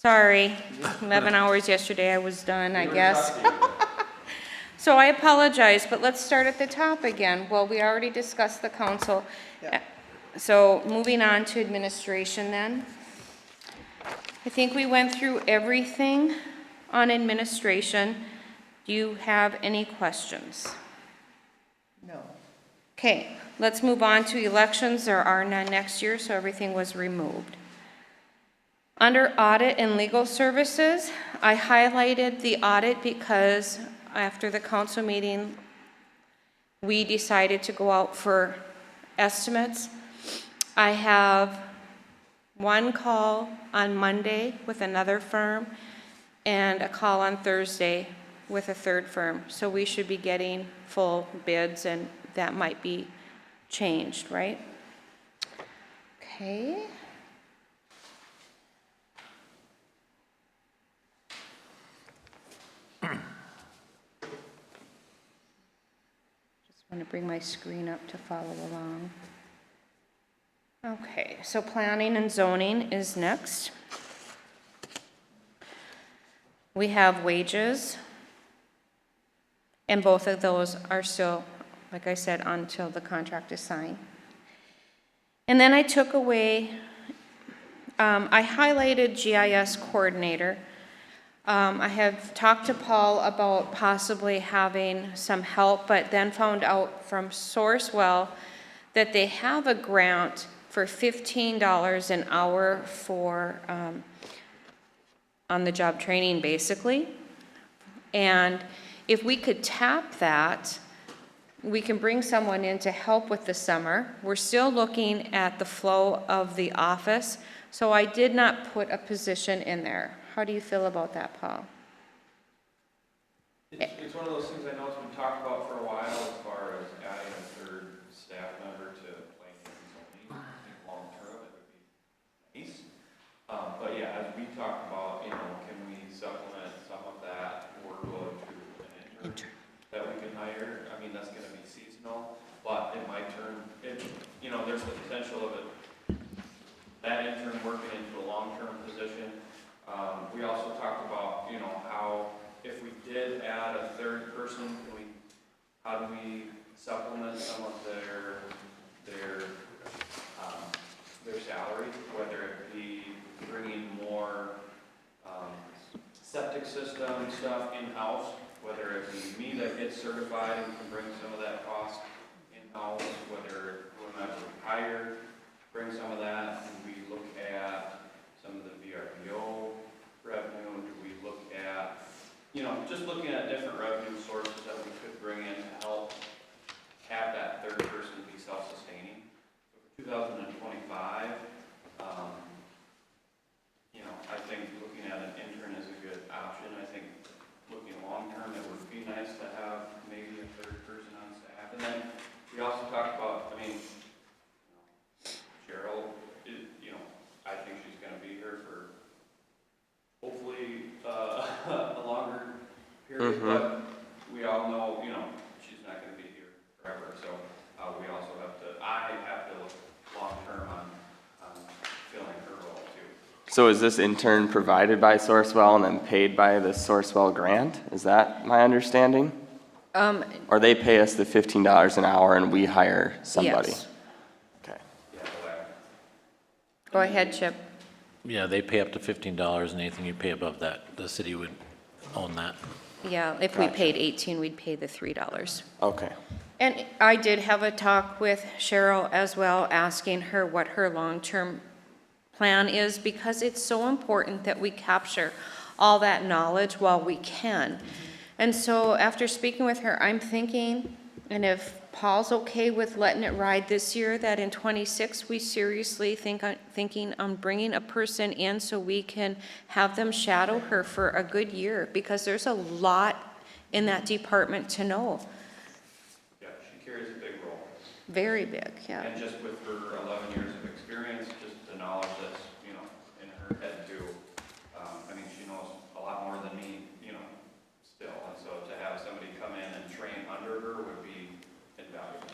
Sorry, 11 hours yesterday, I was done, I guess. So I apologize, but let's start at the top again. Well, we already discussed the council. Yeah. So moving on to administration then. I think we went through everything on administration. Do you have any questions? No. Okay, let's move on to elections. There are none next year, so everything was removed. Under audit and legal services, I highlighted the audit because after the council meeting, we decided to go out for estimates. I have one call on Monday with another firm and a call on Thursday with a third firm. So we should be getting full bids, and that might be changed, right? Okay. Just want to bring my screen up to follow along. Okay, so planning and zoning is next. We have wages, and both of those are still, like I said, until the contract is signed. And then I took away, I highlighted GIS coordinator. I have talked to Paul about possibly having some help, but then found out from Sourcewell that they have a grant for $15 an hour for on-the-job training, basically. And if we could tap that, we can bring someone in to help with the summer. We're still looking at the flow of the office, so I did not put a position in there. How do you feel about that, Paul? It's one of those things I know it's been talked about for a while as far as adding a third staff member to planning and zoning. I think long term it would be nice. But yeah, as we talked about, can we supplement some of that workload to an intern that we can hire? I mean, that's going to be seasonal, but it might turn, there's the potential of it, that intern working into a long-term position. We also talked about, how if we did add a third person, how do we supplement some of their salary, whether it be bringing more septic system stuff in-house, whether it be me that gets certified and can bring some of that cost in-house, whether whomever we hire, bring some of that, and we look at some of the VRBO revenue, do we look at, just looking at different revenue sources that we could bring in to help have that third person be self-sustaining. So for 2025, I think looking at an intern is a good option. I think looking long-term, it would be nice to have maybe a third person on staff. And then we also talked about, Cheryl, I think she's going to be here for hopefully a longer period, but we all know, she's not going to be here forever. So we also I have to look long-term on filling her role too. So is this intern provided by Sourcewell and then paid by the Sourcewell grant? Is that my understanding? Or they pay us the $15 an hour and we hire somebody? Yes. Okay. Go ahead, Chip. Yeah, they pay up to $15, and anything you pay above that, the city would own that. Yeah, if we paid 18, we'd pay the $3. Okay. And I did have a talk with Cheryl as well, asking her what her long-term plan is, because it's so important that we capture all that knowledge while we can. And so after speaking with her, I'm thinking, and if Paul's okay with letting it ride this year, that in 26 we seriously thinking on bringing a person in so we can have them shadow her for a good year, because there's a lot in that department to know. Yeah, she carries a big role. Very big, yeah. And just with her 11 years of experience, just the knowledge that's, in her head too. She knows a lot more than me, still. And so to have somebody come in and train under her would be invaluable.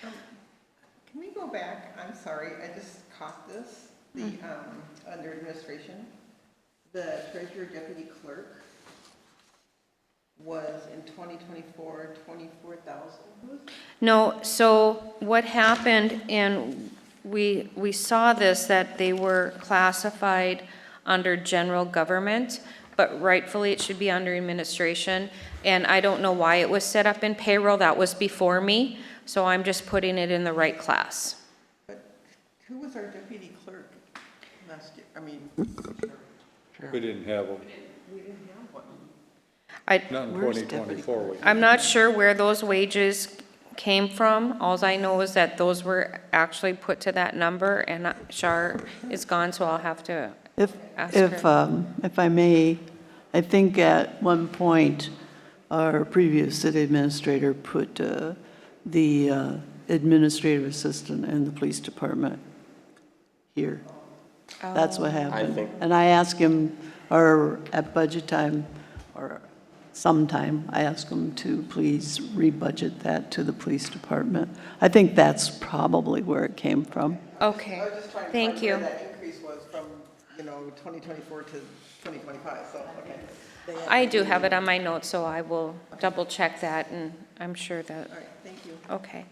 Can we go back? I'm sorry, I just caught this. Under administration, the treasurer deputy clerk was in 2024, 24,000. No, so what happened, and we saw this, that they were classified under general government, but rightfully it should be under administration. And I don't know why it was set up in payroll, that was before me, so I'm just putting it in the right class. But who was our deputy clerk last year? I mean, We didn't have them, we didn't have one. not in Where's 2024. I'm not sure where those wages came from. Alls I know is that those were actually put to that number, and Shar is gone, so I'll have to ask her. If I may, I think at one point, our previous city administrator put the administrative assistant in the police department here. That's what happened. think- And I asked him, or at budget time, or sometime, I asked him to please rebudget that to the police department. I think that's probably where it came from. Okay, I was just trying to thank find you. where that increase was from, 2024 to 2025, so, okay. I do have it on my notes, so I will double check that, and I'm sure that, All right, thank you. okay.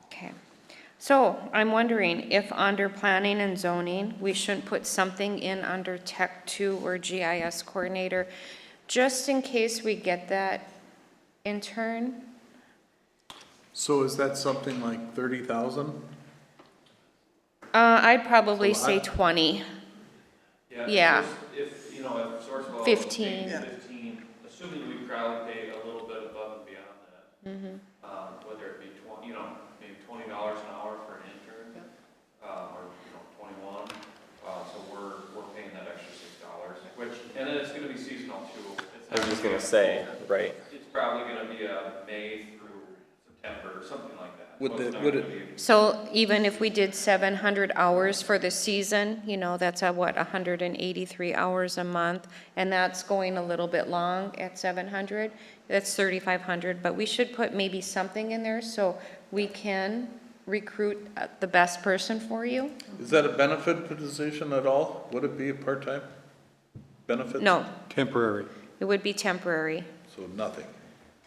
Okay, so I'm wondering if under planning and zoning, we shouldn't put something in under Tech 2 or GIS coordinator, just in case we get that intern. So is that something like 30,000? I'd probably So say I- 20. Yeah. If, if Sourcewell. 15. is paying 15, assuming we probably pay a little bit above and beyond that. Whether it be maybe $20 an hour for an intern, or, 21. So we're paying that extra $6, and then it's gonna be seasonal too. I was just gonna say, right. It's probably gonna be a May through September, or something like that. Would So it's the- not would gonna it- be- So even if we did 700 hours for the season, that's a, 183 hours a month, and that's going a little bit long at 700, that's 3,500, but we should put maybe something in there so we can recruit the best person for you. Is that a benefit position at all? Would it be a part-time benefit? No, Temporary. it would be temporary. So nothing?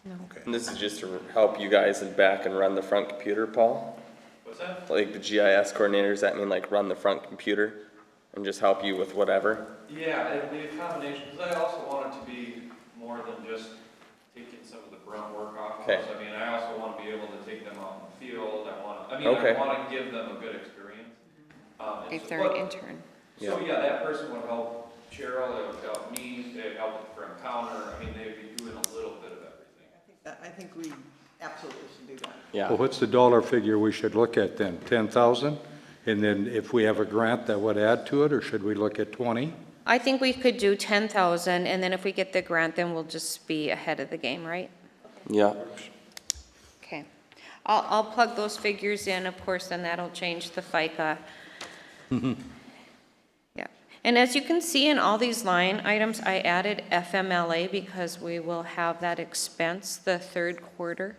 No. Okay. And this is just to help you guys in back and run the front computer, Paul? What's that? Like the GIS coordinators, that mean like run the front computer and just help you with whatever? Yeah, it'd be a combination, because I also want it to be more than just taking some of the grunt work off of Okay. us. I mean, I also want to be able to take them out in the field, Okay. I want to give them a good experience. And If so- they're an but- intern. So, yeah, that person would help Cheryl, it would help me, it'd help with the front counter, they'd be doing a little bit of everything. I think we absolutely should do that. Yeah. Well, what's the dollar figure we should look at then? 10,000? And then if we have a grant that would add to it, or should we look at 20? I think we could do 10,000, and then if we get the grant, then we'll just be ahead of the game, right? Yeah. Okay. I'll plug those figures in, of course, then that'll change the FICA. Yeah. And as you can see in all these line items, I added FMLA because we will have that expense the third quarter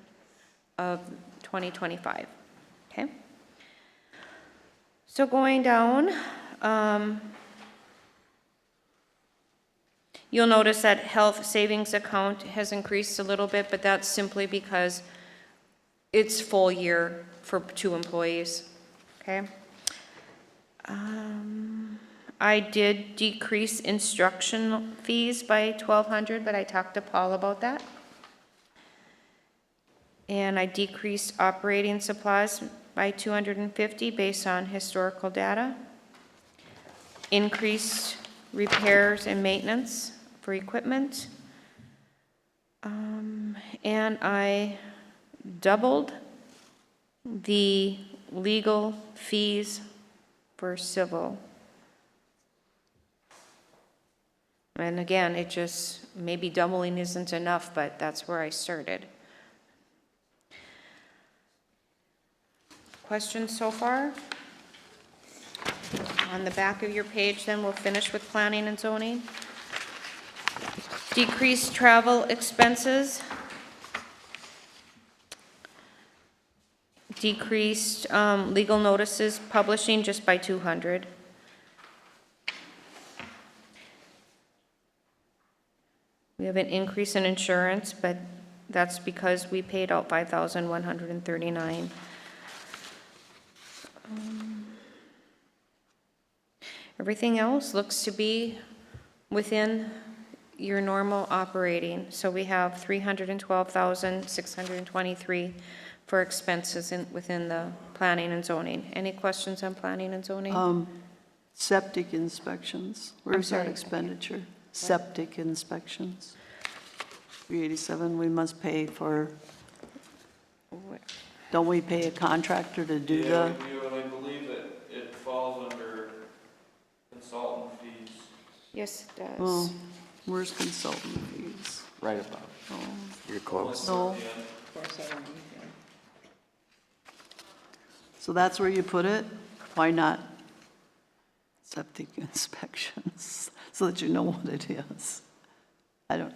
of 2025. Okay? So going down, you'll notice that health savings account has increased a little bit, but that's simply because it's full year for 2 employees, okay? I did decrease instruction fees by 1,200, but I talked to Paul about that. And I decreased operating supplies by 250 based on historical data. Increased repairs and maintenance for equipment. And I doubled the legal fees for civil. And again, it just, maybe doubling isn't enough, but that's where I started. Questions so far? On the back of your page, then we'll finish with planning and zoning. Decreased travel expenses. Decreased legal notices publishing just by 200. We have an increase in insurance, but that's because we paid out $5,139. Everything else looks to be within your normal operating. So we have $312,623 for expenses within the planning and zoning. Any questions on planning and zoning? Septic inspections, where's that sorry. expenditure? Septic inspections. 387, we must pay for, don't we pay a contractor to do Yeah, the? we do, and I believe it falls under consultant fees. Yes, it does. Well, where's consultant fees? Right above. You're close. No. And 470, yeah. So that's where you put it? Why not septic inspections, so that you know what it is? I don't,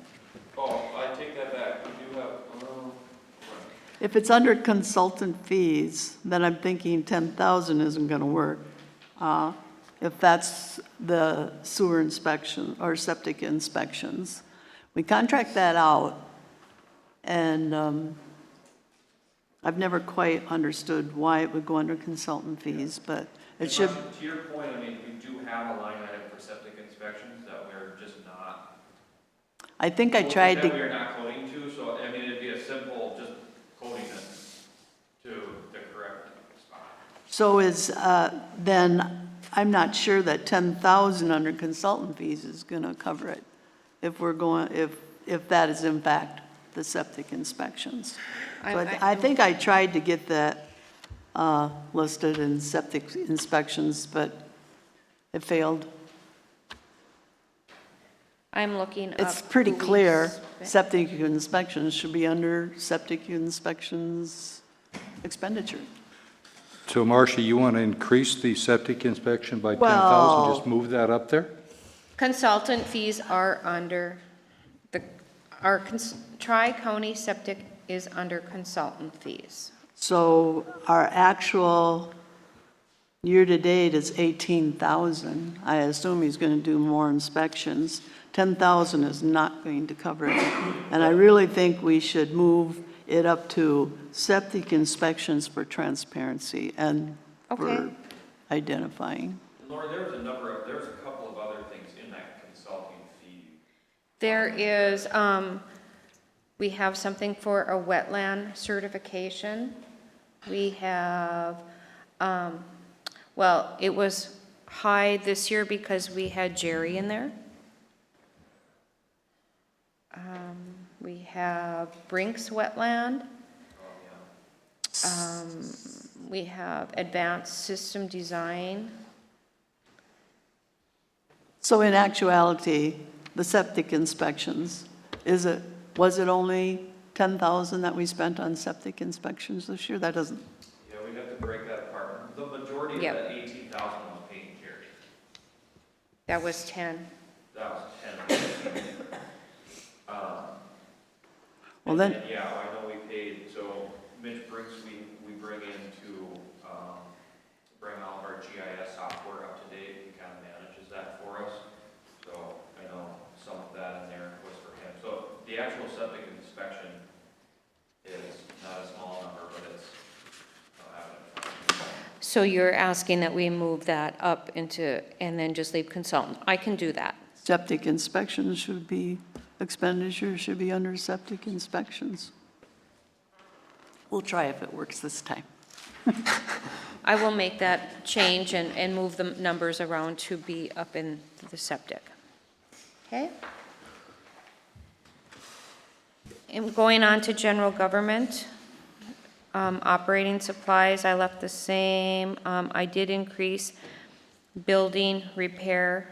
Oh, I take that back, we do have, if it's under consultant fees, then I'm thinking 10,000 isn't gonna work. If that's the sewer inspection or septic inspections. We contract that out, and I've never quite understood why it would go under consultant fees, but it should, To your point, I mean, we do have a line item for septic inspections that we're just not. I think I tried That we to, are not coding to, so, I mean, it'd be a simple, just coding it to the correct spot. so is, then, I'm not sure that 10,000 under consultant fees is gonna cover it. If we're going, if that is in fact the septic inspections. So I think I tried to get that listed in septic inspections, but it failed. I'm looking up. It's pretty clear, police- septic inspections should be under septic inspections expenditure. So Marcia, you want to increase the septic inspection by 10,000, Well- just move that up there? Consultant fees are under our Tri-County Septic is under consultant fees. So our actual year-to-date is 18,000. I assume he's going to do more inspections. 10,000 is not going to cover it. And I really think we should move it up to septic inspections for transparency and for Okay. identifying. Laura, there's a couple of other things in that consulting fee. There is, we have something for a wetland certification. We have, well, it was high this year because we had Jerry in there. We have Brinks Wetland. We have Advanced System Design. So in actuality, the septic inspections, was it only 10,000 that we spent on septic inspections this year? That doesn't, Yeah, we'd have to break that apart. The majority of Yep. that 18,000 was paid in Jerry. That was 10. That was 10. well then, And yeah, I know we paid, so Mitch Brinks, we bring in to, bring all of our GIS software up to date. He kind of manages that for us. So I know some of that in there was for him. So the actual septic inspection is not a small number, but it's, I'll have it. So you're asking that we move that up into, and then just leave consultant. I can do that. septic inspections should be, expenditures should be under septic inspections. We'll try if it works this time. I will make that change and move the numbers around to be up in the septic. Okay? And going on to general government, operating supplies, I left the same. I did increase building repair.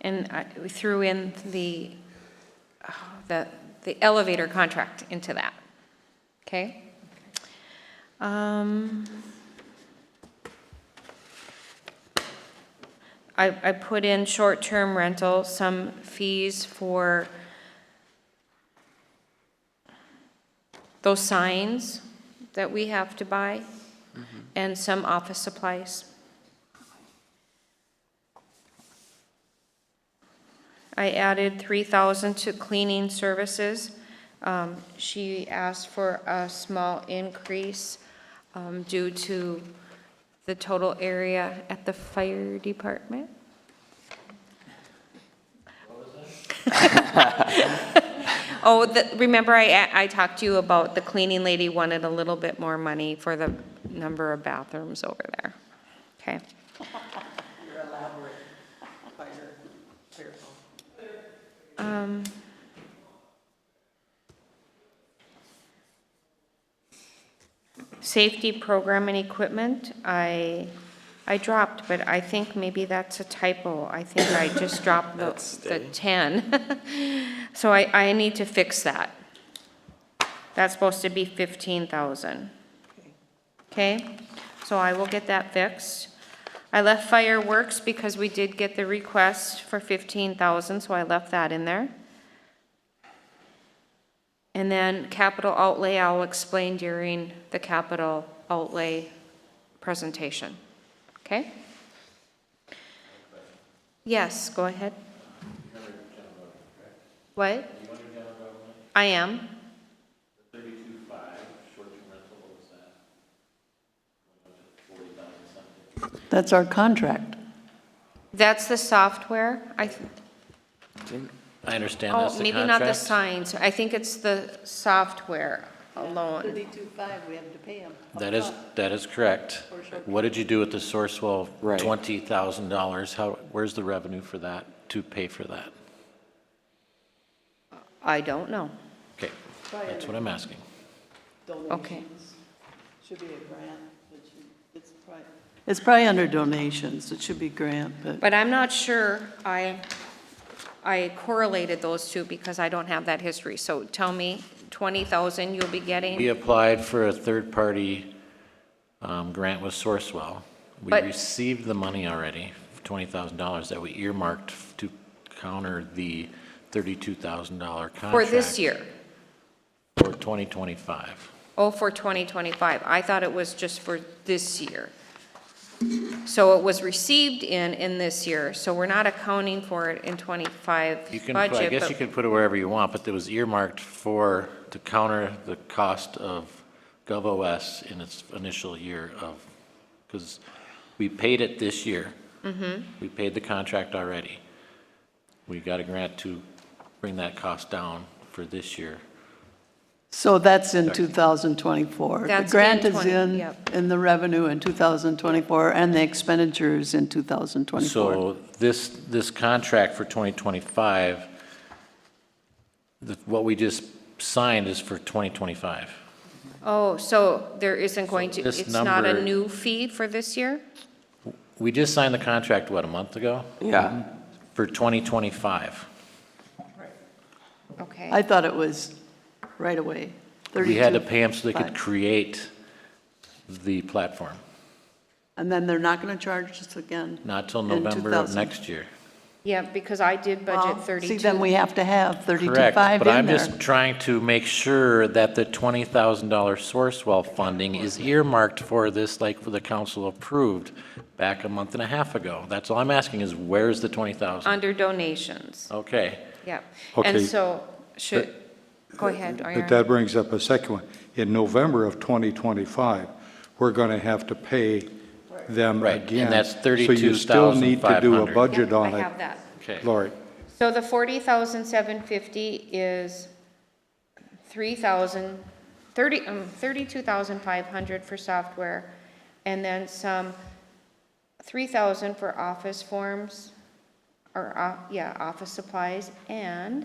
And we threw in the elevator contract into that. Okay? I put in short-term rental, some fees for those signs that we have to buy, and some office supplies. I added 3,000 to cleaning services. She asked for a small increase due to the total area at the fire department. Oh, remember I talked to you about the cleaning lady wanted a little bit more money for the number of bathrooms over there. Okay. Your elaborate fire. Safety program and equipment, I dropped, but I think maybe that's a typo. I think I just dropped the 10. So I need to fix that. That's supposed to be 15,000. Okay, so I will get that fixed. I left fireworks because we did get the request for 15,000, so I left that in there. And then capital outlay, I'll explain during the capital outlay presentation. Okay? Yes, go ahead. What? I am. The 32.5 short-term rental, what was that? 40,000 something. That's our contract. That's the software. I understand that's Oh, the maybe not the contract. signs. I think it's the software alone. 32.5, we have to pay them. That is correct. What did you do with the Sourcewell Right. $20,000? Where's the revenue for that, to pay for that? I don't know. Okay, that's what I'm asking. Donations. Should be a grant. It's probably under donations. It should be grant, but But I'm not sure I correlated those two because I don't have that history. So tell me, 20,000 you'll be We getting? applied for a third-party grant with Sourcewell. We But- received the money already, $20,000 that we earmarked to counter the $32,000 contract. For this year? For 2025. Oh, for 2025. I thought it was just for this year. So it was received in this year, so we're not accounting for it in 25 You can, budget. I guess but- you can put it wherever you want, but it was earmarked to counter the cost of GovOS in its initial year because we paid it this year. Mm-hmm. We paid the contract already. We got a grant to bring that cost down for this year. so that's in 2024. The That's grant in is 20 yep. in the revenue in 2024 and the expenditures in 2024. So this contract for 2025, what we just signed is for 2025. Oh, so there isn't going to, this it's not a number- new fee for this year? We just signed the contract, what, a month ago? Yeah. For 2025. Okay. I thought it was right away. We had to pay them so they could 32.5. create the platform, And then they're not going to charge us again? not till In November of 2000. next year. Yeah, because I did budget Well, 32. See, then we have to have 32.5 Correct, but in I'm there. just trying to make sure that the $20,000 Sourcewell funding is earmarked for this, like the council approved back a month and a half ago. That's all I'm asking is where's the 20,000? Under donations, Okay, yep. Okay. And so, go ahead, But Aaron. that brings up a second one. In November of 2025, we're going to have to pay them Right, and again. that's So you still need to do a $32,500. budget Yep, on I it. have that. okay. Lori, So the 40,750 is 32,500 for software, and then some 3,000 for office forms, or, office supplies, and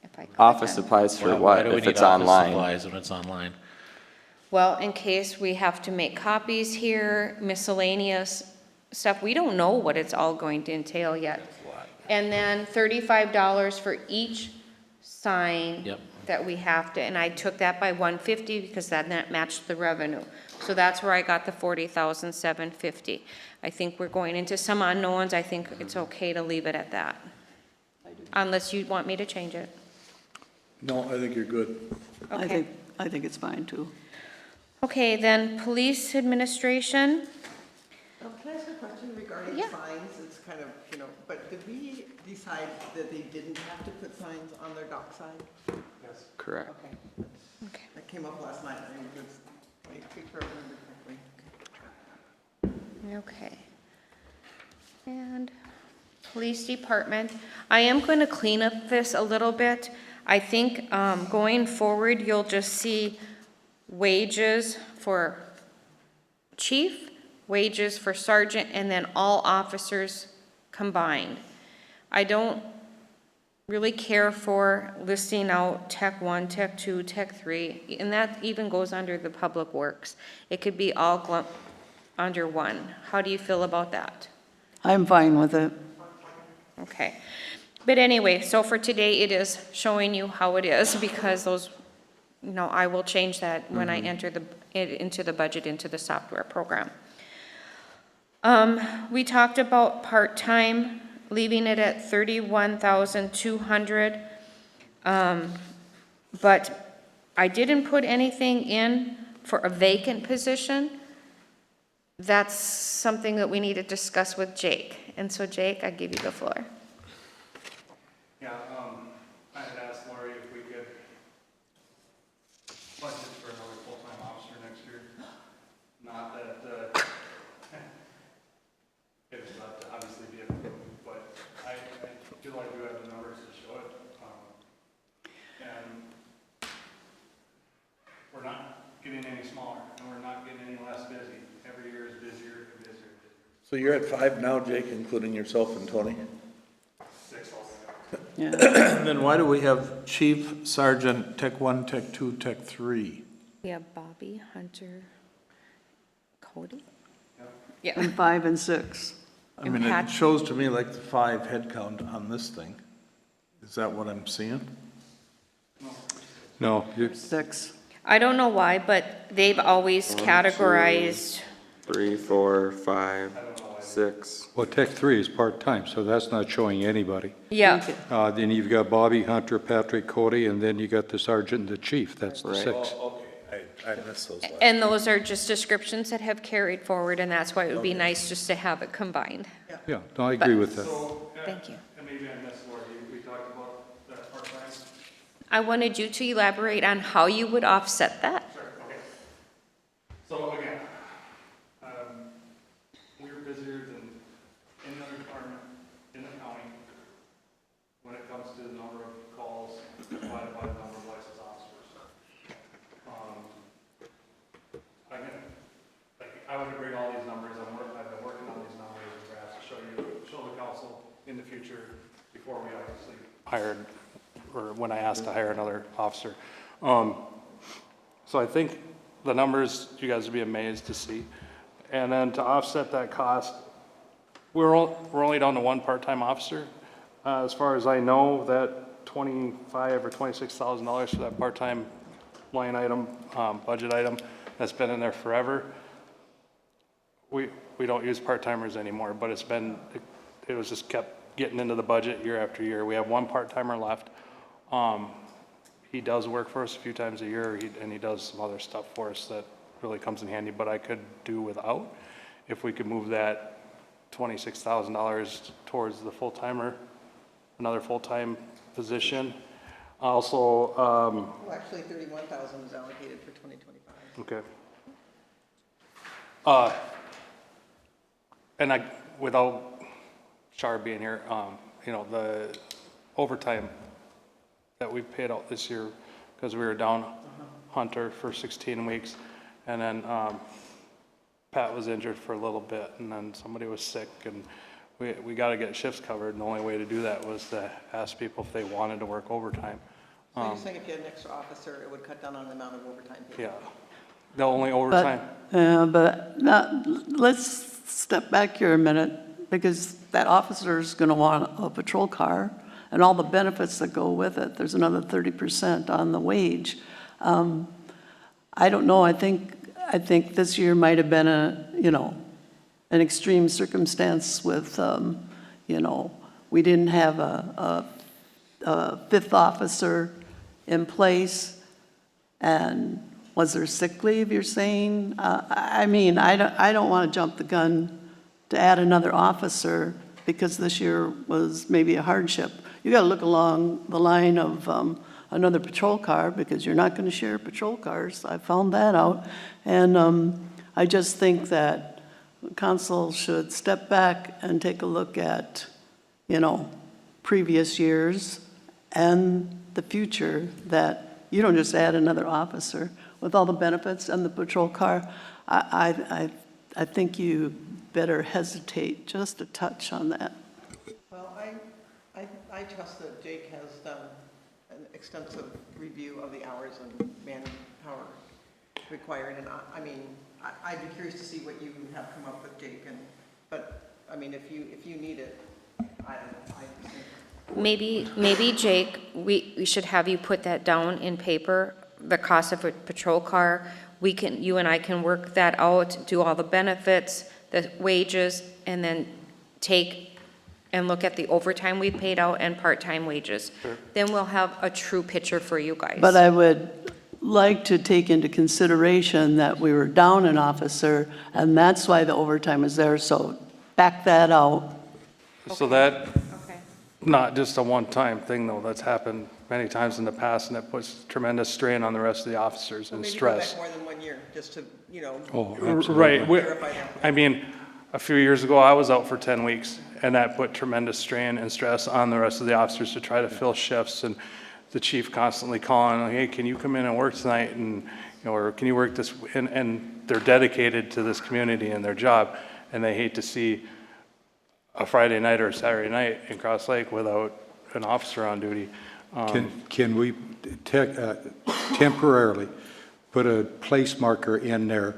if I click Office on- supplies for Why what, do we if need it's office online? supplies when it's online? Well, in case we have to make copies here, miscellaneous stuff, we don't know what it's all going to entail yet. And then $35 for each sign Yep. that we have to, and I took that by 150 because that matched the revenue. So that's where I got the 40,750. I think we're going into some unknowns. I think it's okay to leave it at that. Unless you want me to change it. No, I think you're good. Okay. I think it's fine, too. Okay, then police administration. Can I ask a question regarding Yeah. signs? It's kind of, you know, but did we decide that they didn't have to put signs on their dock side? Correct. Okay. Okay. That came up last night, I mean, it's, make sure I remember correctly. Okay. And police department, I am going to clean up this a little bit. I think going forward, you'll just see wages for chief, wages for sergeant, and then all officers combined. I don't really care for listing out Tech 1, Tech 2, Tech 3, and that even goes under the public works. It could be all under one. How do you feel about that? I'm fine with it. Okay. But anyway, so for today, it is showing you how it is, because those, you know, I will change that when I enter it into the budget, into the software program. We talked about part-time, leaving it at 31,200. But I didn't put anything in for a vacant position. That's something that we need to discuss with Jake. And so Jake, I give you the floor. Yeah, I had asked Lori if we could budget for another full-time officer next year. Not that, it was not to obviously be approved, but I feel like we have the numbers to show it. And we're not getting any smaller, and we're not getting any less busy. Every year is busier and busier and busier. So you're at 5 now, Jake, including yourself and Tony? 6 altogether. Yeah. Then why do we have chief, sergeant, tech 1, tech 2, tech 3? We have Bobby, Hunter, Cody? Yep. Yeah. And 5 and 6. I mean, Pat- it shows to me like the 5 head count on this thing. Is that what I'm seeing? No, you, 6. I don't know why, but they've always categorized, 3, 4, 5, 6. well, Tech 3 is part-time, so that's not showing anybody. yeah. Then you've got Bobby, Hunter, Patrick, Cody, and then you got the sergeant and the chief, that's the Right. 6. Okay, I missed those last. And those are just descriptions that have carried forward, and that's why it would be nice just to have it combined. Yeah, no, I agree with that. So, Thank you. and maybe I missed Lori, we talked about that part-time. I wanted you to elaborate on how you would offset that. Sure, okay. So again, we're busier than any other department in the county when it comes to the number of calls divided by the number of licensed officers. Again, like, I would agree to all these numbers, I've been working on these numbers and graphs to show the council in the future before we obviously hired, or when I asked to hire another officer. So I think the numbers, you guys would be amazed to see. And then to offset that cost, we're only down to 1 part-time officer. As far as I know, that $25,000 or $26,000 for that part-time line item, budget item, that's been in there forever. We don't use part-timers anymore, but it was just kept getting into the budget year after year. We have 1 part-timer left. He does work for us a few times a year, and he does some other stuff for us that really comes in handy, but I could do without. If we could move that $26,000 towards the full-timer, another full-time position. Also, Well, actually, 31,000 was allocated for 2025. okay. And without Char being here, you know, the overtime that we paid out this year, because we were down Hunter for 16 weeks, and then Pat was injured for a little bit, and then somebody was sick, and we got to get shifts covered, and the only way to do that was to ask people if they wanted to work overtime. So you're saying if you had an extra officer, it would cut down on the amount of overtime paid? Yeah, the only overtime. But let's step back here a minute, because that officer is going to want a patrol car and all the benefits that go with it. There's another 30% on the wage. I don't know, I think this year might have been an extreme circumstance with, we didn't have a 5th officer in place, and was there sick leave, you're saying? I don't want to jump the gun to add another officer because this year was maybe a hardship. You got to look along the line of another patrol car, because you're not going to share patrol cars. I found that out. And I just think that council should step back and take a look at, previous years and the future, that you don't just add another officer with all the benefits and the patrol car. I think you better hesitate just a touch on that. Well, I trust that Jake has done an extensive review of the hours and manpower required, and I'd be curious to see what you have come up with, Jake, but if you need it, I think. Maybe Jake, we should have you put that down in paper, the cost of a patrol car. You and I can work that out, do all the benefits, the wages, and then take and look at the overtime we paid out and part-time wages. Sure. Then we'll have a true picture for you guys. But I would like to take into consideration that we were down an officer, and that's why the overtime is there, so back that out. So that, Okay. not just a one-time thing, though, that's happened many times in the past, and it puts tremendous strain on the rest of the officers and Maybe go stress. back more than 1 year, just to, Oh, Right. absolutely. verify that. I mean, a few years ago, I was out for 10 weeks, and that put tremendous strain and stress on the rest of the officers to try to fill shifts, and the chief constantly calling, hey, can you come in and work tonight, and, or can you work this, and they're dedicated to this community and their job, and they hate to see a Friday night or a Saturday night in Cross Lake without an officer on duty. Can we temporarily put a place marker in there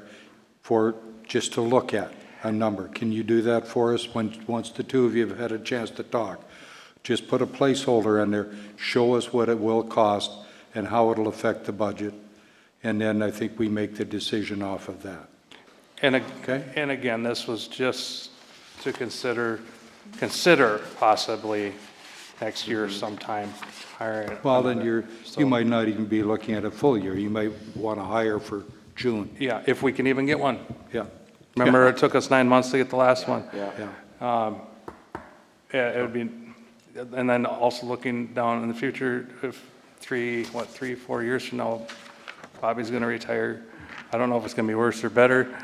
for, just to look at a number? Can you do that for us once the two of you have had a chance to talk? Just put a placeholder in there, show us what it will cost and how it'll affect the budget, and then I think we make the decision off of that. Okay. And again, this was just to consider possibly next year sometime hiring. Well, then you So- might not even be looking at a full year. You might want to hire for June. Yeah, if we can even get one. Yeah, Remember, it took us 9 months to get the last one. yeah. Yeah, it would be, and then also looking down in the future, if 4 years from now, Bobby's gonna retire. I don't know if it's gonna be worse or better.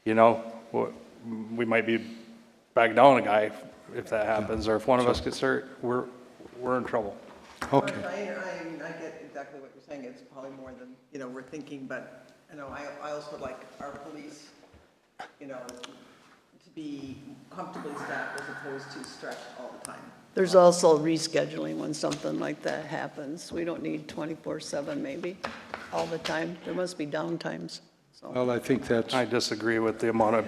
We might be back down a guy if that happens, or if one of us gets hurt, we're in trouble. Okay. I get exactly what you're saying, it's probably more than, we're thinking, but, I also would like our police, to be comfortably staffed as opposed to stretched all the time. There's also rescheduling when something like that happens. We don't need 24/7 maybe, all the time. There must be downtimes, so. Well, I think that's, I disagree with the amount of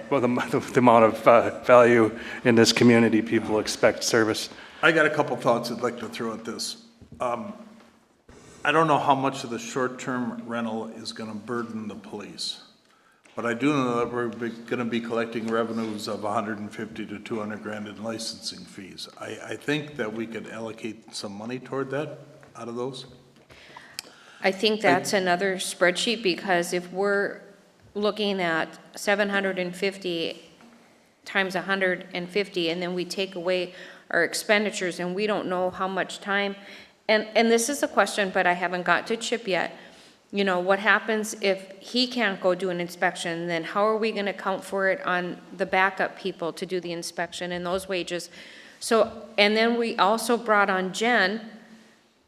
value in this community people expect service. I got a couple thoughts I'd like to throw at this. I don't know how much of the short-term rental is gonna burden the police, but I do know that we're gonna be collecting revenues of 150 to 200 grand in licensing fees. I think that we could allocate some money toward that, out of those. I think that's another spreadsheet, because if we're looking at 750 times 150, and then we take away our expenditures, and we don't know how much time, and this is a question, but I haven't got to Chip yet. What happens if he can't go do an inspection? Then how are we going to account for it on the backup people to do the inspection and those wages? So, and then we also brought on Jen,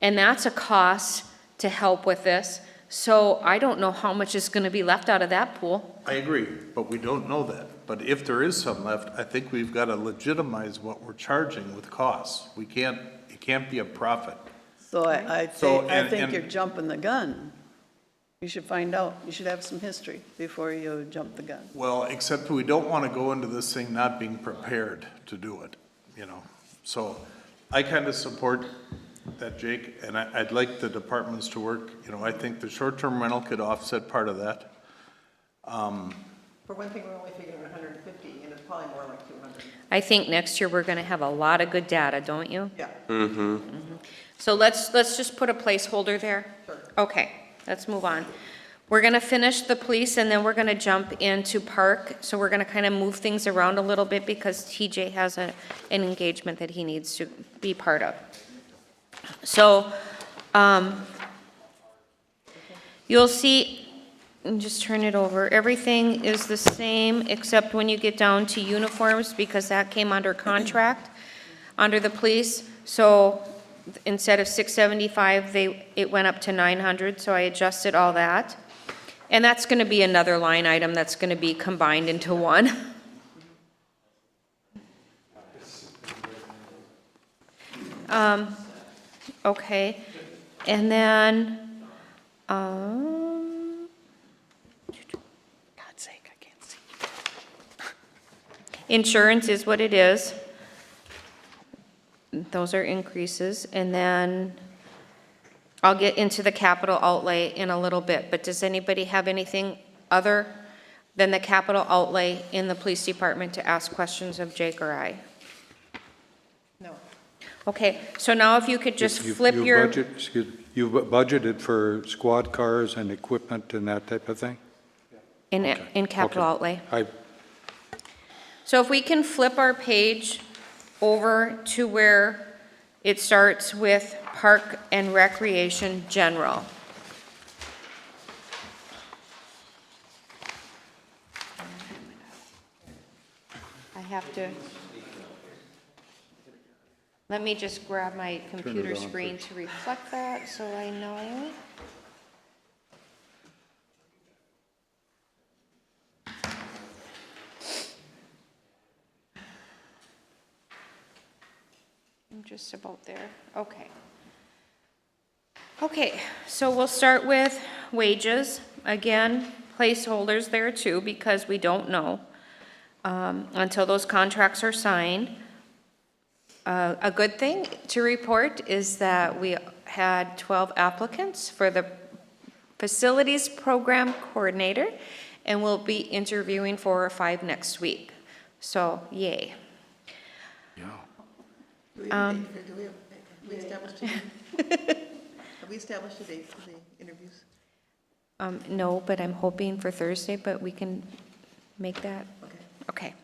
and that's a cost to help with this. So I don't know how much is going to be left out of that pool. I agree, but we don't know that. But if there is some left, I think we've got to legitimize what we're charging with costs. It can't be a profit. So I So, think and- you're jumping the gun. You should find out, you should have some history before you jump the gun. Well, except we don't want to go into this thing not being prepared to do it, So I kind of support that, Jake, and I'd like the departments to work, I think the short-term rental could offset part of that. For one thing, we're only figuring 150, and it's probably more like 200. I think next year we're going to have a lot of good data, don't you? Yeah, So let's just put a placeholder there. sure. Okay, let's move on. We're gonna finish the police and then we're gonna jump into park. So we're gonna kind of move things around a little bit because TJ has an engagement that he needs to be part of. So, you'll see, and just turn it over, everything is the same except when you get down to uniforms because that came under contract, under the police. So instead of 675, it went up to 900, so I adjusted all that. And that's gonna be another line item that's gonna be combined into one. Okay, and then, God's sake, I can't see. Insurance is what it is. Those are increases, and then I'll get into the capital outlay in a little bit, but does anybody have anything other than the capital outlay in the police department to ask questions of Jake or I? No. Okay, so now if you could just You- flip you your, budget- Excuse, you budgeted for squad cars and equipment and that type of thing? in capital Okay. outlay. So if we can flip our page over to where it starts with Park and Recreation General. I have to, let me just grab my computer on screen to reflect that so I know. I'm just about there. Okay. Okay, so we'll start with wages. Again, placeholders there too, because we don't know until those contracts are signed. A good thing to report is that we had 12 applicants for the Facilities Program Coordinator, and we'll be interviewing 4 or 5 next week. So, yay. Do we have a date, or do we have we established a date? Have we established a date for the interviews? No, but I'm hoping for Thursday, but we can make that. Okay. Okay.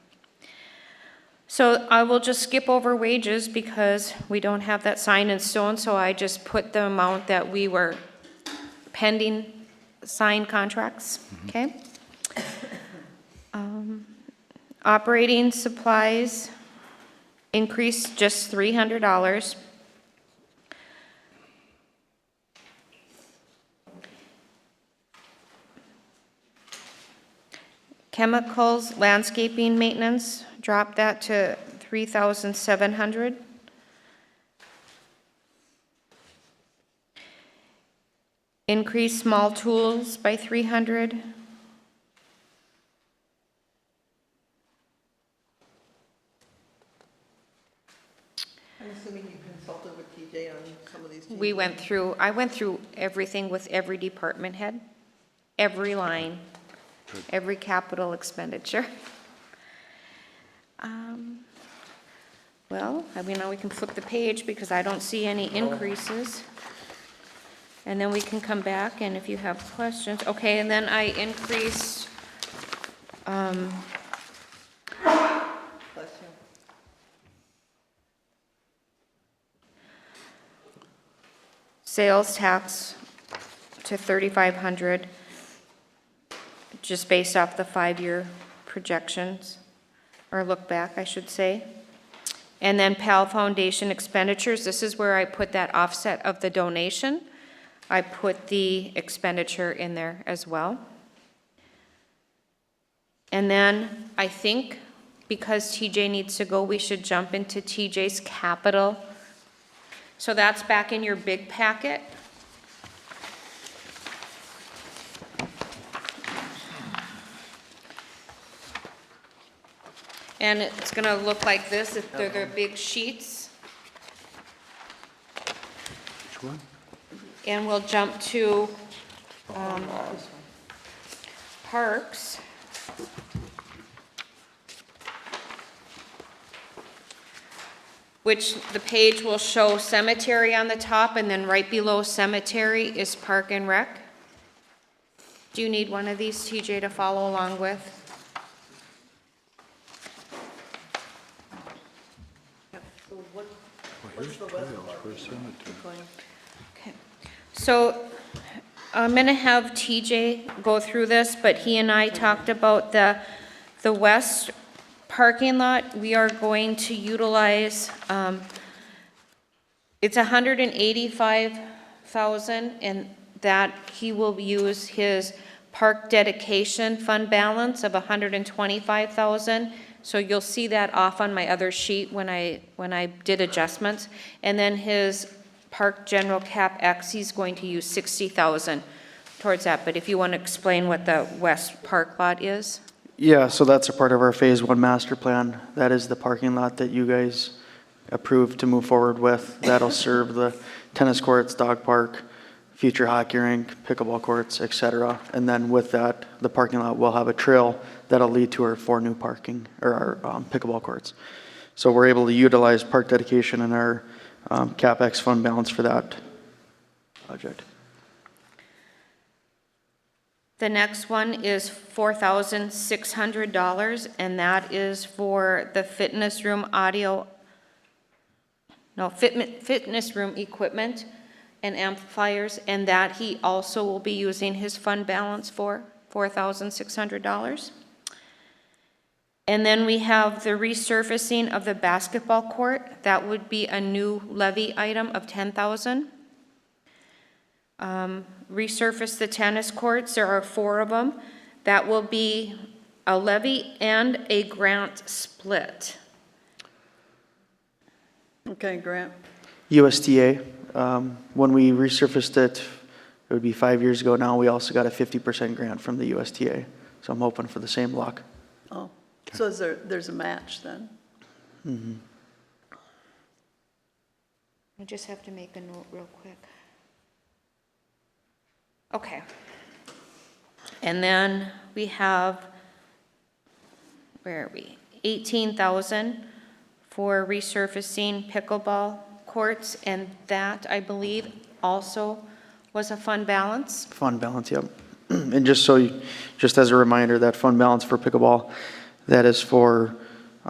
So I will just skip over wages because we don't have that signed in stone, so I just put the amount that we were pending signed contracts, okay? Operating supplies increased just $300. Chemicals, landscaping maintenance, dropped that to $3,700. Increased small tools by $300. I'm assuming you consulted with TJ on some of these changes? I went through everything with every department head, every line, every capital expenditure. Well, I mean, now we can flip the page because I don't see any increases. And then we can come back and if you have questions, okay, and then I increased, Bless you. sales tax to $3,500, just based off the 5-year projections, or look back, I should say. And then PAL Foundation expenditures, this is where I put that offset of the donation. I put the expenditure in there as well. And then I think because TJ needs to go, we should jump into TJ's capital. So that's back in your big packet. And it's gonna look like this, if they're the big sheets. Which one? And we'll jump to parks. Which the page will show cemetery on the top, and then right below cemetery is park and rec. Do you need one of these, TJ, to follow along with? Okay. So I'm going to have TJ go through this, but he and I talked about the west parking lot. We are going to utilize, it's 185,000, and that he will use his park dedication fund balance of 125,000. So you'll see that off on my other sheet when I did adjustments. And then his park general CapEx, he's going to use 60,000 towards that. But if you want to explain what the west park lot is? Yeah, so that's a part of our Phase 1 master plan. That is the parking lot that you guys approved to move forward with. That'll serve the tennis courts, dog park, future hockey rink, pickleball courts, et cetera. And then with that, the parking lot will have a trail that'll lead to our 4 new parking, or our pickleball courts. So we're able to utilize park dedication and our CapEx fund balance for that project. The next one is $4,600, and that is for the fitness room fitness room equipment and amplifiers, and that he also will be using his fund balance for, $4,600. And then we have the resurfacing of the basketball court. That would be a new levy item of $10,000. Resurface the tennis courts, there are 4 of them. That will be a levy and a grant split. Okay, Grant. USTA, when we resurfaced it, it would be 5 years ago now, we also got a 50% grant from the USTA. So I'm hoping for the same luck. Oh, so there's a match then? Mm-hmm. I just have to make a note real quick. Okay. And then we have, where are we? 18,000 for resurfacing pickleball courts, and that, I believe, also was a fund balance. Fund balance, yep. And just as a reminder, that fund balance for pickleball, that is for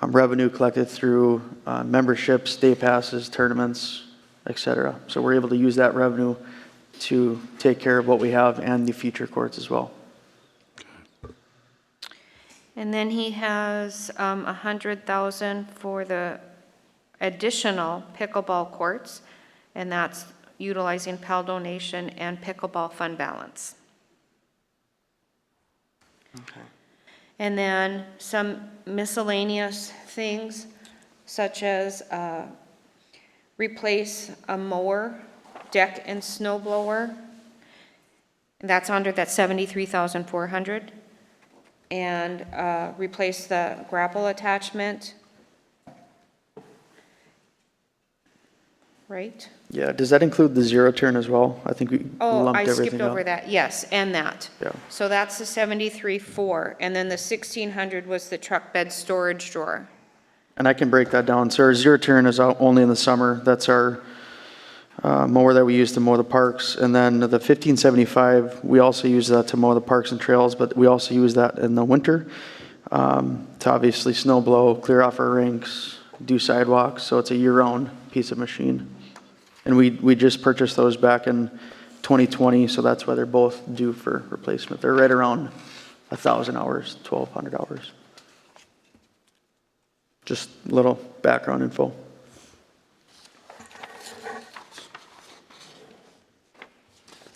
revenue collected through memberships, day passes, tournaments, et cetera. So we're able to use that revenue to take care of what we have and the future courts as well. And then he has 100,000 for the additional pickleball courts, and that's utilizing PAL donation and pickleball fund balance. Okay. And then some miscellaneous things, such as replace a mower, deck and snow blower. And that's under that 73,400. And replace the grapple attachment. Right? Yeah, does that include the zero turn as well? I think we Oh, lumped I everything skipped up. over that, yes, and that. Yeah. So that's the 73,400, and then the 1,600 was the truck bed storage drawer. And I can break that down. So our zero turn is out only in the summer. That's our mower that we use to mow the parks. And then the 1575, we also use that to mow the parks and trails, but we also use that in the winter to obviously snow blow, clear off our rinks, do sidewalks. So it's a year-round piece of machine. And we just purchased those back in 2020, so that's why they're both due for replacement. They're right around 1,000 hours, 1,200 hours. Just a little background info.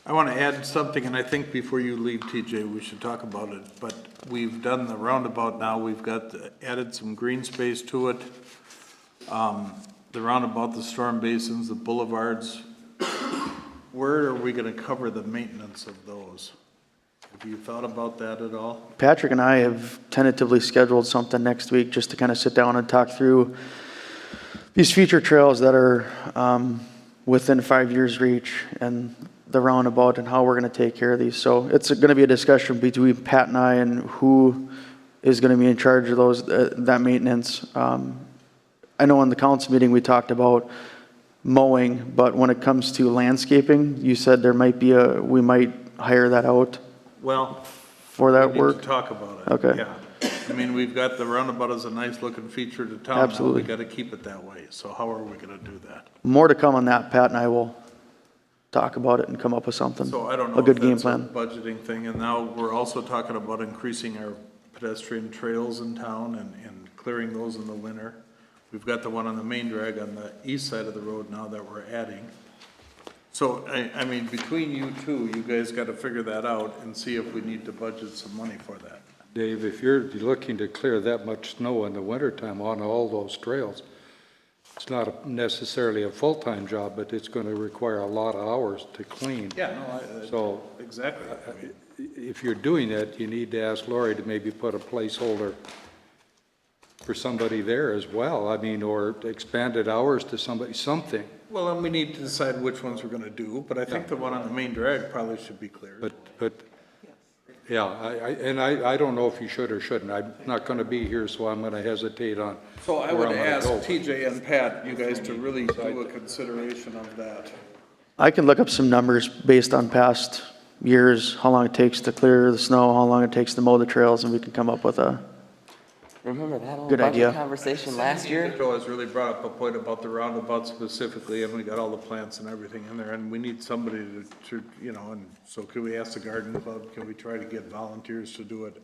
I want to add something, and I think before you leave, TJ, we should talk about it, but we've done the roundabout now, we've got, added some green space to it. The roundabout, the storm basins, the boulevards, where are we going to cover the maintenance of those? Have you thought about that at all? Patrick and I have tentatively scheduled something next week just to kind of sit down and talk through these future trails that are within 5 years' reach and the roundabout and how we're going to take care of these. So it's going to be a discussion between Pat and I and who is going to be in charge of those that maintenance. I know in the council meeting we talked about mowing, but when it comes to landscaping, you said there might be we might hire that out. Well, for that we need work? to talk about it. Okay. Yeah. I mean, we've got the roundabout as a nice looking feature to town. Now. Absolutely. We gotta keep it that way. So how are we gonna do that? More to come on that. Pat and I will talk about it and come up with something. So I don't know A good if game that's a plan. budgeting thing, and now we're also talking about increasing our pedestrian trails in town and clearing those in the winter. We've got the one on the main drag on the east side of the road now that we're adding. So, I mean, between you two, you guys gotta figure that out and see if we need to budget some money for that. Dave, if you're looking to clear that much snow in the wintertime on all those trails, it's not necessarily a full-time job, but it's going to require a lot of hours to clean. Yeah, no, So exactly. I mean, if you're doing that, you need to ask Lori to maybe put a placeholder for somebody there as well. I mean, or expanded hours to somebody, something. Well, and we need to decide which ones we're gonna do, but I think the one on the main drag probably should be cleared. But, yeah, I don't know if you should or shouldn't. I'm not going to be here, so I'm going to hesitate on So I where would I'm gonna ask go. TJ and Pat, you guys to really do a consideration of that. I can look up some numbers based on past years, how long it takes to clear the snow, how long it takes to mow the trails, and we can come up with a, Remember that whole Good idea. budget conversation last year? Joe has really brought up a point about the roundabout specifically, and we got all the plants and everything in there, and we need somebody to, you know, and so can we ask the garden club, can we try to get volunteers to do it?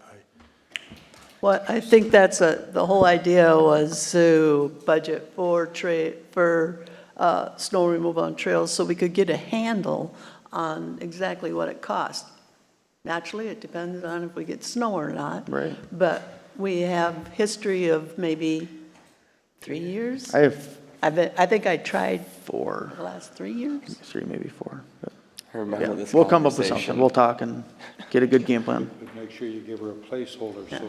Well, I think that's the whole idea was to budget for snow removal on trails so we could get a handle on exactly what it costs. Naturally, it depends on if we get snow or not. right? But we have history of maybe 3 years. I have I think I tried 4, the last 3 years. 3, maybe 4. But I remember yeah, this we'll come up with conversation. something. We'll talk and get a good game plan. But make sure you give her a placeholder so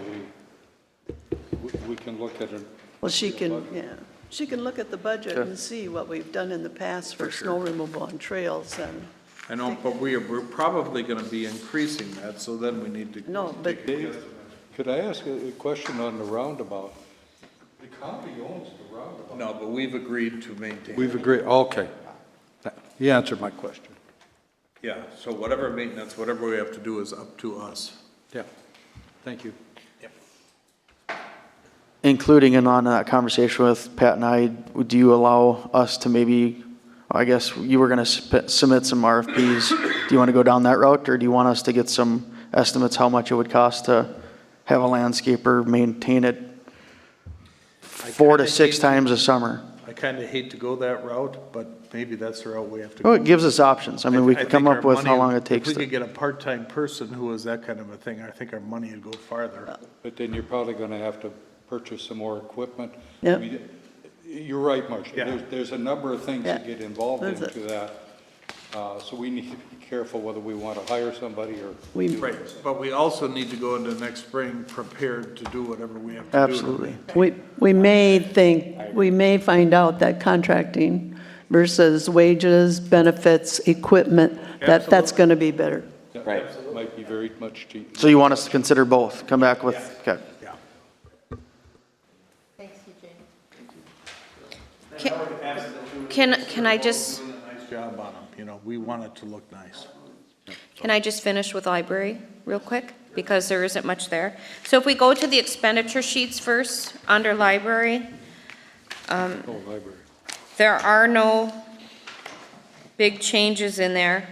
we can look at it. Well, she can look at the budget Sure. and see what we've done in the past for snow removal on trails and, I know, but we're probably gonna be increasing that, so then we need to. no, but Dave, could I ask a question on the roundabout? The county owns the roundabout. No, but we've agreed to maintain. We've agreed, okay. You answered my question. Yeah, so whatever maintenance, whatever we have to do is up to us. Yeah, thank you. Including in on that conversation with Pat and I, do you allow us to maybe, I guess you were going to submit some RFPs. Do you want to go down that route, or do you want us to get some estimates how much it would cost to have a landscaper maintain it 4 to 6 times a summer? I kinda hate to go that route, but maybe that's the route we have to Well, go. it gives us options. I mean, we I can come think up our with how money- long it takes If we to. could get a part-time person who is that kind of a thing, I think our money would go farther. But then you're probably going to have to purchase some more equipment. Yep. I mean, you're right, Marcia. Yeah. There's a number of things that Yeah. get involved That's into that. So we need to be careful whether we want to hire somebody or. we, Right, but we also need to go into next spring prepared to do whatever we have to do. Absolutely. we may find out that contracting versus wages, benefits, equipment, that's Absolutely. going to be better. Yeah, Right. Might be very much cheaper. So you want us to consider both? Come back with, okay. Yeah. Can I just, Doing a nice job on them, you know, we want it to look nice. can I just finish with library real quick? Because there isn't much there. So if we go to the expenditure sheets first, under library, Oh, library. there are no big changes in there.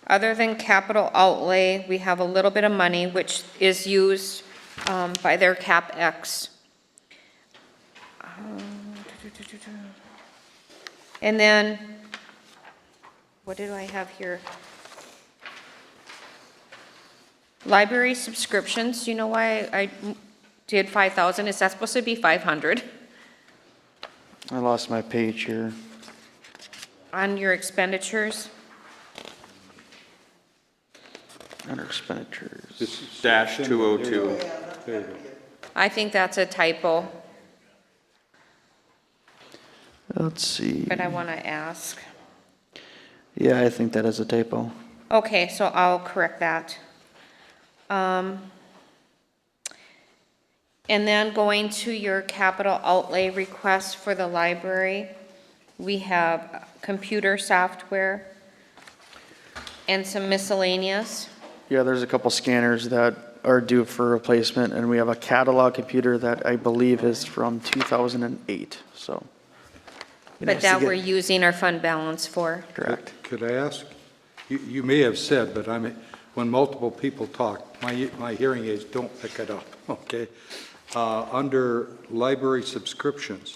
Other than capital outlay, we have a little bit of money, which is used by their CapEx. And then, what did I have here? Library subscriptions, you know why I did 5,000? Is that supposed to be 500 I lost my page here. on your expenditures? Under expenditures. This is- Dash 202. There you go. I think that's a typo, Let's see. but I want to ask. Yeah, I think that is a typo. Okay, so I'll correct that. And then going to your capital outlay request for the library, we have computer software and some miscellaneous. Yeah, there's a couple scanners that are due for replacement, and we have a catalog computer that I believe is from 2008, so. be But nice to that get- we're using our fund balance for. Correct. Could I ask? You may have said, but when multiple people talk, my hearing aids don't pick it up, okay? Under library subscriptions,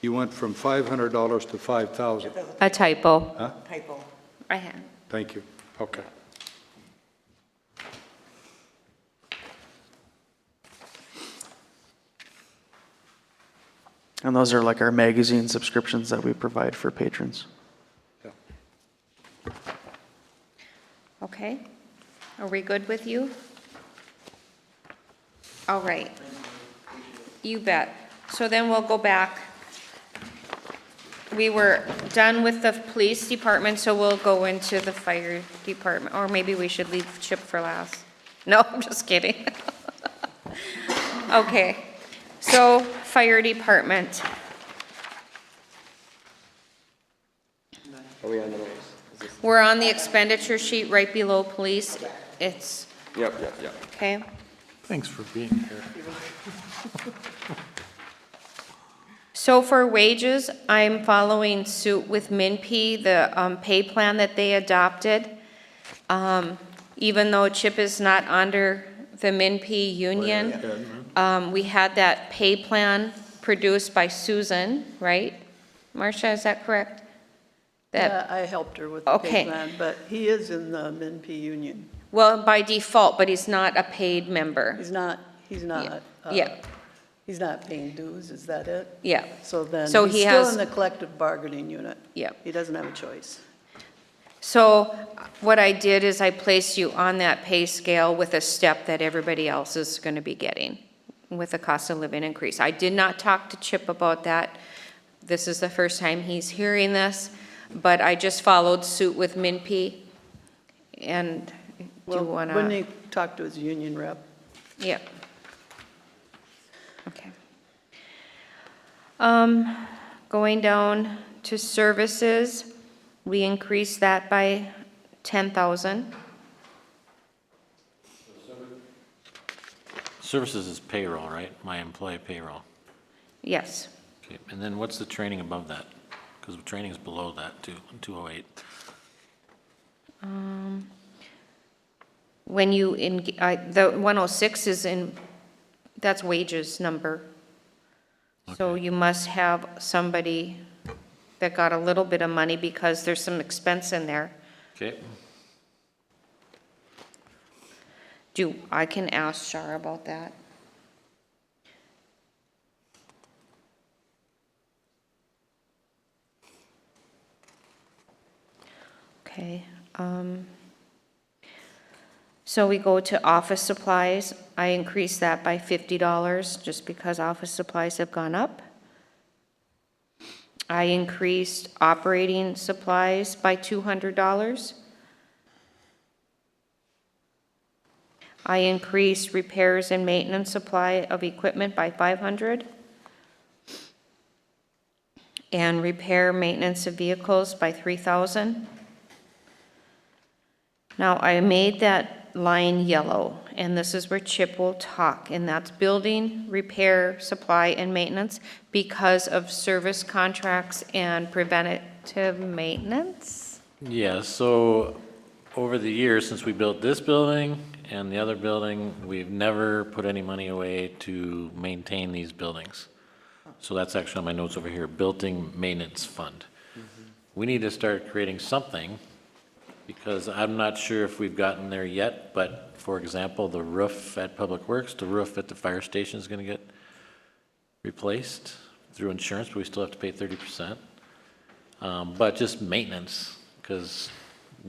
you went from $500 to $5,000. A typo. Huh? Typo. I had. Thank you. Okay. And those are like our magazine subscriptions that we provide for patrons. Okay. Are we good with you? All right. You bet. So then we'll go back. We were done with the police department, so we'll go into the fire department, or maybe we should leave Chip for last. No, I'm just kidding. Okay, so fire department. Are we on the next? Is this- We're on the expenditure sheet right below police. It's, Yep. okay. Thanks for being here. So for wages, I'm following suit with MinP, the pay plan that they adopted. Even though Chip is not under the MinP union, we had that pay plan produced by Susan, right? Marcia, is that correct? That, Yeah, I helped her with the pay Okay. plan, but he is in the MNP union. well, by default, but he's not a paid member. He's not, Yeah, he's not paying dues, is that it? yeah, So then, So he's he still has- in the collective bargaining unit. yeah. He doesn't have a choice. So what I did is I placed you on that pay scale with a step that everybody else is going to be getting with the cost of living increase. I did not talk to Chip about that. This is the first time he's hearing this, but I just followed suit with MinP. And do you Well, want when to? he talked to his union rep, Yeah. Okay. Going down to services, we increased that by 10,000. Services is payroll, right? My employee payroll. Yes. Okay, and then what's the training above that? Because the training is below that too, 208. When you, the 106 is in, that's wages number. So Okay. you must have somebody that got a little bit of money because there's some expense in there. Okay, I can ask Shar about that. Okay, so we go to office supplies. I increased that by $50 just because office supplies have gone up. I increased operating supplies by $200. I increased repairs and maintenance supply of equipment by $500. And repair maintenance of vehicles by $3,000. Now, I made that line yellow, and this is where Chip will talk, and that's building, repair, supply, and maintenance because of service contracts and preventative maintenance. yeah, so over the years, since we built this building and the other building, we've never put any money away to maintain these buildings. So that's actually on my notes over here, building maintenance fund. We need to start creating something, because I'm not sure if we've gotten there yet, but for example, the roof at Public Works, the roof at the fire station is gonna get replaced through insurance, but we still have to pay 30%. But just maintenance, because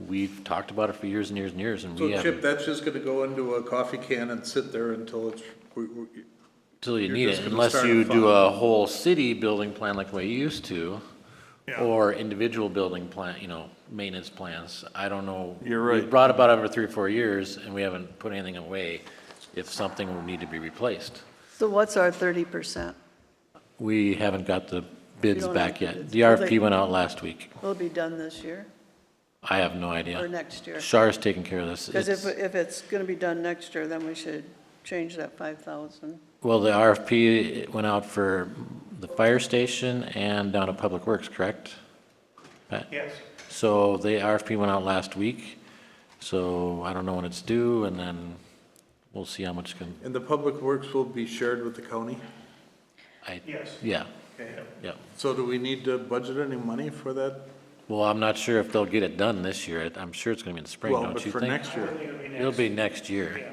we've talked about it for years and years and years, and So we Chip, haven't, that's just gonna go into a coffee can and sit there until it's, till you you're need just it, gonna unless start a you do fund. a whole city building plan like we used to, Yeah. or individual building plan, maintenance plans. I don't know. You're right. We've brought about over 3 or 4 years, and we haven't put anything away if something would need to be replaced. so what's our 30%? We haven't got the bids don't back have the yet. bids. The Well, RFP they- went out last week. Will it be done this year? I have no or idea. next year? Char's taking care of this. Because It's- if it's going to be done next year, then we should change that 5,000. Well, the RFP went out for the fire station and down at Public Works, correct? Pat? Yes. So the RFP went out last week, so I don't know when it's due, and then we'll see how much can, And the public works will be shared with the county? Yes. yeah, Okay. yeah. So do we need to budget any money for that? Well, I'm not sure if they'll get it done this year. I'm sure it's gonna be in the spring, Well, don't but you for think? next year. It'll be next year.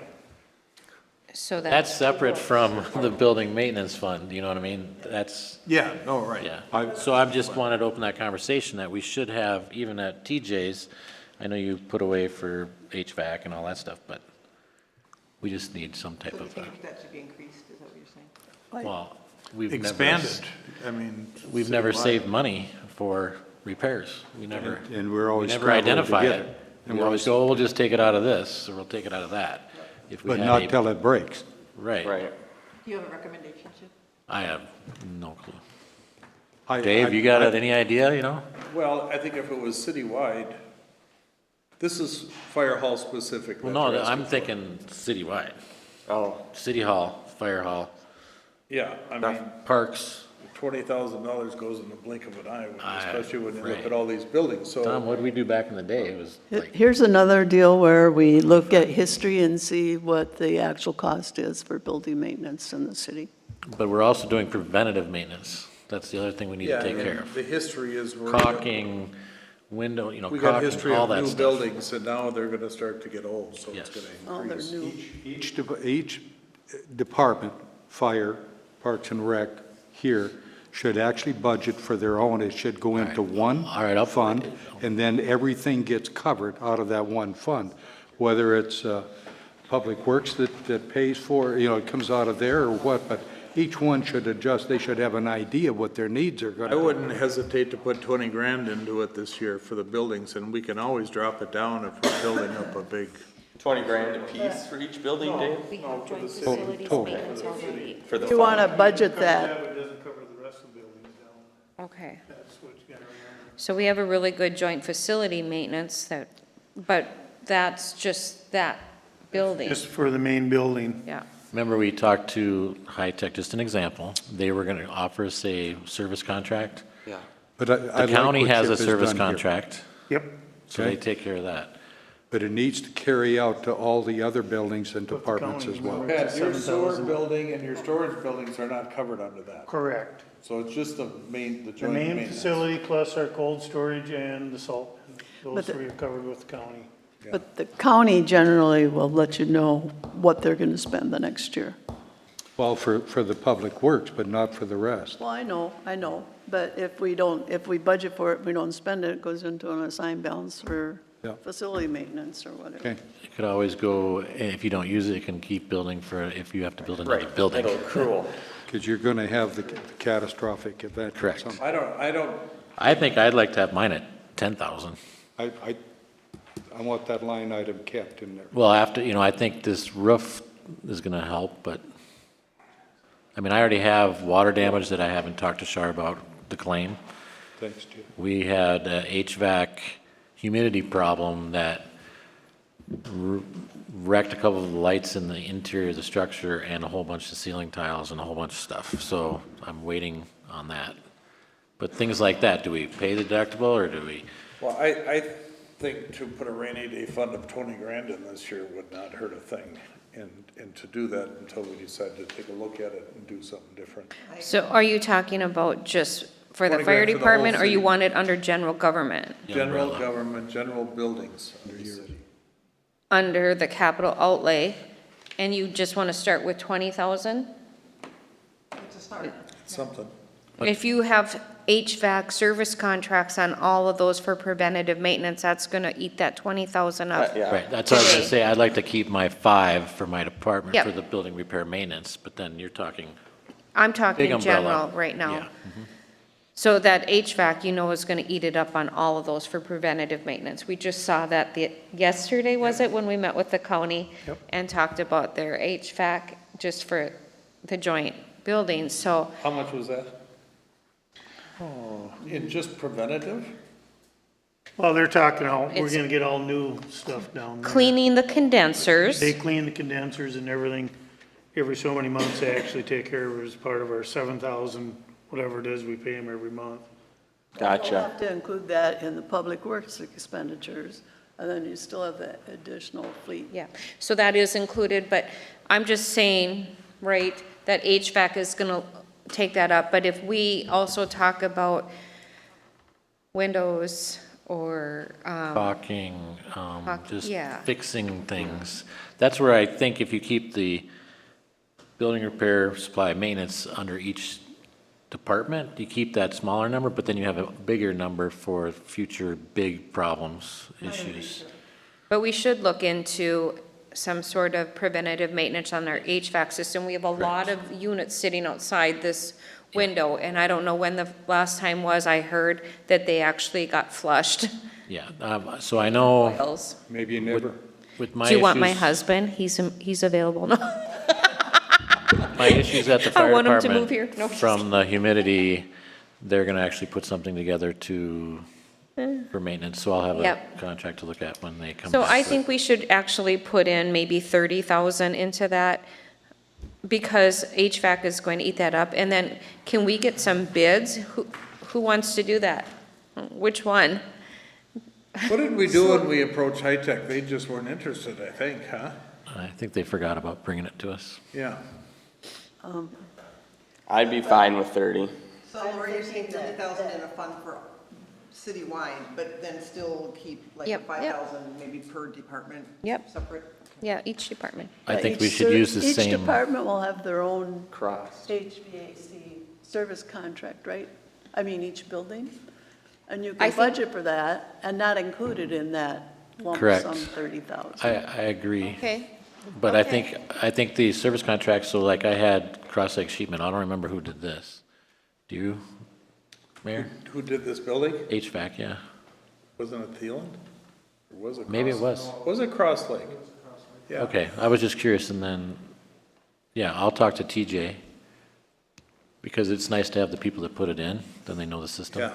So That's separate from the building maintenance fund, you know what I mean? That's, Yeah, no, right. yeah. So I just wanted to open that conversation that we should have, even at TJ's, I know you put away for HVAC and all that stuff, but we just need some type So you of, think that should be increased, is that what you're saying? well, we've never. Expanded, I mean. We've never citywide. saved money for repairs. We never, And we're we always never scrambling to identify get it. And We we're always go, oh, we'll just take it out of this, or we'll take it out of that. If we But had not a- till it breaks. Right. Right. Do you have a recommendation, Chip? I have no clue. I- Dave, you got any idea, you know? Well, I think if it was citywide, this is fire hall specific. Well, that no, you're asking I'm for. thinking citywide. Oh, City Hall, Fire Hall, Yeah, I mean, Parks. $20,000 goes in the blink of an eye, especially when you look right. at all these buildings, so. Tom, what did we do back in the day? It was like, Here's another deal where we look at history and see what the actual cost is for building maintenance in the city. but we're also doing preventative maintenance. That's the other thing we need to Yeah, take and care of. the history is. Caulking, window, you know, We got caulking, history all of that new stuff. buildings, and now they're gonna start to get old, so it's Yes. Oh, gonna they're increase. new. Each department, fire, parks and rec, here, should actually budget for their own. It should go into one All right, fund, and then everything gets covered out of that one fund. Whether it's Public Works that pays for, you know, it comes out of there or what, but each one should adjust. They should have an idea what their needs are going I to be. wouldn't hesitate to put 20 grand into it this year for the buildings, and we can always drop it down if we're building up a big. 20 grand a piece for each building, Dave? We have joint Total. facilities maintenance already. For the You want to fund? budget that. It doesn't cover the rest of the buildings down. Okay. That's what you gotta remember. So we have a really good joint facility maintenance that, but that's just that building. Just for the main building. Yeah. Remember, we talked to High Tech, just an example. They were gonna offer us a service contract. Yeah. But I The like county what has Chip a service done here. contract, Yep. so they Okay. take care of that. But it needs to carry out to all the other buildings and But the departments county as well. will- Pat, your sewer 7,000. building and your storage buildings are not covered under that, Correct. so it's just the The joint main maintenance. facility plus our cold storage and the salt, But those the- three are covered with the county. But the county generally will let you know what they're going to spend the next year. Well, for the Public Works, but not for the rest. Well, I know, but if we budget for it, we don't spend it, it goes into an assigned balance for Yeah. facility maintenance or whatever. Okay. It could always go, if you don't use it, it can keep building for, if you have to build another building. It'll accrue. Because you're going to have the catastrophic event. at Correct. some- I don't, I think I'd like to have mine at 10,000. I want that line item kept in there. Well, after, you know, I think this roof is gonna help, but, I mean, I already have water damage that I haven't talked to Shar about the claim. Thanks, Jim. We had a HVAC humidity problem that wrecked a couple of the lights in the interior of the structure and a whole bunch of ceiling tiles and a whole bunch of stuff, so I'm waiting on that. But things like that, do we pay the deductible, or do we? well, I think to put a rainy day fund of 20 grand in this year would not hurt a thing. And to do that until we decide to take a look at it and do something different. So are you talking about just for the 20 fire grand for the whole department, or you city. want it under general government? The General umbrella. government, general buildings under the city. Under the capital outlay, and you just want to start with 20,000? It's a start. Something. If you have HVAC service contracts on all of those for preventative maintenance, that's going to eat that 20,000 up. Yeah. Right, that's what I was gonna say, I'd like to keep my 5 for my department Yep. for the building repair maintenance, but then you're talking I'm big talking umbrella. general right Yeah. now. So that HVAC, you know, is going to eat it up on all of those for preventative maintenance. We just saw that yesterday, was it, when we met with the county? Yep. And talked about their HVAC just for the joint buildings, so How much was that? Oh, in just preventative? Well, they're talking out, we're It's- gonna get all new stuff down there. Cleaning the condensers. They clean the condensers and everything every so many months. They actually take care of it as part of our 7,000, whatever it is, we pay them every month. We'll Gotcha. have to include that in the public works expenditures, and then you still have the additional fleet. Yeah, so that is included, but I'm just saying, right, that HVAC is gonna take that up, but if we also talk about windows or, Caulking, just yeah. fixing things. That's where I think if you keep the building repair, supply, maintenance under each department, you keep that smaller number, but then you have a bigger number for future big problems, issues. but we should look into some sort of preventative maintenance on our HVAC system. We have a lot of units sitting outside this window, and I don't know when the last time was I heard that they actually got flushed. Yeah, so I know Bills. Maybe you never. with my Do you want my issues- husband? He's available now. My issues at the I fire want him to move here. department, No. from the humidity, they're gonna actually put something together for maintenance, so I'll have a Yep. contract to look at when they come So back. I think we should actually put in maybe 30,000 into that, because HVAC is going to eat that up. And then, can we get some bids? Who wants to do that? Which one? What did we do when we approached High Tech? They just weren't interested, I think, huh? I think they forgot about bringing it to us. Yeah. I'd be fine with 30. So Laura, you're saying 30,000 in a fund for citywide, but then still keep like Yep, yep. 5,000 maybe per department? Yep. Separate? Yeah, each department. I Yeah, think we each should use the Each same, department will have their own Cross. HVAC service contract, right? I mean, each building? And you I can think- budget for that and not included in that lump Correct. sum 30,000. I agree. Okay. But Okay. I think the service contracts, so like I had cross-seg sheetment, I don't remember who did this. Do you, Mayor? Who did this building? HVAC, yeah. Wasn't it Thielen? Or was it? Maybe it Cross- was. Was it Cross Lake? Yeah. Okay, I was just curious, and then, yeah, I'll talk to TJ, because it's nice to have the people that put it in, then they know the system. Yeah.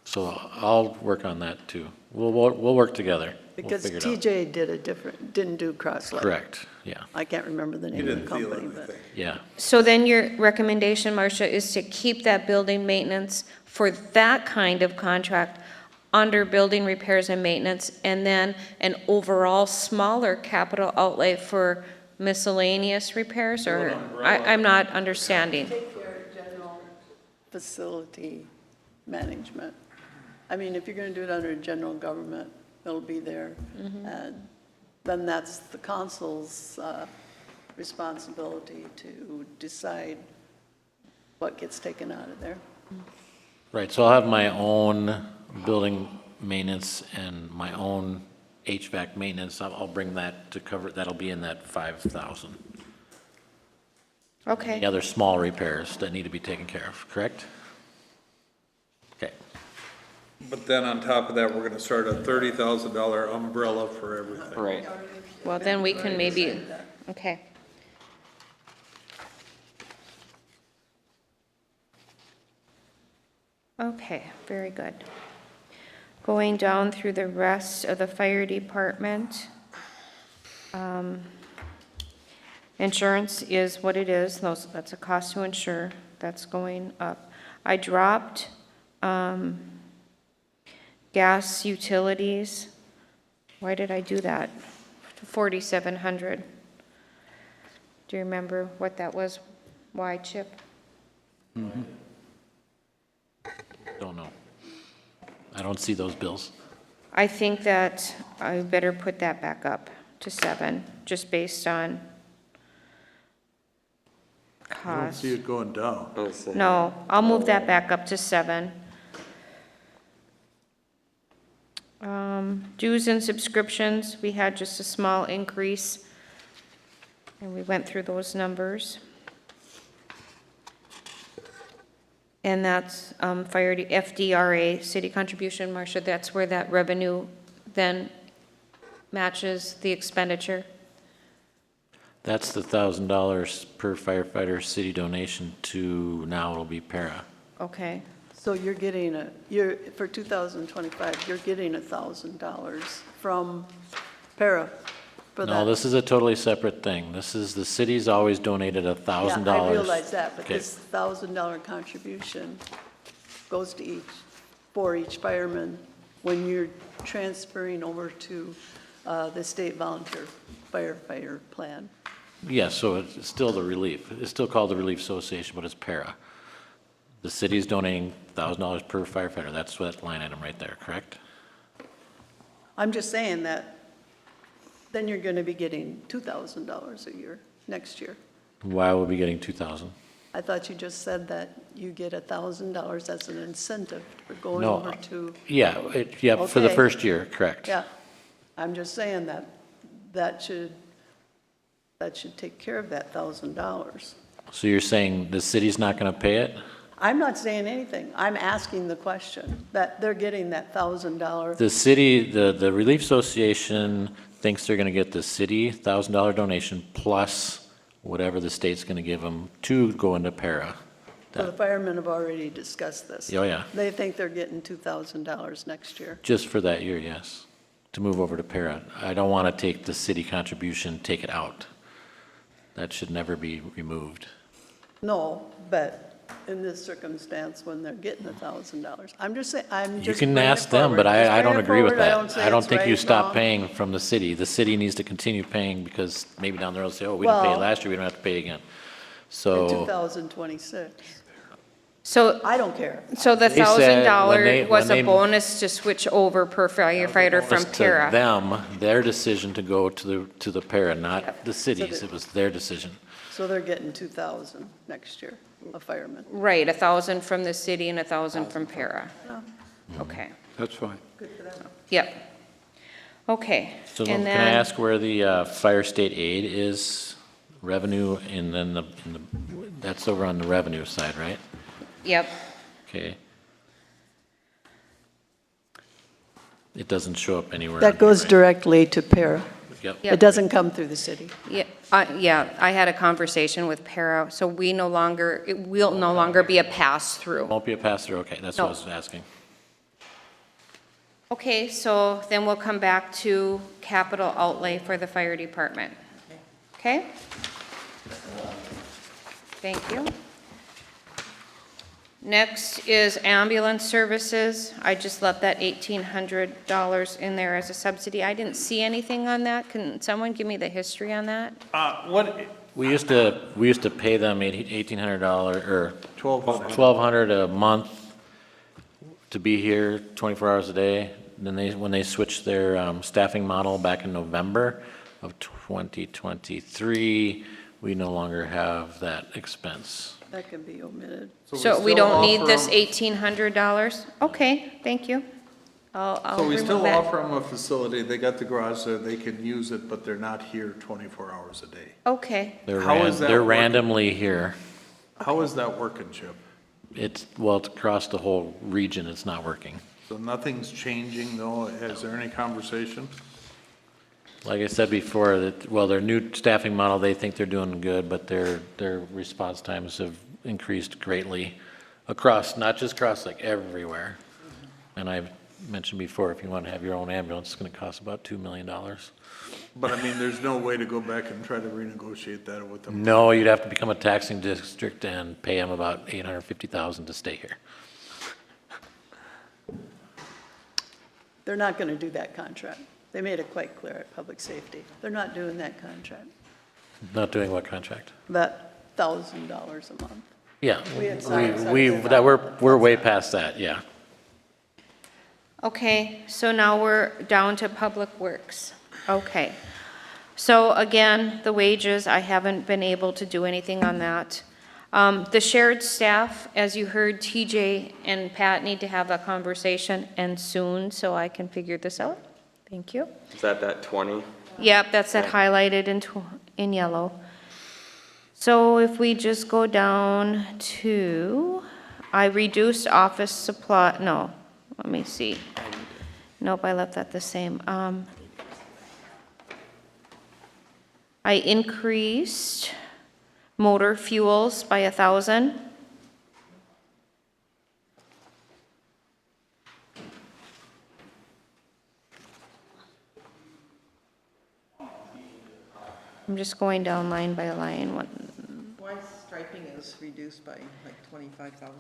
So I'll work on that too. We'll work together. We'll Because figure it out. TJ didn't do Cross Lake. Correct, yeah, I can't remember the He name of did the company, Thielen, I but. think. yeah. So then your recommendation, Marcia, is to keep that building maintenance for that kind of contract under building repairs and maintenance, and then an overall smaller capital outlay for miscellaneous repairs, or, I'm not understanding. Take care of general facility management. I mean, if you're gonna do it under general government, it'll be there. And then that's the council's responsibility to decide what gets taken out of there. Right, so I'll have my own building maintenance and my own HVAC maintenance. I'll bring that to cover, that'll be in that 5,000. Okay. The other small repairs that need to be taken care of, correct? Okay, But then on top of that, we're gonna start a $30,000 umbrella for everything. Right. Well, then we can maybe, okay. Okay, very good. Going down through the rest of the fire department. Insurance is what it is, that's a cost to insure, that's going up. I dropped gas utilities. Why did I do that? 4,700. Do you remember what that was? Why, Chip? don't know. I don't see those bills. I think that I better put that back up to 7, just based on I don't cost. see it going down. No, I'll move that back up to 7. Dues and subscriptions, we had just a small increase, and we went through those numbers. And that's fire, FDRA, city contribution, Marcia, that's where that revenue then matches the expenditure. That's the $1,000 per firefighter city donation to, now it'll be para. Okay, So for 2025, you're getting $1,000 from para for that? No, this is a totally separate thing. This is, the city's always donated $1,000. Yeah, I realize that, but Okay. this $1,000 contribution goes to for each fireman when you're transferring over to the state volunteer firefighter plan. Yes, so it's still the relief. It's still called the Relief Association, but it's para. The city's donating $1,000 per firefighter. That's that line item right there, correct? I'm just saying that then you're going to be getting $2,000 a year next year. Why would we be getting 2,000? I thought you just said that you get $1,000 as an incentive for going No. over to, Yeah, for the Okay. first year, correct. yeah. I'm just saying that should take care of that $1,000. So you're saying the city's not going to pay it? I'm not saying anything. I'm asking the question, that they're getting that $1,000. The city, the Relief Association thinks they're going to get the city $1,000 donation plus whatever the state's going to give them to go into para. So the firemen have already discussed this. Oh, yeah, They think they're getting $2,000 next year. just for that year, yes, to move over to para. I don't want to take the city contribution, take it out. That should never be removed. No, but in this circumstance, when they're getting $1,000, I'm just saying, I'm You just can bringing it ask them, but forward. Just I don't bring it agree with forward. that. say I don't it's think you right, stop wrong. paying from the city. The city needs to continue paying because maybe down the road say, oh, we didn't pay it Well- last year, we don't have to pay again. In So, 2026. So, I don't care. so the They said when they- $1,000 was when a they- bonus to switch over per firefighter from it's to para. them, their decision to go to the para, not the cities. that- It was their decision. So they're getting 2,000 next year, a fireman. Right, 1,000 from the city and 1,000 from para. Okay, That's fine. yep. Okay, So and can I then, ask where the fire state aid is revenue and then that's over on the revenue side, right? yep, Okay. It doesn't show up anywhere. on That here, goes right? directly to para. Yep. Yep. It doesn't come through the city. yeah, I had a conversation with para, so it will no longer be a pass-through. Won't be a pass-through, okay, that's what I No. was asking. Okay, so then we'll come back to capital outlay for the fire department. Okay? Thank you. Next is ambulance services. I just left that $1,800 in there as a subsidy. I didn't see anything on that. Can someone give me the history on that? We used to pay them $1,800 or $1,200 a month to be here 24 hours a day. Then when they switched their staffing model back in November of 2023, we no longer have that expense. That can be omitted. So we don't need this $1,800? Okay, thank you. I'll So we remove still that. offer them a facility, they got the garage there, they can use it, but they're not here 24 hours a day. Okay, How is that They're working? randomly here. How is that working, Chip? It's across the whole region, it's not working. So nothing's changing though, is there any conversation? Like I said before, their new staffing model, they think they're doing good, but their response times have increased greatly across, not just across, like everywhere. And I've mentioned before, if you want to have your own ambulance, it's going to cost about $2 million. But I mean, there's no way to go back and try to renegotiate that with them. No, you'd have to become a taxing district and pay them about $850,000 to stay here. They're not going to do that contract. They made it quite clear at Public Safety. They're not doing that contract, Not doing what contract? that $1,000 a month. Yeah, We had signed we're way past that, yeah. okay, so now we're down to Public Works. Okay. So again, the wages, I haven't been able to do anything on that. The shared staff, as you heard, TJ and Pat need to have a conversation, and soon, so I can figure this out. Thank you. Is that 20? Yep, that's that highlighted in yellow. So if we just go down to, I reduced office supply, no, let me see. Nope, I left that the same. I increased motor fuels by 1,000. I'm just going down line by line. Why striping is reduced by like 25,000?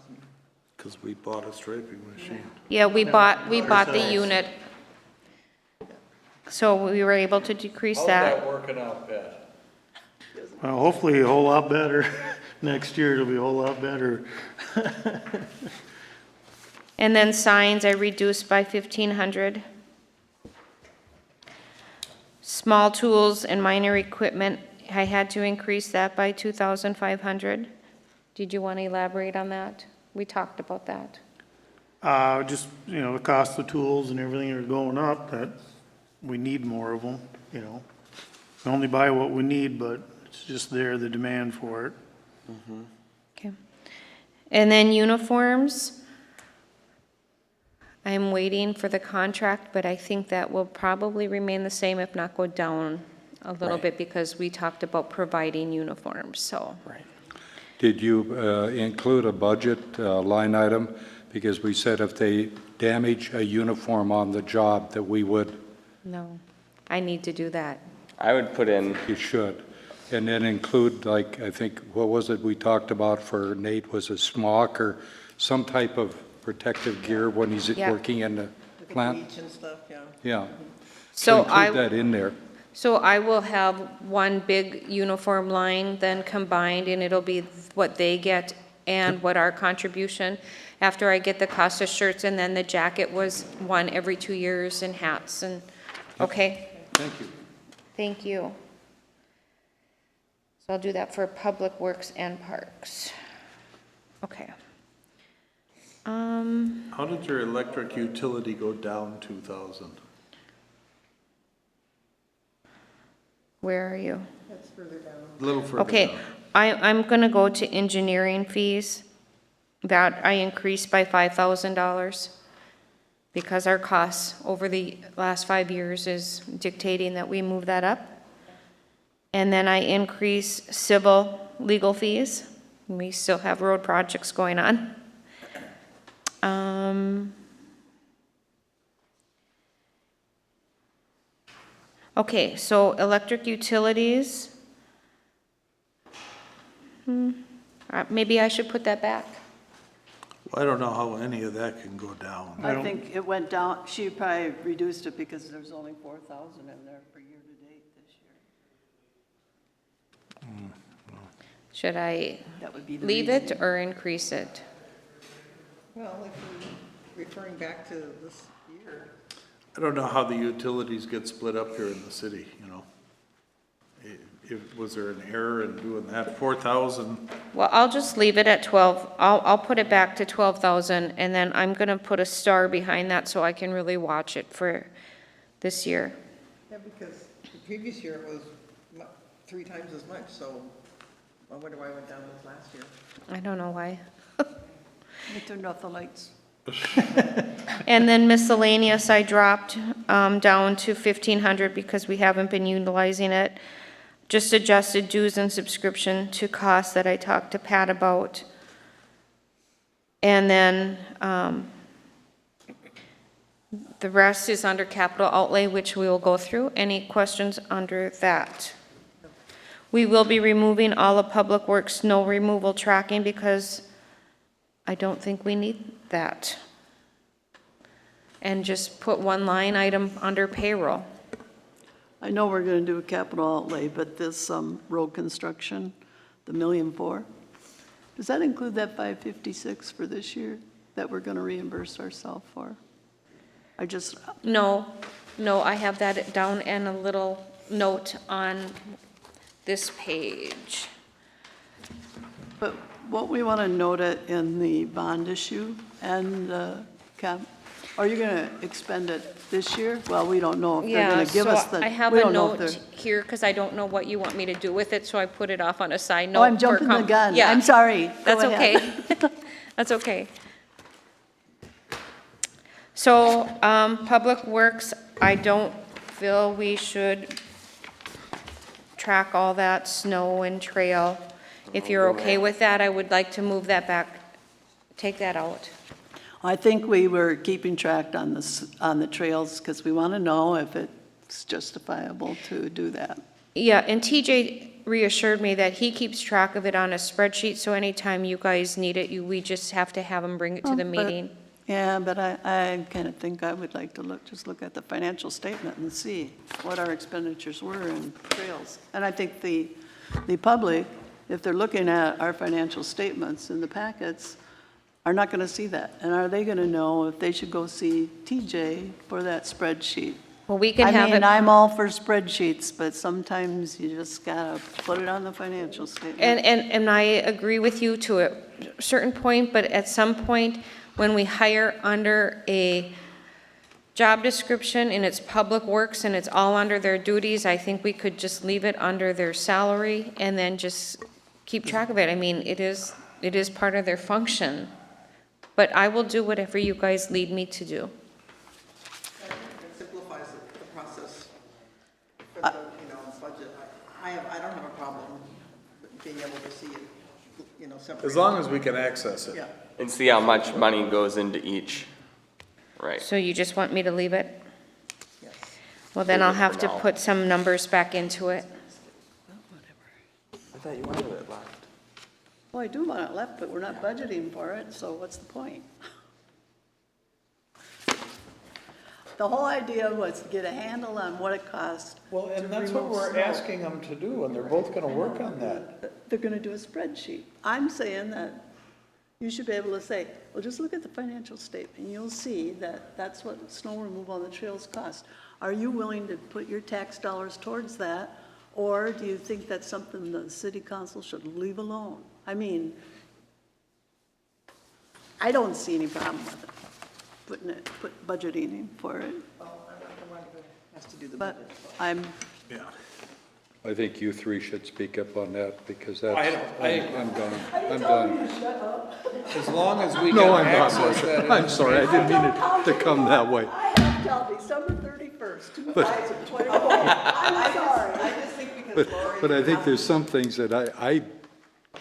Because we bought a striping machine. Yeah, we bought the unit. So we were able to decrease that. working out, Pat? Well, hopefully a whole lot better. Next year it'll be a whole lot better. And then signs I reduced by 1,500. Small tools and minor equipment, I had to increase that by 2,500. Did you want to elaborate on that? We talked about that. Just, the cost of tools and everything are going up, that we need more of them, We only buy what we need, but it's just there, the demand for it. Okay. And then uniforms. I'm waiting for the contract, but I think that will probably remain the same, if not go down a little bit, because we talked about providing uniforms, so. Right. Did you include a budget line item? Because we said if they damage a uniform on the job, that we would. No, I need to do that. I would put in, You should. And then include, like, I think, what was it we talked about for Nate, was a smock or some type of protective gear when he's Yeah. working in the Like a plant? bleach and stuff, yeah. Yeah. So Include that in there. So I will have one big uniform line then combined, and it'll be what they get and what our contribution. After I get the cost of shirts, and then the jacket was one every 2 years, and hats, and, okay? Thank you. Thank you. So I'll do that for Public Works and Parks. Okay. How did your electric utility go down 2,000? Where are you? That's further down. A little further Okay, down. I'm gonna go to engineering fees. That I increased by $5,000 because our costs over the last 5 years is dictating that we move that up. And then I increase civil legal fees. We still have road projects going on. Okay, so electric utilities. Maybe I should put that back. I don't know how any of that can go down. I think it went down, she probably reduced it because there's only 4,000 in there for year-to-date this year. Should I That would be the leave it reason. or increase it? Well, if we're referring back to this year, I don't know how the utilities get split up here in the city, Was there an error in doing that? 4,000, Well, I'll just leave it at 12. I'll put it back to 12,000, and then I'm gonna put a star behind that so I can really watch it for this year. yeah, because the previous year it was 3 times as much, so I wonder why it went down this last year. I don't know why. They turned off the lights. And then miscellaneous, I dropped down to 1,500 because we haven't been utilizing it. Just adjusted dues and subscription to costs that I talked to Pat about. And then the rest is under capital outlay, which we will go through. Any questions under that? We will be removing all of Public Works snow removal tracking because I don't think we need that. And just put one line item under payroll. I know we're gonna do a capital outlay, but this, road construction, the $1.4 million, does that include that 556 for this year that we're gonna reimburse ourselves for? No, I have that down and a little note on this page. But what we wanna note it in the bond issue and, are you gonna expend it this year? Well, we don't know if they're Yeah, gonna give us so the. I have we a don't know if note they're- here because I don't know what you want me to do with it, so I put it off on a side note. Oh, I'm for jumping the gun. Yeah, I'm sorry. Go that's ahead. okay. That's okay. So, Public Works, I don't feel we should track all that snow and trail. If you're okay with that, I would like to move that back, take that out. I think we were keeping track on the trails because we want to know if it's justifiable to do that. Yeah, and TJ reassured me that he keeps track of it on a spreadsheet, so anytime you guys need it, we just have to have him bring it to the But- meeting. Yeah, but I kind of think I would like to just look at the financial statement and see what our expenditures were in trails. And I think the public, if they're looking at our financial statements in the packets, are not going to see that. And are they going to know if they should go see TJ for that spreadsheet? Well, we can have it. I'm all for spreadsheets, but sometimes you just gotta put it on the financial statement. And I agree with you to a certain point, but at some point, when we hire under a job description and it's public works and it's all under their duties, I think we could just leave it under their salary and then just keep track of it. I mean, it is part of their function. But I will do whatever you guys lead me to do. It simplifies the process for the, budget. I don't have a problem being able to see it, separate. As long as we can access it. Yeah. And see how much money goes into each, right? So you just want me to leave it? Yes. Well, then Leave I'll it have for to now. put some numbers back into it. I thought you wanted it left. Well, I do want it left, but we're not budgeting for it, so what's the point? The whole idea was to get a handle on what it costs. Well, to and that's what remove we're snow. asking them to do, and they're both gonna work on that. They're gonna do a spreadsheet. I'm saying that you should be able to say, well, just look at the financial statement, you'll see that that's what snow removal on the trails cost. Are you willing to put your tax dollars towards that, or do you think that's something the city council should leave alone? I mean, I don't see any problem with it, budgeting for it, Well, I'm not the one who has to do the but budget. I'm, Yeah. I think you three should speak up on that, because that's, I- I'm done, I'm done. As long as we No, can I'm not, access that. I'm sorry, I didn't mean it to come that way. I have till December 31st, 2024. I'm sorry. I just think because Lori. But I think there's some things that I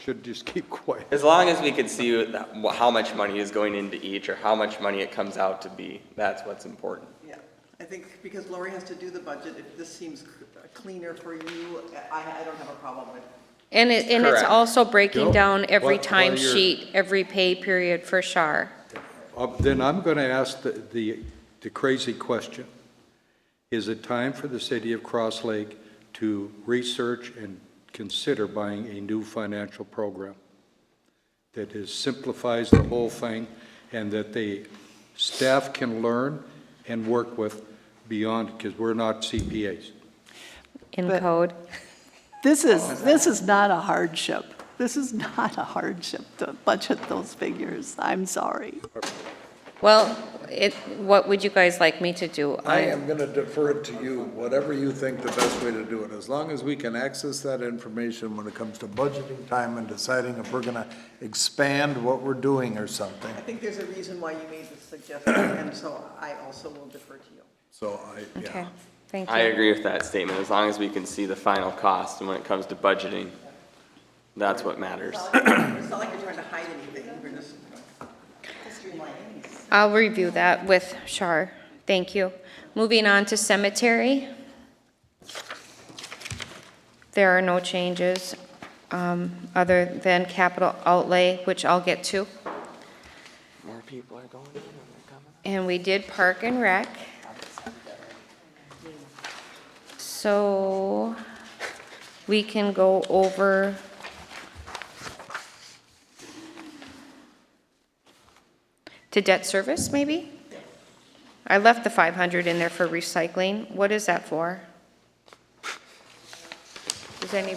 should just keep quiet. As long as we can see how much money is going into each or how much money it comes out to be, that's what's important. Yeah, I think because Lori has to do the budget, if this seems cleaner for you, I don't have a problem with. And it's Correct. also breaking Joe, down every while time you're- sheet, every pay period for Shar. Then I'm going to ask the crazy question. Is it time for the city of Cross Lake to research and consider buying a new financial program that simplifies the whole thing and that the staff can learn and work with beyond, because we're not CPAs. In But- code. This is not a hardship. This is not a hardship to budget those figures. I'm sorry. Well, what would you guys like me to do? I am gonna defer it to you, whatever you think the best way to do it. As long as we can access that information when it comes to budgeting time and deciding if we're gonna expand what we're doing or something. I think there's a reason why you made this suggestion, and so I also will defer to you. So Okay, yeah. thank you. I agree with that statement, as long as we can see the final cost, and when it comes to budgeting, that's what matters. It's not like you're trying to hide anything, we're just streamlining. I'll review that with Shar. Thank you. Moving on to cemetery. There are no changes other than capital outlay, which I'll get to. More people are going in and they're coming. And we did park and rec. So we can go over to debt service, maybe? I left the 500 in there for recycling. What is that for? Is any,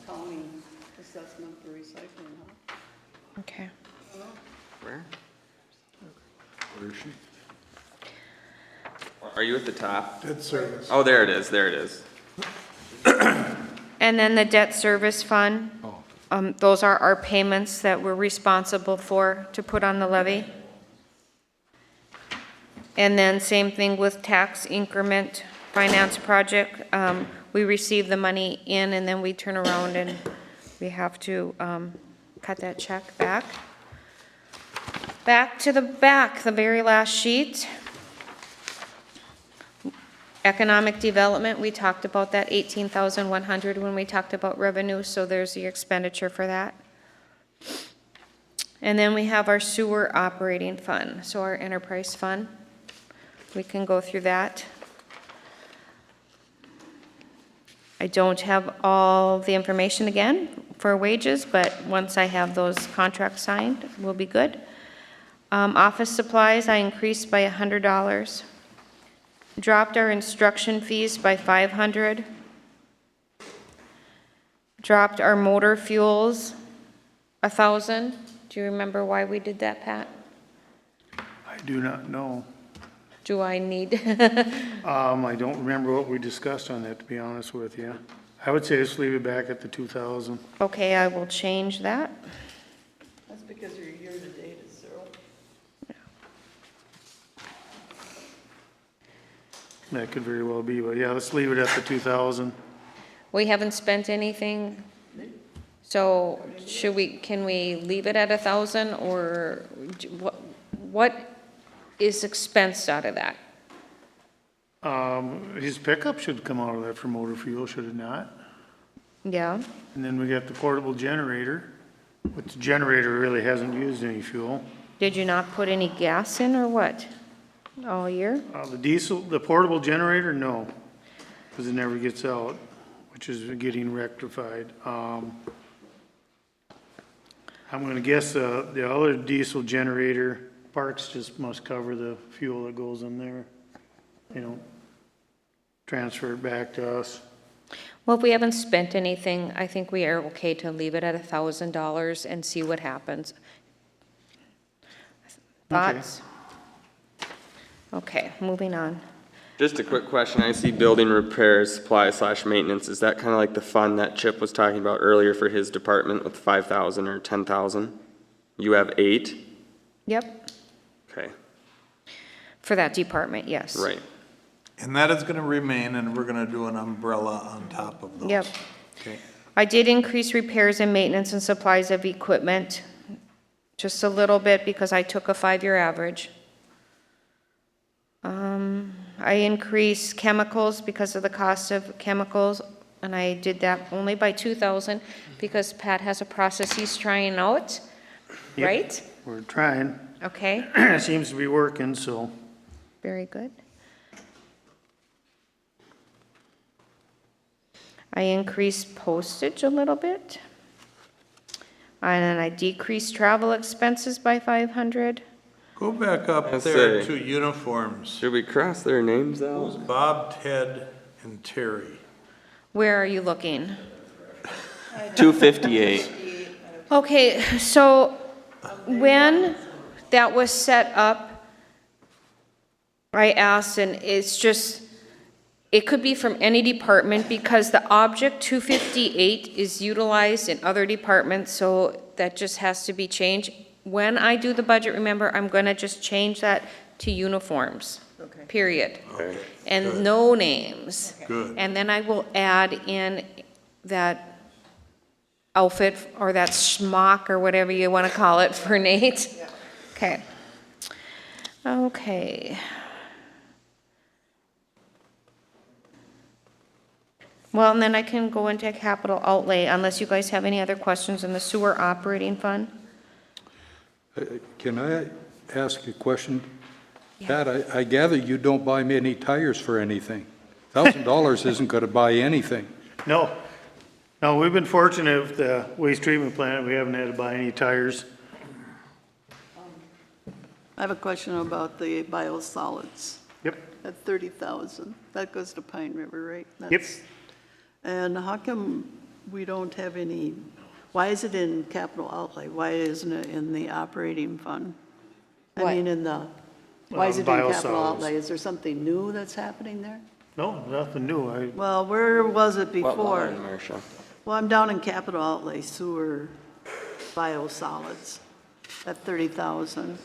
County assessment for recycling, huh? okay. Where? Where is she? Are you at the top? Debt service. Oh, there it is, there it is. And then the debt service fund, those are our payments that we're responsible for to put on the levy. And then same thing with tax increment finance project. We receive the money in and then we turn around and we have to cut that check back. Back to the back, the very last sheet. Economic development, we talked about that 18,100 when we talked about revenue, so there's the expenditure for that. And then we have our sewer operating fund, so our enterprise fund. We can go through that. I don't have all the information again for wages, but once I have those contracts signed, we'll be good. Office supplies, I increased by $100. Dropped our instruction fees by $500. Dropped our motor fuels $1,000. Do you remember why we did that, Pat? I do not know. Do I need? I don't remember what we discussed on that, to be honest with you. I would say just leave it back at the 2,000. Okay, I will change that. That's because your year-to-date is 0. That could very well be, but yeah, let's leave it at the 2,000. We haven't spent anything, so can we leave it at 1,000, or what is expensed out of that? His pickup should come out of that for motor fuel, should it not? Yeah, And then we got the portable generator, but the generator really hasn't used any fuel. did you not put any gas in, or what? All year? The portable generator, no, because it never gets out, which is getting rectified. I'm gonna guess, the other diesel generator, parks just must cover the fuel that goes in there, transfer it back to us. Well, if we haven't spent anything, I think we are okay to leave it at $1,000 and see what happens. Thoughts? Okay, moving on. Just a quick question. I see building repairs, supply / maintenance. Is that kind of like the fund that Chip was talking about earlier for his department with 5,000 or 10,000? You have 8? Yep, Okay, for that department, yes. right. And that is gonna remain, and we're gonna do an umbrella on top of those. Yep. Okay. I did increase repairs and maintenance and supplies of equipment, just a little bit because I took a 5-year average. I increased chemicals because of the cost of chemicals, and I did that only by 2,000 because Pat has a process he's trying out, Yep. right? We're trying. Okay, It seems to be working, so. very good. I increased postage a little bit. And then I decreased travel expenses by 500. Go back up Let's there see. to uniforms. Should we cross their names out? Bob, Ted, and Terry. Where are you looking? 258. Okay, so when that was set up, I asked, and it's just, it could be from any department because the object 258 is utilized in other departments, so that just has to be changed. When I do the budget, remember, I'm gonna just change that to uniforms, Okay. period. Okay. And Good. no names. Good. And then I will add in that outfit or that schmuck or whatever you want to call it for Nate. Okay. Okay. Well, and then I can go into capital outlay unless you guys have any other questions in the sewer operating fund. Can I ask a question? Pat, I gather you don't buy many tires for anything. $1,000 isn't going to buy anything. No, we've been fortunate with the waste treatment plant. We haven't had to buy any tires. I have a question about the biosolids. Yep. At 30,000, that goes to Pine River, right? Yep. That's- And how come we don't have any, why is it in capital outlay? Why isn't it in the operating fund? I What? mean, why is it in capital Biosolids. outlay? Is there something new that's happening there? No, nothing new. Well, where was it What before? line, Marcia? Well, I'm down in capital outlay, sewer biosolids at 30,000.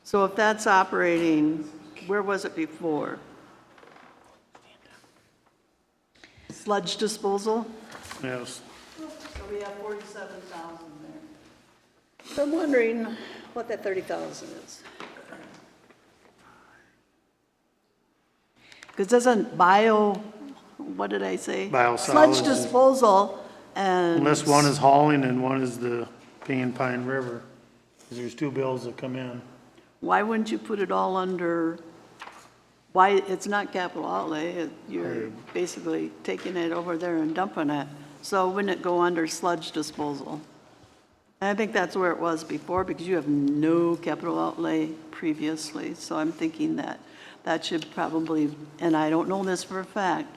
So if that's operating, where was it before? Sludge disposal? Yes. So we have 47,000 there. So I'm wondering what that 30,000 is. Because doesn't what did I say? Biosolids Sludge is- disposal and. Unless one is hauling and one is the Payne Pine River. 'Cause there's two bills that come in. Why wouldn't you put it all under, why, it's not capital outlay, you're basically taking it over there and dumping it. So wouldn't it go under sludge disposal? And I think that's where it was before, because you have no capital outlay previously. So I'm thinking that that should probably, and I don't know this for a fact,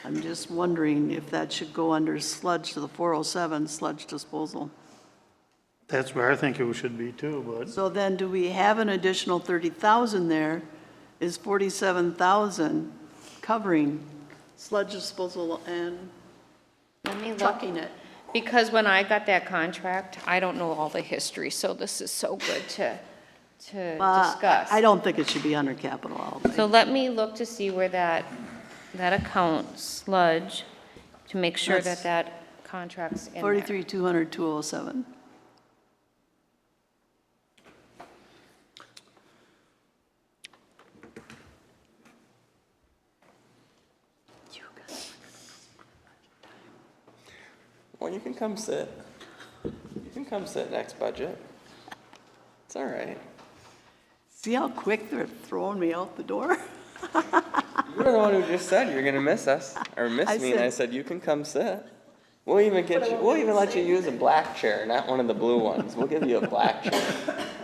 I'm just wondering if that should go under sludge to the 407 sludge disposal. That's where I think it should be too, but So then do we have an additional 30,000 there? Is 47,000 covering sludge disposal and Let me look, trucking it? because when I got that contract, I don't know all the history, so this is so good to discuss. I don't think it should be under capital outlay. So let me look to see where that account, sludge, to make sure that That's that contract's in there. 43,200, 207. Well, you can come sit. You can come sit next budget. It's all right. See how quick they're throwing me out the door? You were the one who just said you're gonna miss us, or miss I me, and I said you can come sit. We'll even let you use a black chair, not one of the blue ones. We'll give you a black chair.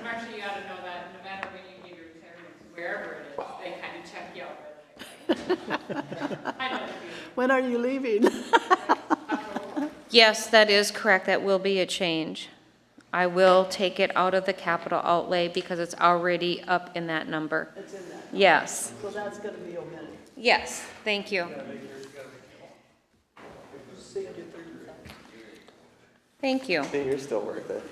Marcia, you ought to know that no matter when you give your retirement, wherever it is, they kind of check you out right away. I know the feeling. When are you leaving? Yes, that is correct, that will be a change. I will take it out of the capital outlay because it's already up in that number. It's in that. Yes, So that's going to be omitted. yes, thank you. Thank you. See, you're still worth it.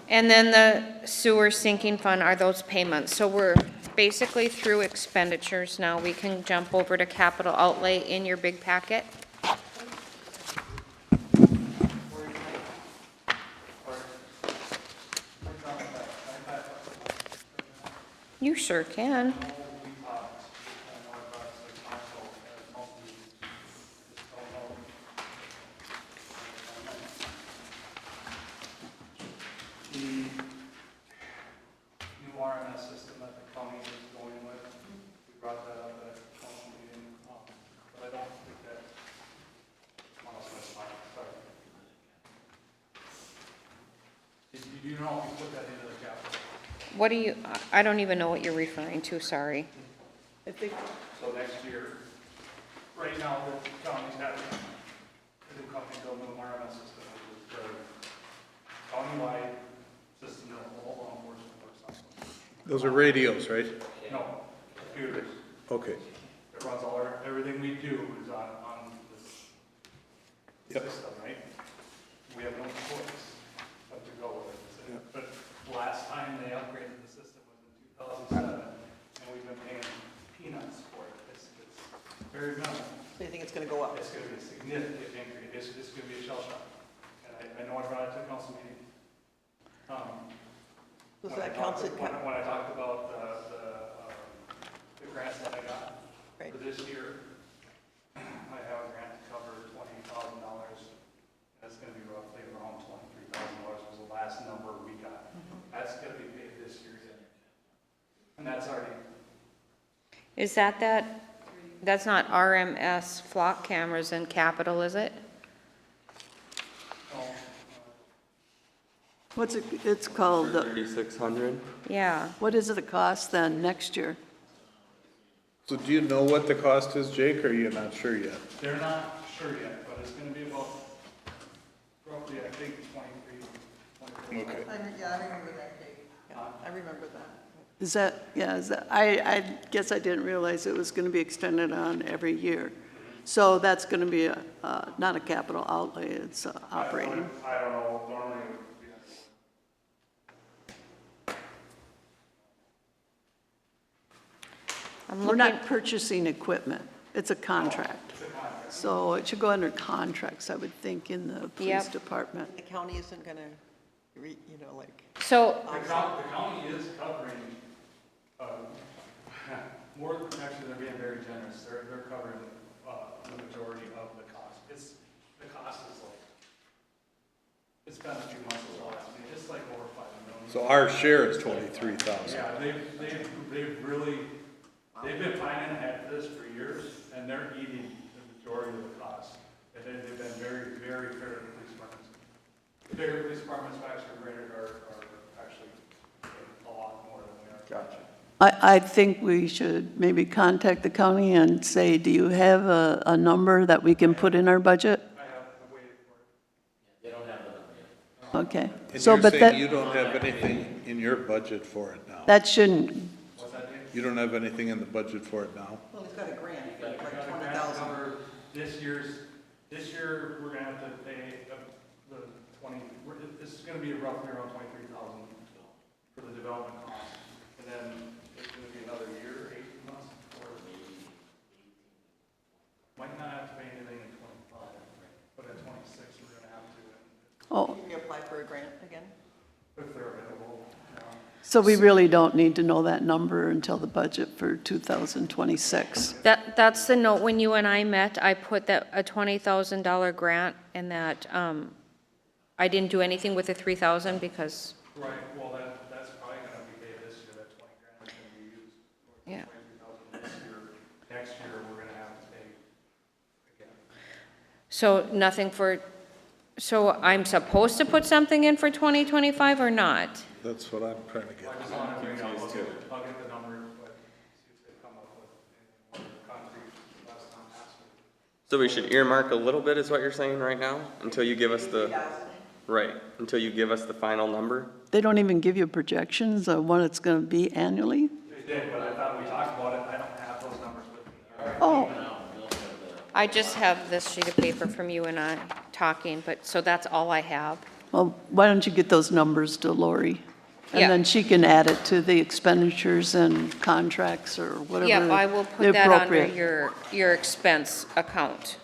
And then the sewer sinking fund are those payments. So we're basically through expenditures now. We can jump over to capital outlay in your big packet. You sure can. The new RMS system that the county is going with, we brought that up at a council meeting, but I don't think that, sorry. Did you know if you put that into the capital? What do you, I don't even know what you're referring to, sorry. I think, So next year, right now, the county's having, the new company build new RMS system, which is the countywide system that all law enforcement works on. Those are radios, right? No, computers. Okay. It runs all, everything we do is on this system, right? We have no choice but to go with it. But last time they upgraded the system was in 2007, and we've been paying peanuts for it. It's very minimal. So you think it's going to go up? It's going to be a significant increase. It's going to be a shell shock. And I know I brought it to the council meeting. Does that count? When I talked about the grants that I got Right. for this year, I have a grant to cover $20,000. That's going to be roughly around $23,000 was the last number we got. That's going to be paid this year. And that's already, Is that's not RMS flock cameras in capital, is it? what's it, it's called, 3,600. Yeah. what is it the cost then next year? So do you know what the cost is, Jake, or are you not sure yet? they're not sure yet, but it's going to be about roughly, I think, 23. Okay. Yeah, I remember that date. Yeah, I remember that. Is that, I guess I didn't realize it was going to be extended on every year. So that's going to be not a capital outlay, it's operating. I don't know, normally it would be. I'm We're looking, not purchasing equipment, it's a contract. So it should go under contracts, I would think, in the police Yep. department. The county isn't going to, like, so, The county is covering, more, actually, actually, they're being very generous. They're covering, the majority of the cost. The cost is like, it's been a few months as well. I mean, it's like over $5 million. So our share is 23,000. Yeah, they've been planning ahead for this for years, and they're eating the majority of the cost. And they've been very, very fair to the police departments. The bigger police departments, Baxter, Brainerd are actually paying a lot more than we are. Gotcha. I think we should maybe contact the county and say, do you have a number that we can put in our budget? I'm waiting for it. They don't have the number yet. Okay. And So, you're but saying you that, don't have anything in your budget for it now? that shouldn't, What's that, Dave? You don't have anything in the budget for it now? Well, he's got a grant, for We got like a grant 20,000. cover this year, we're gonna have to pay the 20, this is gonna be roughly around 23,000 for the development cost. And then it's gonna be another year, 18 months, or might not have to pay anything in 25, but at 26, we're gonna have to, oh, Can you apply for a grant again? if they're available. so we really don't need to know that number until the budget for 2026. That's the note, when you and I met, I put that, a $20,000 grant, and that, I didn't do anything with the 3,000 because, Right, well, that's probably gonna be paid this year, that 20 grand is gonna be used. for Yeah. 23,000 this year. Next year, we're gonna have to pay again. so nothing for, so I'm supposed to put something in for 2025 or not? That's what I'm trying to get. I just wanted to bring up, I'll get the number, but see if they come up with anything more concrete last time asked. So we should earmark a little bit is what you're saying right now, until you give us the, right, until you give us the final number? They don't even give you projections of what it's going to be annually? They did, but I thought we talked about it, I don't have those numbers with me. Oh, I just have this sheet of paper from you and I talking, but, so that's all I have. well, why don't you get those numbers to Lori? Yeah. And then she can add it to the expenditures and contracts or whatever. Yep, I will the put that under appropriate. your expense account.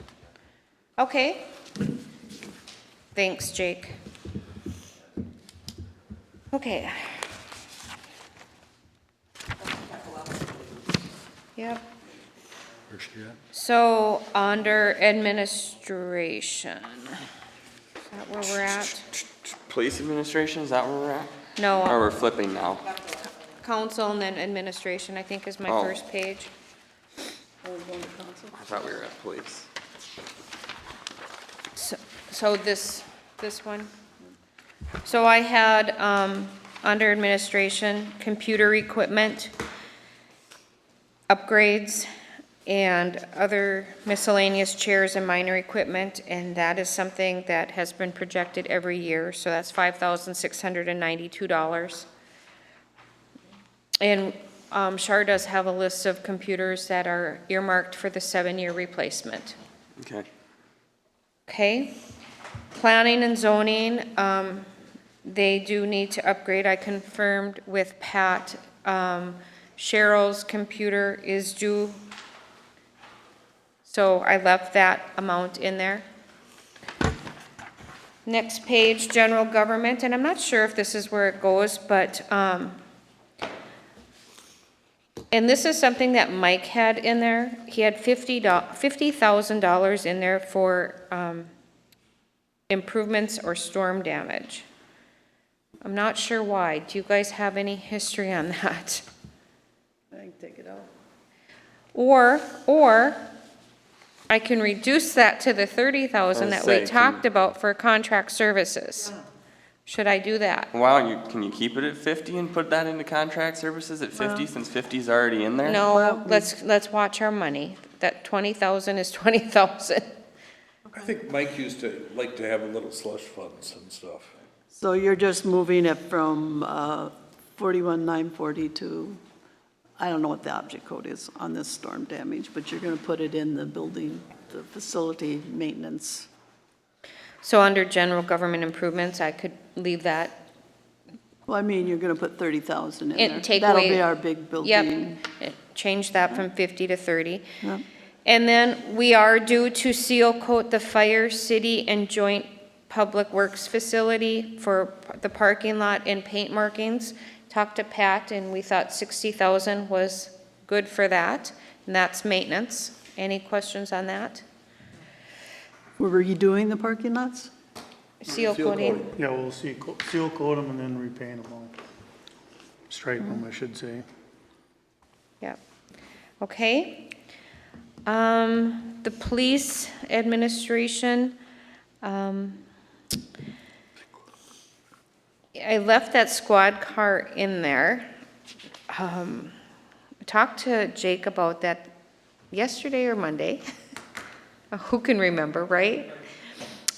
Okay. Thanks, Jake. Okay. Yep. Where's she at? So, under administration, is that where we're at? Police administration, is that where we're at? Or No, we're flipping now? council and then administration, I think is my Oh. first page. I thought we were at police. So this one? So I had, under administration, computer equipment, upgrades, and other miscellaneous chairs and minor equipment, and that is something that has been projected every year, so that's $5,692. And Shar does have a list of computers that are earmarked for the 7-year replacement. Okay. Okay. Planning and zoning, they do need to upgrade. I confirmed with Pat, Cheryl's computer is due. So I left that amount in there. Next page, general government, and I'm not sure if this is where it goes, but, and this is something that Mike had in there. He had $50,000 in there for, improvements or storm damage. I'm not sure why. Do you guys have any history on that? I can take it out. Or I can reduce that to the 30,000 that we Say, talked about for contract services. Should I do that? Wow, can you keep it at 50 and put that into contract services at 50 since 50 is already in there? No, let's watch our money. That 20,000 is 20,000. I think Mike used to like to have a little slush funds and stuff. So you're just moving it from 41,940 to, I don't know what the object code is on this storm damage, but you're going to put it in the building, the facility maintenance. So under general government improvements, I could leave that. Well, I mean, you're going to put 30,000 in And there. take That'll away- be our big building. Yep, change that from 50 to 30. Yep. And then we are due to seal coat the fire, city, and joint public works facility for the parking lot and paint markings. Talked to Pat, and we thought 60,000 was good for that. And and that's maintenance. Any questions on that? Were you doing the parking lots? Seal coating? Yeah, we'll see, seal coat them and then repaint them all. Stripe them, I should say. Yep. Okay. The police administration, I left that squad car in there. I talked to Jake about that yesterday or Monday. Who can remember, right?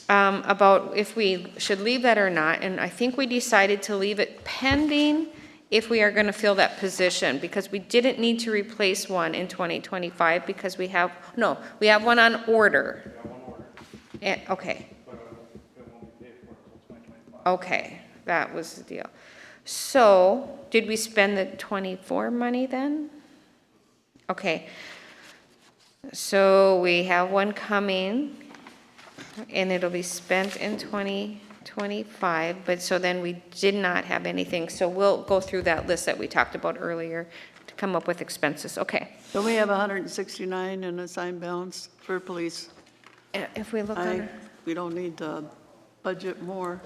About if we should leave that or not, and I think we decided to leave it pending if we are gonna fill that position, because we didn't need to replace one in 2025, because we have one on order. Okay. Okay, that was the deal. So, did we spend the 24 money then? Okay. So we have one coming, and it'll be spent in 2025, but so then we did not have anything. So we'll go through that list that we talked about earlier to come up with expenses. Okay. So we have 169 in assigned balance for police. If we look on, We don't need to budget more.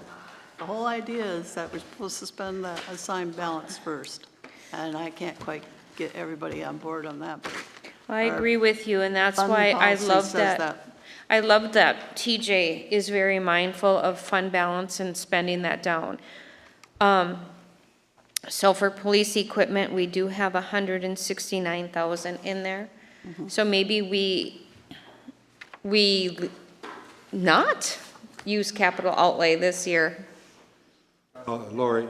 The whole idea is that we're supposed to spend the assigned balance first. And I can't quite get everybody on board on that, but I agree with you, and that's fund why I policy love says that. I love that TJ is very mindful of fund balance and spending that down. So for police equipment, we do have 169,000 in there. So maybe we not use capital outlay this year, Lori,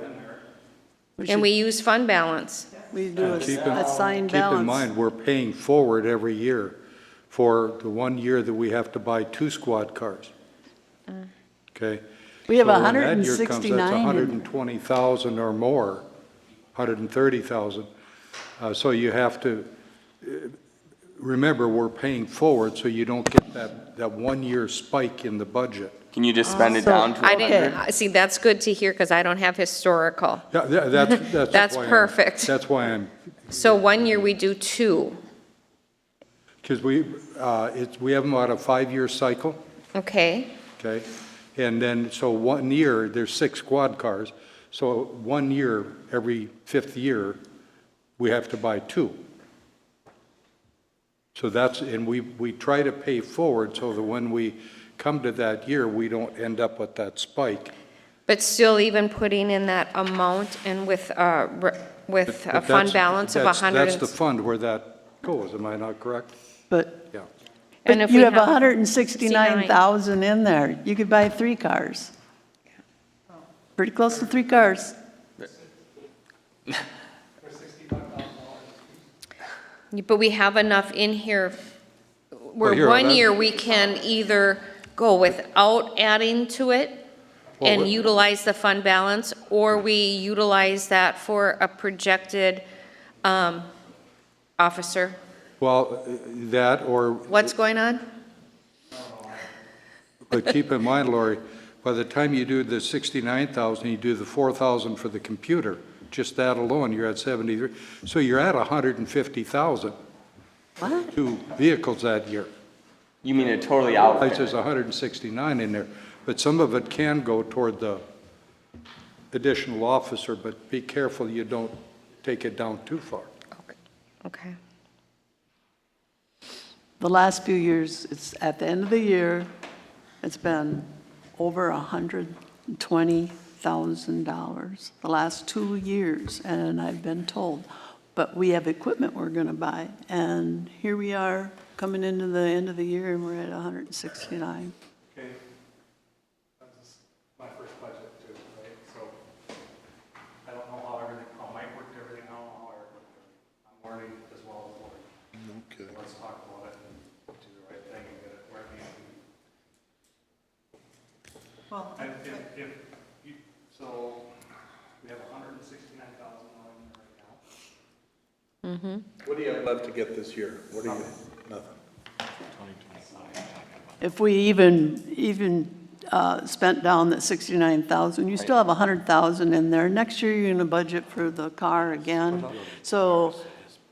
and we use fund balance. we do a keep assigned in balance. mind, we're paying forward every year for the 1 year that we have to buy 2 squad cars. Okay? We have So when that year comes, 169 that's in- 120,000 or more, 130,000. So you have to, remember, we're paying forward, so you don't get that 1 year spike in the budget. Can you just spend it So, down to I 100? didn't, see, that's good to hear, because I don't have historical. Yeah, that's That's why I'm- perfect. That's why I'm, So 1 year we do 2, because we have them on a 5-year cycle. okay? Okay, and then, so 1 year, there's 6 squad cars, so 1 year, every 5th year, we have to buy 2. So that's, and we try to pay forward so that when we come to that year, we don't end up with that spike. But still even putting in that amount and with a But fund balance of that's 100. That's the fund where that goes, am I not correct? But, Yeah. And but if you we have have 169,000 in there. You could buy 3 cars. Pretty close to 3 cars. But we have enough in here where Well, here, 1 that- year we can either go without adding to it Well, and what- utilize the fund balance, or we utilize that for a projected officer. Well, that or. What's going on? But keep in mind, Lori, by the time you do the 69,000, you do the 4,000 for the computer, just that alone, you're at 73. So you're at 150,000. What? 2 vehicles that year. You mean a totally out? There's 169 in there, but some of it can go toward the additional officer, but be careful you don't take it down too far. Okay. The last few years, it's at the end of the year, it's been over $120,000 the last 2 years, and I've been told, but we have equipment we're gonna buy, and here we are coming into the end of the year and we're at 169. Okay. That's my first budget too, right? So I don't know how Mike worked everything out, how Eric worked everything. I'm learning as well as Lori. Okay. Let's talk about it and do the right thing and get it where it needs to be. Well, And if you, so we have 169,000 in there right now. What do you have left to get this year? What do you, nothing? If we even spent down that 69,000, you still have 100,000 in there. Next year, you're gonna budget for the car again. So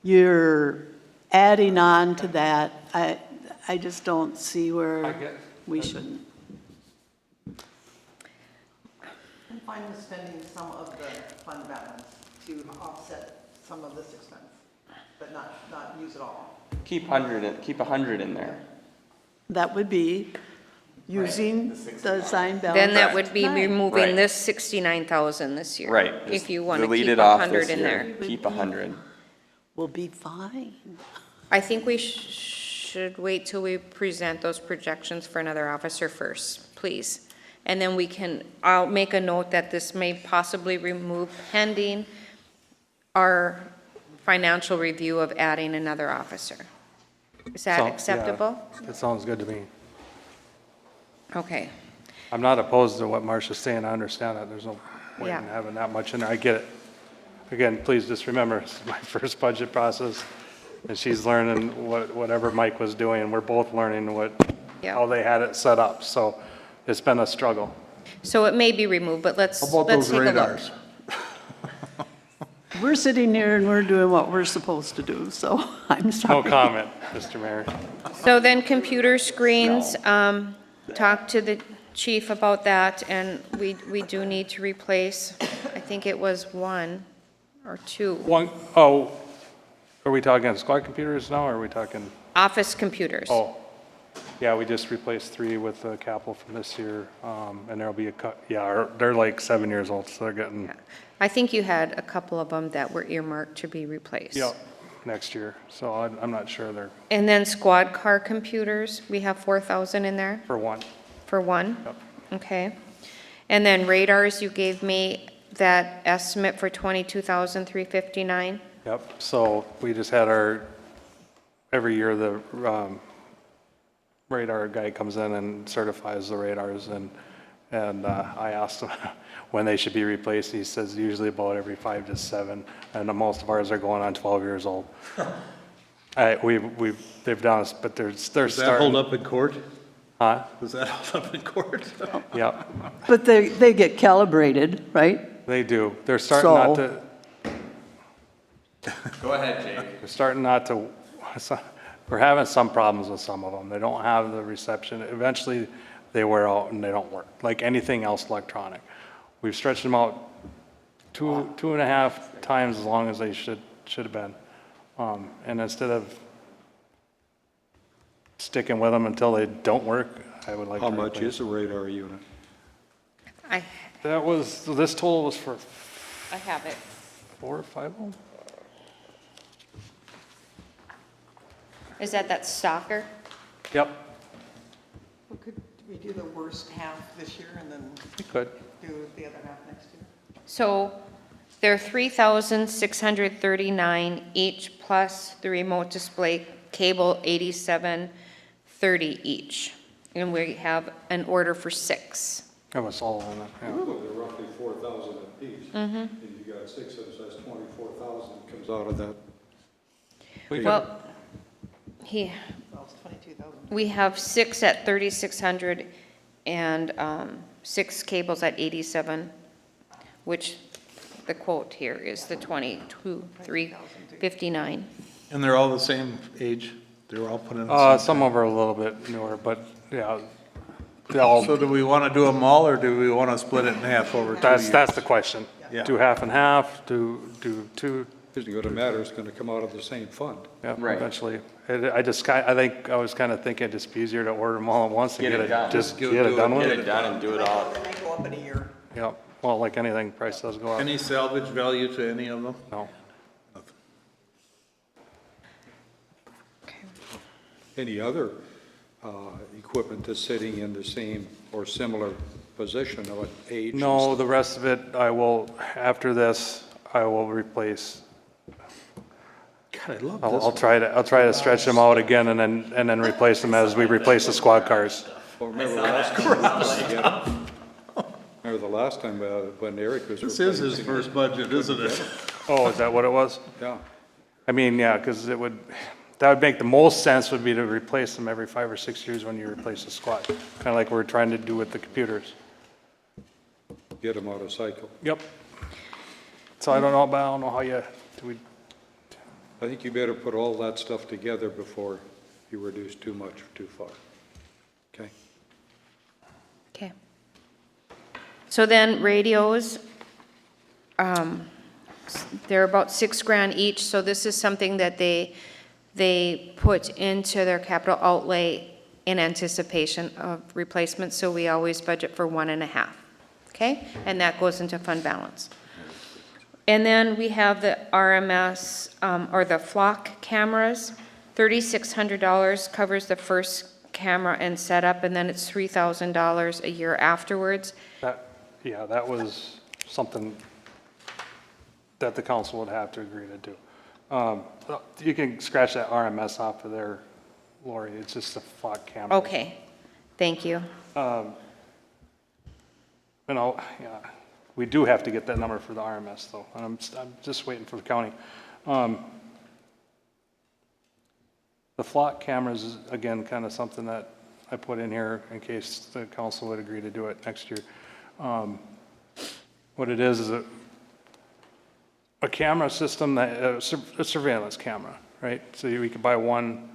you're adding on to that, I just don't see I where get, we shouldn't. I'm fine with spending some of the fund balance to offset some of this expense, but not use it all. Keep 100 in there. That would be using the assigned balance. Then that would be Right. removing Right. this 69,000 this year. Right. If just you want to delete keep it off 100 this in year. there. Keep 100. Will be fine. I think we should wait till we present those projections for another officer first, please. And then I'll make a note that this may possibly remove pending our financial review of adding another officer. Is that Sounds- yeah, acceptable? That sounds good to me. Okay. I'm not opposed to what Marcia's saying, I understand that, there's no point in Yeah. having that much in there, I get it. Again, please just remember, this is my first budget process, and she's learning whatever Mike was doing, and we're both learning Yeah. how they had it set up, so it's been a struggle. So it may be removed, but let's How about let's those take a look. radars? We're sitting here and we're doing what we're supposed to do, so I'm No sorry. comment, Mr. Mayor. So then computer screens, talk to the chief about that, and we do need to replace, I think it was 1 or 2, Are we talking squad computers now, or are we talking, office computers. yeah, we just replaced 3 with the capital from this year, and there'll be they're like 7 years old, so they're getting, I think you had a couple of them that were earmarked to be replaced. next year, so I'm not sure they're, And then squad car computers, we have 4,000 in there for one. for one? Yep. Okay. And then radars, you gave me that estimate for 22,359. Yep, so we just had every year the radar guy comes in and certifies the radars, and I asked him when they should be replaced. He says usually about every 5 to 7, and most of ours are going on 12 years old. They've done us, but they're Does that hold starting. up in court? Huh? Does that hold up in court? Yep, But they get calibrated, right? they do. They're starting not So- to, Go ahead, Jake. they're starting not to, we're having some problems with some of them. They don't have the reception. Eventually, they wear out and they don't work, like anything else electronic. We've stretched them out two and a half times as long as they should have been. And instead of sticking with them until they don't work, I would like to How much replace. is a radar unit? This total was for I have it. 4 or 5 of them? Is that stalker? Yep, Well, could we do the worst half this year and then we could. do the other half next year? So they're 3,639 each, plus the remote display cable, 8730 each. And we have an order for 6. That was all on it, yeah. Well, they're roughly 4,000 apiece. And you got 6 of us, that's 24,000 comes out of that. Well, Well, it's 22,000. we have 6 at 3,600 and 6 cables at 87, which the quote here is the 22,359. And they're all the same age? They were all put in at the same Some time? of them are a little bit newer, but yeah, they all, So do we want to do them all, or do we want to split it in half over 2 years? that's the question. Yeah. Do half and half, do 2, Isn't going to matter, it's going to come out of the same fund. yeah, Right. eventually. I think I was kind of thinking it'd just be easier to order them all at once and Get it done. just Just get it done do with Get it. it done and do it all. Then they go up in a year. Yeah, well, like anything, price does go up. Any salvage value to any of them? No. Any other equipment that's sitting in the same or similar position of age? and No, stuff? the rest of it, after this, I will replace. God, I love I'll try to stretch them out again and then replace them as we replace the squad cars. Well, remember the last time when Eric was This is his replacing- first budget, isn't it? Oh, is that what it was? Yeah. I mean, yeah, because that would make the most sense would be to replace them every 5 or 6 years when you replace the squad. Kind of like we're trying to do with the computers. Get them out of cycle. Yep. So I don't know how do we, I think you better put all that stuff together before you reduce too much or too far. Okay? Okay. So then radios, they're about $6,000 each, so this is something that they put into their capital outlay in anticipation of replacement, so we always budget for 1.5, okay? And that goes into fund balance. And then we have the RMS, or the flock cameras, $3,600 covers the first camera and setup, and then it's $3,000 a year afterwards. That was something that the council would have to agree to do. You can scratch that RMS off of there, Lori, it's just a flock camera. Okay, thank you. We do have to get that number for the RMS though, and I'm just waiting for the county. The flock cameras is, again, kind of something that I put in here in case the council would agree to do it next year. What it is a camera system, a surveillance camera, right? So we could buy one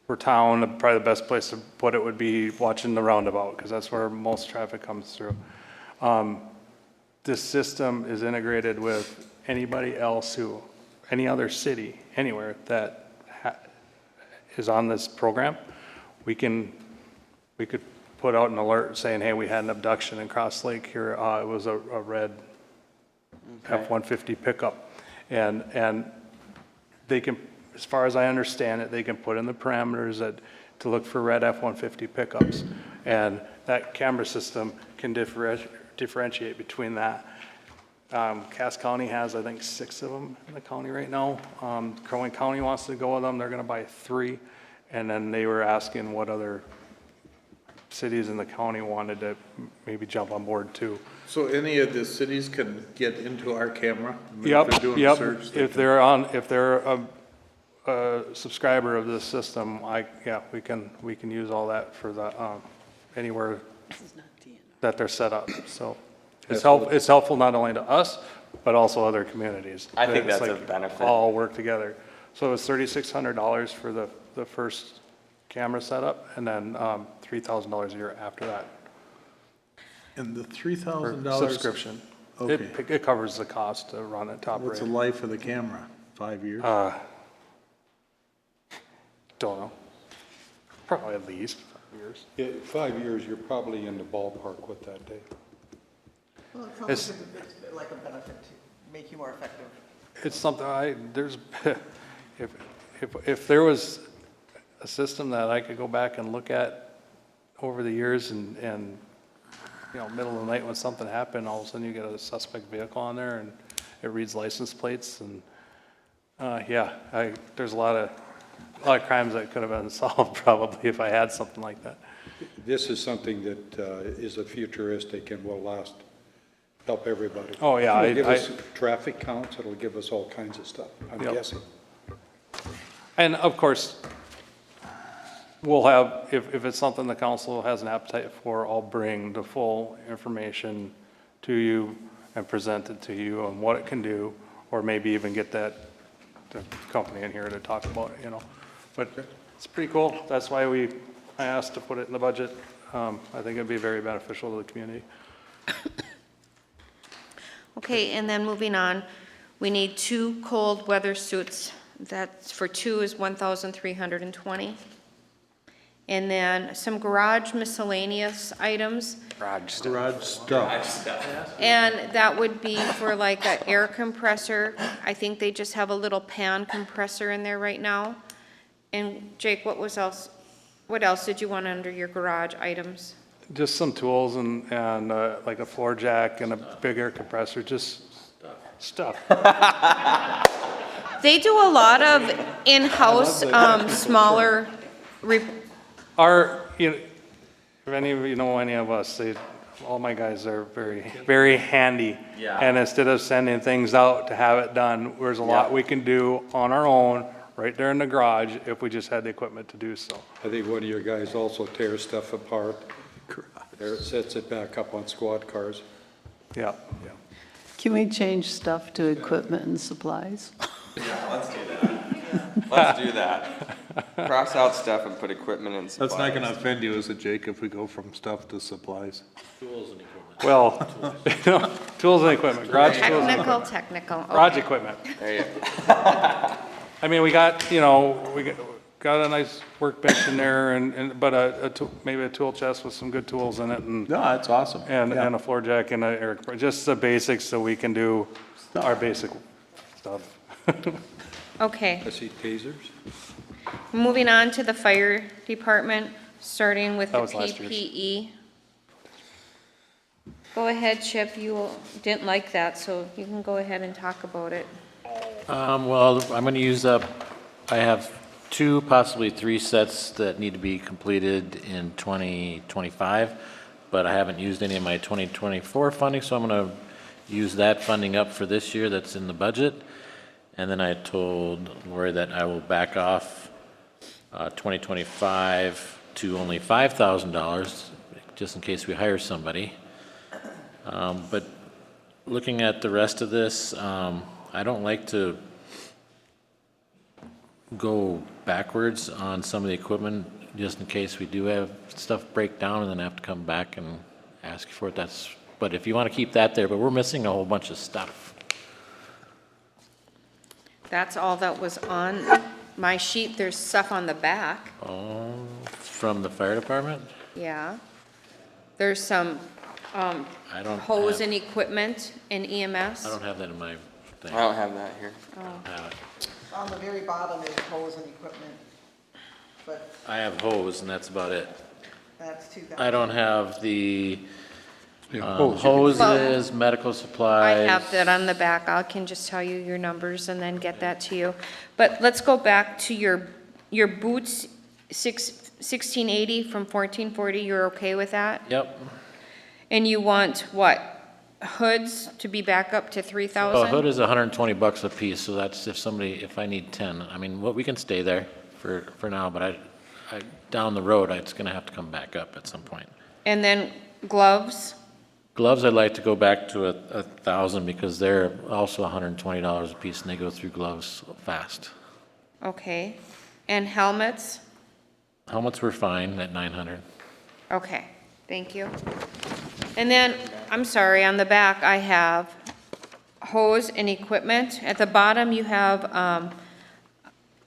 for town. Probably the best place to put it would be watching the roundabout, because that's where most traffic comes through. This system is integrated with anybody else any other city, anywhere that is on this program. We could put out an alert saying, hey, we had an abduction in Cross Lake here. It was a red F-150 pickup. And they can, as far as I understand it, they can put in the parameters to look for red F-150 pickups. And that camera system can differentiate between that. Cass County has, I think, 6 of them in the county right now. Crow Wing County wants to go with them. They're going to buy 3. And then they were asking what other cities in the county wanted to maybe jump on board too. So any of the cities can get into our camera? I mean, Yep, if they're doing yep. search, If they're a subscriber of this system, we can use all that for the, anywhere that they're set up. So it's helpful not only to us, but also other communities. I think It's that's a like benefit. all work together. So it's $3,600 for the first camera setup, and then $3,000 a year after that. And the For $3,000? subscription. Okay. It covers the cost to run at top What's the rate. life of the camera? 5 years? Don't know. Probably at least 5 years. Yeah, 5 years, you're probably in the ballpark with that, Dave. Well, it sounds like a benefit to make you more effective. It's something if there was a system that I could go back and look at over the years and middle of the night when something happened, all of a sudden you get a suspect vehicle on there and it reads license plates and there's a lot of crimes that could have been solved probably if I had something like that. This is something that is a futuristic and will help everybody. Oh, yeah, It'll give us traffic counts, it'll give us all kinds of stuff, I'm guessing. And of course, we'll have, if it's something the council has an appetite for, I'll bring the full information to you and present it to you on what it can do, or maybe even get the company in here to talk about it, But it's pretty cool. That's why I asked to put it in the budget. I think it'd be very beneficial to the community. Okay, and then moving on, we need 2 cold weather suits. That's for 2 is $1,320. And then some garage miscellaneous items. Garage stuff. And that would be for like an air compressor. I think they just have a little pan compressor in there right now. And Jake, what else did you want under your garage items? Just some tools and like a floor jack and a big air compressor, just stuff. They do a lot of in-house, smaller, If any of you know any of us, all my guys are very, very handy. Yeah. And instead of sending things out to have it done, there's a lot we can do on our own, right there in the garage, if we just had the equipment to do so. I think one of your guys also tears stuff apart, sets it back up on squad cars. Yeah. Can we change stuff to equipment and supplies? Yeah, let's do that. Let's do that. Cross out stuff and put equipment and supplies. That's not gonna offend you, is it, Jake, if we go from stuff to supplies? Tools and equipment. Well, tools and equipment, garage tools, Technical, garage okay. equipment. There you go. I mean, we got a nice workbench in there but maybe a tool chest with some good tools in it and No, that's awesome. and Yeah. a floor jack and just the basics so we can do our basic stuff. Okay, I see tasers. moving on to the fire department, starting with the That was last year's. PPE. Go ahead, Chip, you didn't like that, so you can go ahead and talk about it. Well, I'm gonna use up, I have 2, possibly 3 sets that need to be completed in 2025, but I haven't used any of my 2024 funding, so I'm gonna use that funding up for this year that's in the budget. And then I told Lori that I will back off 2025 to only $5,000, just in case we hire somebody. But looking at the rest of this, I don't like to go backwards on some of the equipment, just in case we do have stuff break down and then have to come back and ask for it. But if you want to keep that there, but we're missing a whole bunch of stuff. That's all that was on my sheet. There's stuff on the back. Oh, from the fire department? Yeah. There's some I don't hose have, and equipment in EMS. I don't have that in my thing. I don't have that here. Have it. On the very bottom is hose and equipment, but I have hose and that's about it. that's 2,000. I don't have the hose. hoses, medical I supplies. have that on the back. I can just tell you your numbers and then get that to you. But let's go back to your boots, 1680 from 1440. You're okay with that? Yep. And you want what? Hoods to be back up to 3,000? Well, a hood is $120 a piece, so that's if I need 10. I mean, we can stay there for now, but I down the road, it's gonna have to come back up at some point. And then gloves? Gloves, I'd like to go back to 1,000 because they're also $120 a piece and they go through gloves fast. Okay. And helmets? Helmets were fine at 900. Okay, thank you. And then, I'm sorry, on the back, I have hose and equipment. At the bottom, you have,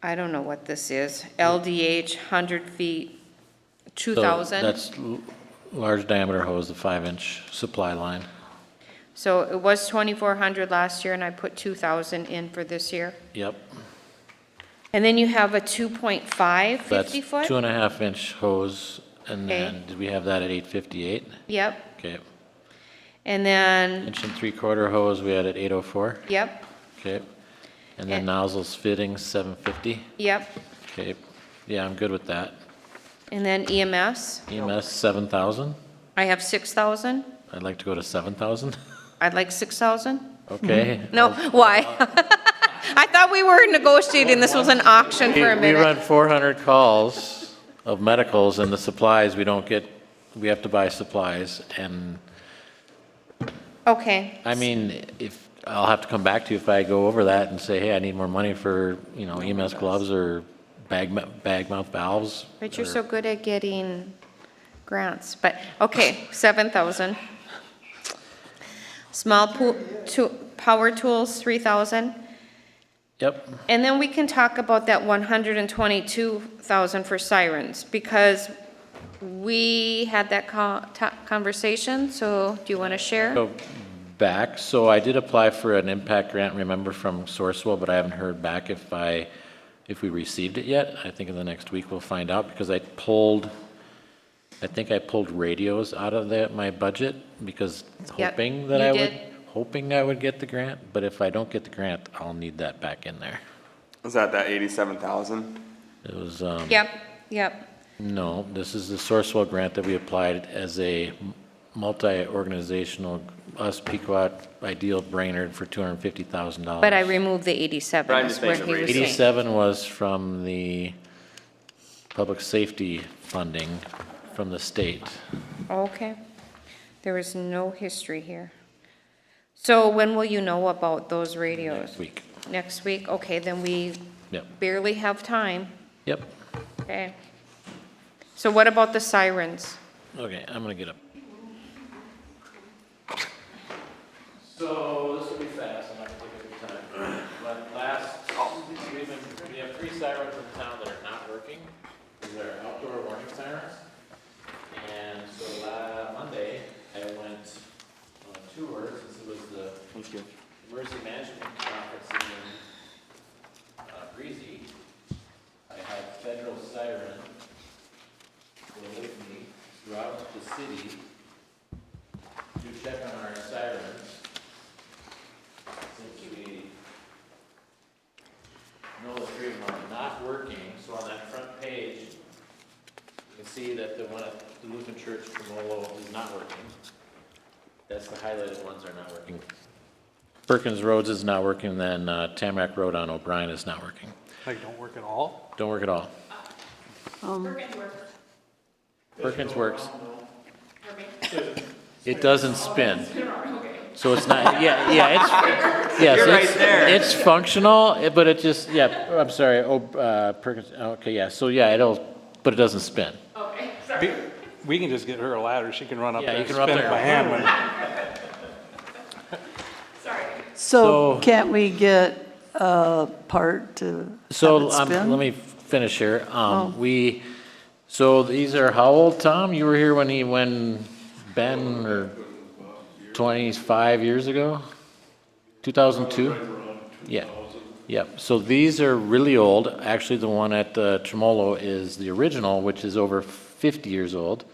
I don't know what this is, LDH, 100 feet, So 2,000. that's large diameter hose, the 5-inch supply line. So it was 2,400 last year, and I put 2,000 in for this year. Yep. And then you have a 2.5 That's 50-foot? 2.5-inch hose, and Okay. then did we have that at 858? Yep. Okay. And then, 1.75-inch hose, we had at 804. yep, Okay. And then And- nozzles, fittings, 750. yep. Okay. Yeah, I'm good with that. And then EMS, EMS, 7,000. I have 6,000. I'd like to go to 7,000. I'd like 6,000. Okay. No, why? I thought we were negotiating, this was an auction for a We minute. run 400 calls of medicals, and the supplies, we have to buy supplies, and, Okay, I mean, I'll have to come back to you if I go over that and say, hey, I need more money for, EMS gloves or bag mouth valves. but you're or- so good at getting grants, but, okay, 7,000. Small power tools, 3,000. Yep, And then we can talk about that 122,000 for sirens, because we had that conversation, so do you want to share? go back, so I did apply for an impact grant, remember, from Sourcewell, but I haven't heard back if we received it yet. I think in the next week we'll find out, because I think I pulled radios out of my budget, because Yep, hoping that you I did. would get the grant, but if I don't get the grant, I'll need that back in there. Was that 87,000? It was, Yep. no, this is the Sourcewell grant that we applied as a multi-organizational, us, Pequot, Ideal, Brainerd for $250,000. But I removed the 87, But I'm is just where saying he the was saying. 87 was from the public safety funding from the state. Okay. There is no history here. So when will you know about those radios? Next week. Next week? Okay, then we Yep. barely have time. Yep. Okay. So what about the sirens? Okay, I'm gonna get up. So this will be fast, I'm not gonna take up your time. But we have 3 sirens in town that are not working. These are outdoor warning sirens. And so Monday, I went on a tour, since it was the emergency management conference in Breezy. I had federal siren go with me throughout the city to check on our sirens. Since we know the 3 of them are not working, so on that front page, you can see that the one at the Lutheran Church Tremolo is not working. That's the highlighted ones are not working. Perkins Roads is not working, then Tamarack Road on O'Brien is not working. Like, don't work at all? Don't work at all. Perkins works. Perkins works. For me. It doesn't spin. Okay. So it's not, it's, yes, it's functional, but it just, I'm sorry, Perkins, okay, yeah, so yeah, but it doesn't spin. Okay, sorry. We can just get her a ladder, she can run up Yeah, there you and can run spin up it there. by hand. Sorry. So So- can't we get a part to So, have it spin? let me finish here. Oh. So these are how old, Tom? You were here when Ben, or 25 years ago? 2002? Yeah. Yep. So these are really old. Actually, the one at Tremolo is the original, which is over 50 years old,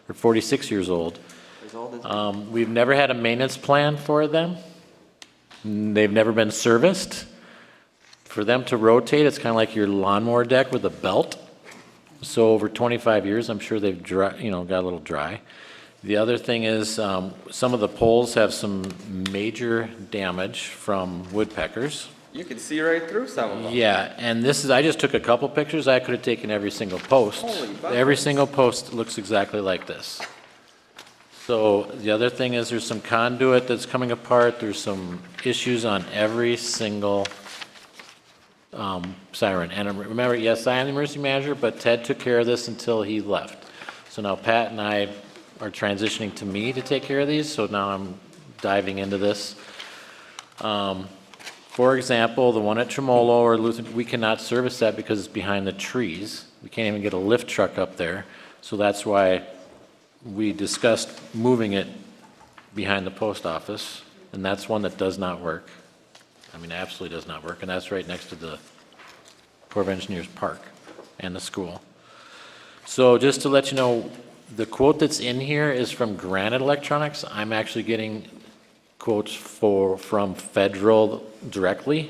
or 46 years old. We've never had a maintenance plan for them. They've never been serviced. For them to rotate, it's kind of like your lawnmower deck with a belt. So over 25 years, I'm sure they've got a little dry. The other thing is, some of the poles have some major damage from woodpeckers. You can see right through some of them. Yeah, and I just took a couple pictures. I could have taken every single post. Holy buckets. Every single post looks exactly like this. So the other thing is there's some conduit that's coming apart. There's some issues on every single siren. And remember, yes, I am the emergency manager, but Ted took care of this until he left. So now Pat and I are transitioning to me to take care of these, so now I'm diving into this. For example, the one at Tremolo or Lutheran, we cannot service that because it's behind the trees. We can't even get a lift truck up there. So that's why we discussed moving it behind the post office, and that's one that does not work. I mean, absolutely does not work, and that's right next to the Corps of Engineers Park and the school. So just to let you know, the quote that's in here is from Granite Electronics. I'm actually getting quotes from Federal directly,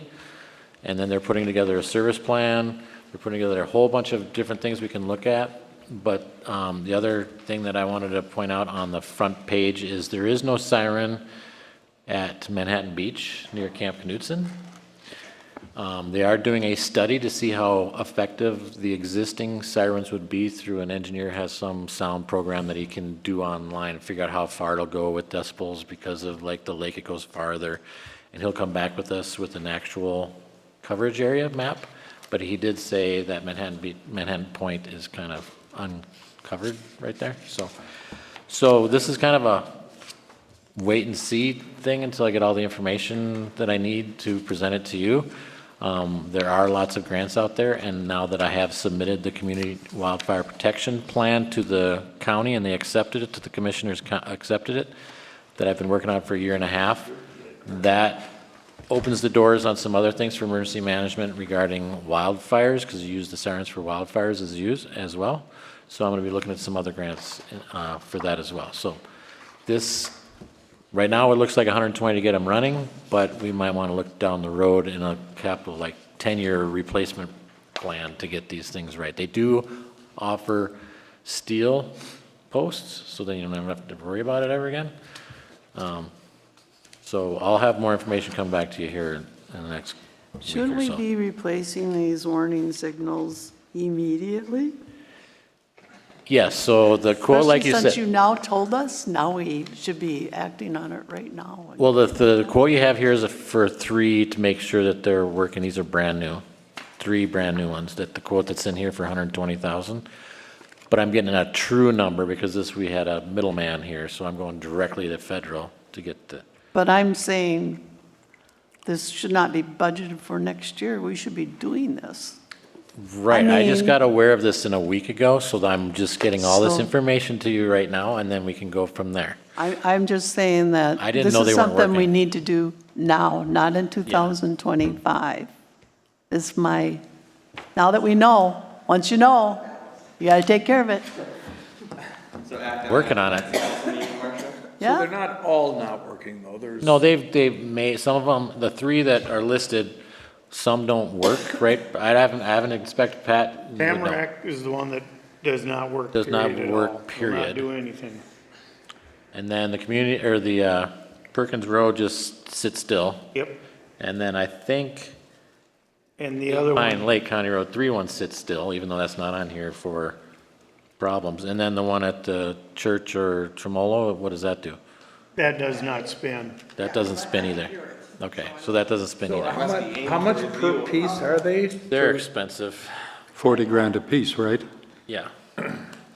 and then they're putting together a service plan. They're putting together a whole bunch of different things we can look at. But the other thing that I wanted to point out on the front page is there is no siren at Manhattan Beach near Camp Knutson. They are doing a study to see how effective the existing sirens would be through an engineer has some sound program that he can do online and figure out how far it'll go with decibels because of like the lake, it goes farther. And he'll come back with us with an actual coverage area map. But he did say that Manhattan Point is kind of uncovered right there. So this is kind of a wait and see thing until I get all the information that I need to present it to you. There are lots of grants out there, and now that I have submitted the Community Wildfire Protection Plan to the county and they accepted it, the commissioners accepted it, that I've been working on for a year and a half, that opens the doors on some other things for emergency management regarding wildfires, because you use the sirens for wildfires as well. So I'm going to be looking at some other grants for that as well. So this, right now it looks like 120 to get them running, but we might want to look down the road in a capital, like 10-year replacement plan to get these things right. They do offer steel posts, so then you don't have to worry about it ever again. So I'll have more information come back to you here in the next week or so. Shouldn't we be replacing these warning signals immediately? Yes, so the quote, like you Especially since said. you now told us, now we should be acting on it right now. Well, the quote you have here is for 3 to make sure that they're working. These are brand new. 3 brand-new ones, that the quote that's in here for 120,000. But I'm getting a true number because we had a middleman here, so I'm going directly to federal to get the, But I'm saying this should not be budgeted for next year. We should be doing this. right, I just mean- got aware of this in a week ago, so I'm just getting all this So- information to you right now, and then we can go from there. I'm just saying that I didn't this know is they weren't something we working. need to do now, not in 2025. Is my, now that we know, once you know, you got to take care of it. Working on it. So Yeah? they're not all not working, though, there's. No, they've made, some of them, the 3 that are listed, some don't work, right? I haven't inspected, Pat. you would know. Tamarack is the one that does not work. Does not period at work, all. Will period. not do anything. And then the community, or the Perkins Road just sits still. Yep. And then I think And the other Pine one, Lake County Road 3 sits still, even though that's not on here for problems. And then the one at the church or Tremolo, what does that do? that does not spin. That doesn't spin either. Okay, so that doesn't spin either. How much per piece are they? They're expensive, 40 grand apiece, right? yeah.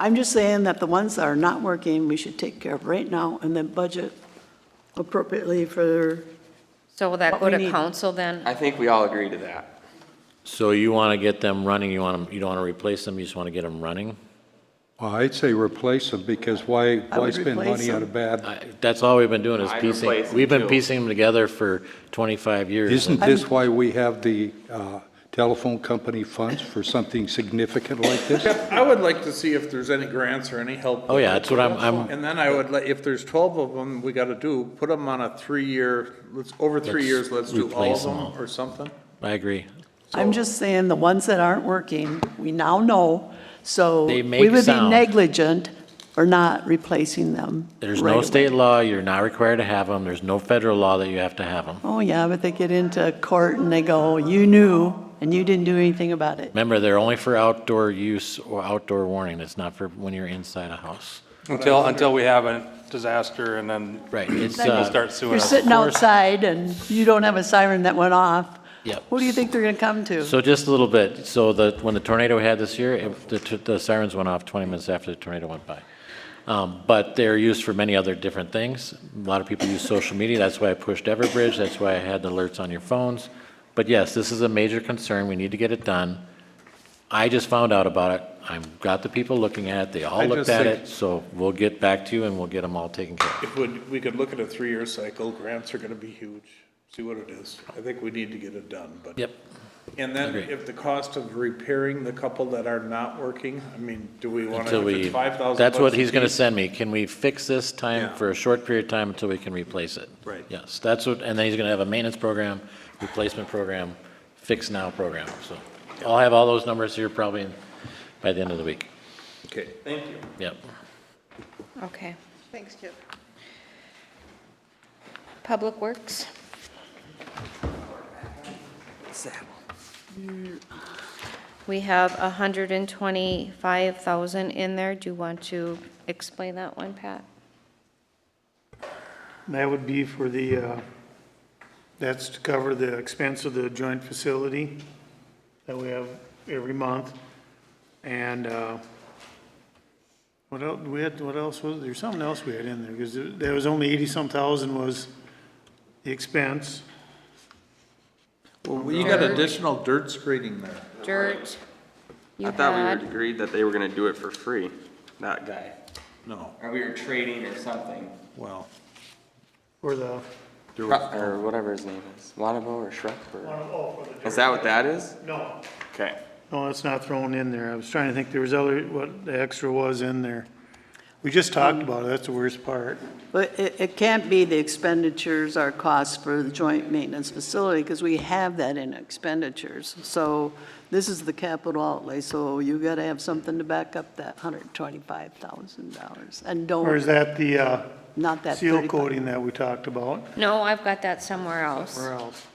I'm just saying that the ones that are not working, we should take care of right now and then budget appropriately for, So will that What go we to need. council then? I think we all agree to that. So you want to get them running, you don't want to replace them, you just want to get them running? Well, I'd say replace them, because why would spend replace money on a them. bad? That's all we've been doing is I'd piecing, replace them we've been too. piecing them together for 25 years. Isn't this why we have the telephone company funds for something significant like this? I would like to see if there's any grants or any help. Oh, yeah, that's what I'm, And then I would, if there's 12 of them we gotta do, put them on a 3-year, over 3 Let's years, let's do all replace of them them all. or something. I agree. I'm just saying the ones that aren't working, we now know, so They we make would be sound. negligent for not replacing them. There's right no away. state law, you're not required to have them, there's no federal law that you have to have them. Oh, yeah, but they get into court and they go, you knew, and you didn't do anything about it. Remember, they're only for outdoor use or outdoor warning, it's not for when you're inside a house. Until we have a disaster and then Right, it's, we'll start suing You're us. sitting outside and you don't have a siren that went off. Yep. Who do you think they're gonna come to? So just a little bit, so when the tornado we had this year, the sirens went off 20 minutes after the tornado went by. But they're used for many other different things. A lot of people use social media, that's why I pushed Everbridge, that's why I had the alerts on your phones. But yes, this is a major concern, we need to get it done. I just found out about it, I've got the people looking at it, they all I looked just at think- it, so we'll get back to you and we'll get them all taken care of. If we could look at a 3-year cycle, grants are gonna be huge, see what it is. I think we need to get it done, but. Yep, And then Agree. if the cost of repairing the couple that are not working, I mean, do we wanna, until if it's we, 5,000 that's what bucks a he's gonna piece? send me, can we fix this time Yeah. for a short period of time until we can replace it? Right. Yes, that's what, and then he's gonna have a maintenance program, replacement program, fix now program, so. I'll have all those numbers here probably by the end of the week, Okay, thank you. yep. Okay. Thanks, Kip. Public Works? We have 125,000 in there. Do you want to explain that one, Pat? That would be for the, that's to cover the expense of the joint facility that we have every month. And, what else, what else was, there's something else we had in there, because there was only 80-some thousand was the expense. Well, you got additional dirt screening there. Dirt? You I thought we had, were agreed that they were gonna do it for free, that guy. No, Or we were trading or something. well, For the, Or whatever his name is, Wanabo or Shrek or, oh, for the is that what that is? No. Okay. No, it's not thrown in there. I was trying to think there was other, what the extra was in there. We just talked about it, that's the worst part. But it can't be the expenditures, our costs for the joint maintenance facility, because we have that in expenditures. So this is the capital outlay, so you gotta have something to back up that $125,000. And Or is don't, that the not that seal 35. coating that we talked about? no, I've got that somewhere else. Where else?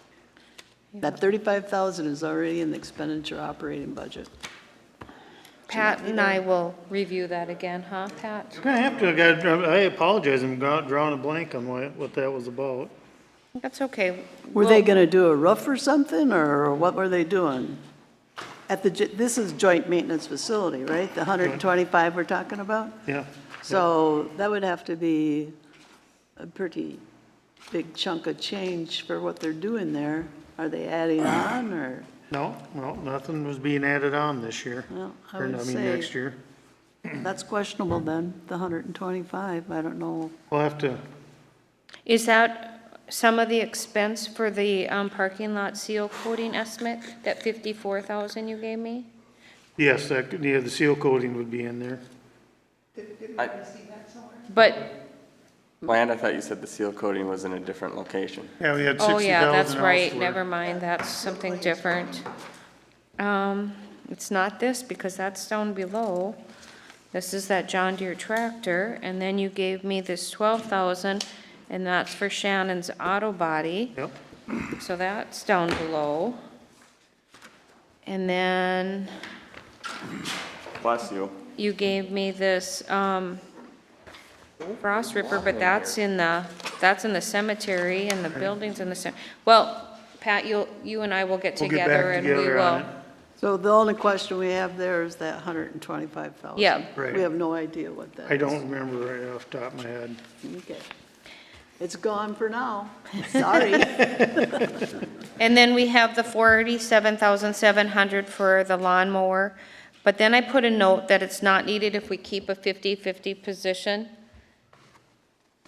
That 35,000 is already in the expenditure operating budget. Pat and I will review that again, huh, Pat? I have to, I apologize, I'm drawing a blank on what that was about. That's okay. Were they We'll- gonna do a roof or something, or what were they doing? this is joint maintenance facility, right? The 125 we're talking about? Yeah, So that would have to be a pretty big chunk of change for what they're doing there. Are they adding on, or, no, nothing was being added on this year. well, I Or, would I mean, say next year. that's questionable then, the 125, I don't know. We'll have to, Is that some of the expense for the parking lot seal coating estimate, that 54,000 you gave me? yes, the seal coating would be in there. But, Bland, I thought you said the seal coating was in a different location. Yeah, we had oh 60,000 yeah, that's right, elsewhere. never mind, that's something different. It's not this, because that's down below. This is that John Deere tractor, and then you gave me this 12,000, and that's for Shannon's auto body. Yep, So that's down below. And then Bless you. you gave me this, frost ripper, but that's in the cemetery, and the building's in the well, Pat, you and I will get We'll get together back and we together on will. it. So the only question we have there is that 125,000. Yeah. Right. We have no idea what that is. I don't remember right off the top of my head. Okay. It's gone for now. Sorry. And then we have the 47,700 for the lawnmower. But then I put a note that it's not needed if we keep a 50-50 position.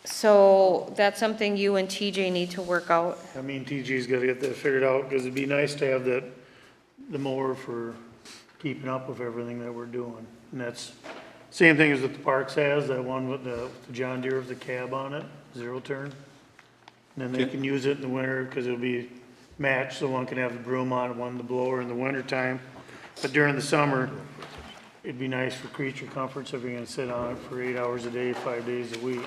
So that's something you and TJ need to work out. I mean, TG's gotta get that figured out, because it'd be nice to have the mower for keeping up with everything that we're doing. And that's, same thing as what the Parks has, that one with the John Deere with the cab on it, zero turn. And then they can use it in the winter, because it'll be matched, so one can have the broom on it, one the blower in the winter time. But during the summer, it'd be nice for creature comforts if you're gonna sit on it for 8 hours a day, 5 days a week.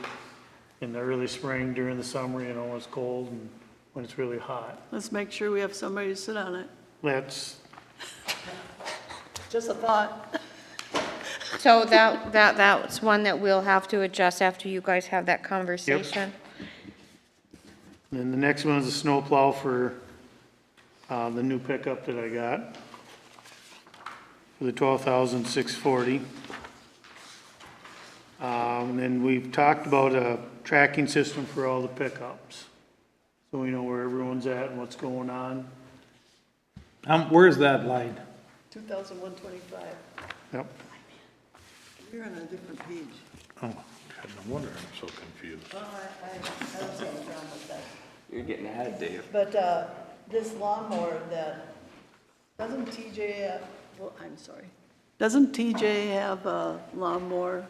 In the early spring, during the summer, you know, when it's cold and when it's really hot. Let's make sure we have somebody to sit on it. That's, Just a thought. So that's one that we'll have to adjust after you guys have that conversation. and then the next one is a snowplow for, the new pickup that I got. For the 12,640. And then we've talked about a tracking system for all the pickups. So we know where everyone's at and what's going on. Where's that line? 2,125. Yep. You're on a different page. Oh, God, no wonder I'm so confused. Well, I don't see any problem with that. You're getting ahead, Dave. But this lawnmower doesn't TJ have, well, I'm sorry. Doesn't TJ have a lawnmower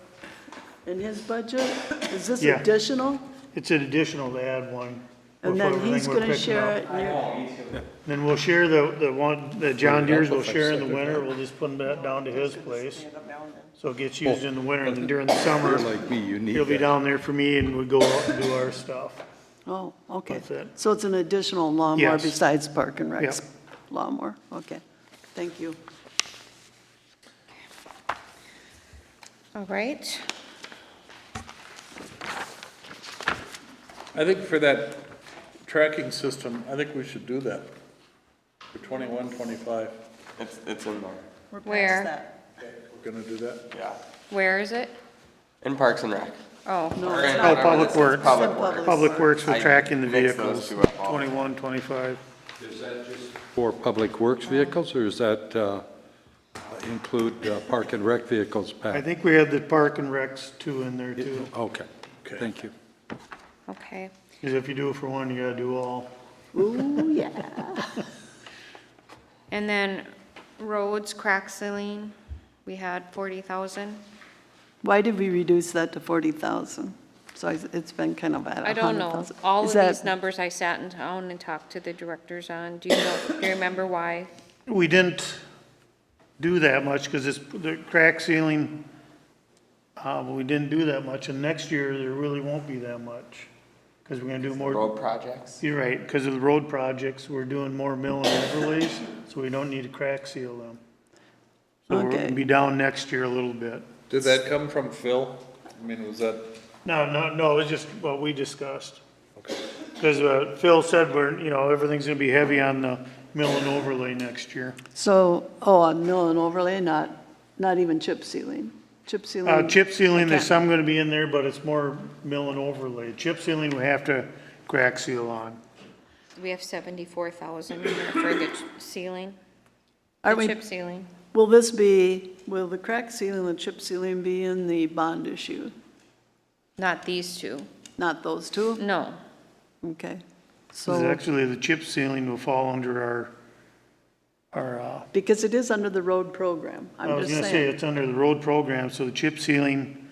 in his budget? Is this Yeah. additional? It's an additional to add one. And with then everything he's we're gonna picking share up. it? and you're- Then we'll share the John Deere's we'll share in the winter, we'll just put them back down to his place. Stand up now and then. So it gets used in the winter, and then during the summer, You're like me, you need he'll be that. down there for me, and we go out and do our stuff. Oh, okay. That's it. So it's an additional lawnmower Yes. besides Park and Rec's Yep. lawnmower? Okay, thank you. All right. I think for that tracking system, I think we should do that. For 21, 25, It's in there. We're past Where? that. we're gonna do that? Yeah. Where is it? In Parks and Rec. Oh, No, Or it's in not. Oh, Public it's Works. Public It's in Works. public. Public Works for I tracking the mixed those vehicles, two up all. 21, 25. For public works vehicles, or does that include park and rec vehicles, I Pat? think we had the Park and Recs two in there too. Okay, thank you. okay. Because if you do it for one, you gotta do all. Ooh, yeah. And then roads, crack sealing, we had 40,000. Why did we reduce that to 40,000? So it's been kind of at 100,000. I don't know. All Is of that- these numbers I sat in town and talked to the directors on. Do you remember why? We didn't do that much because it's, the crack sealing, we didn't do that much. And next year, there really won't be that much. Because we're gonna do more. Road projects? You're right, because of the road projects, we're doing more mill and overlays, so we don't need to crack seal them. So we're Okay. gonna be down next year a little bit. Did that come from Phil? I mean, was that, No, it was just what we discussed. Because Phil said everything's gonna be heavy on the mill and overlay next year. So, on mill and overlay, not even chip sealing? Chip sealing? Chip sealing, there's Okay. some gonna be in there, but it's more mill and overlay. Chip sealing, we have to crack seal on. We have 74,000 in there for the ceiling, Are the we, chip sealing. will the crack sealing and chip sealing be in the bond issue? Not these two, Not those two? no. Okay. 'Cause So, actually, the chip sealing will fall under our, because it is under the road program, I I'm was just gonna say, saying. it's under the road program, so the chip sealing,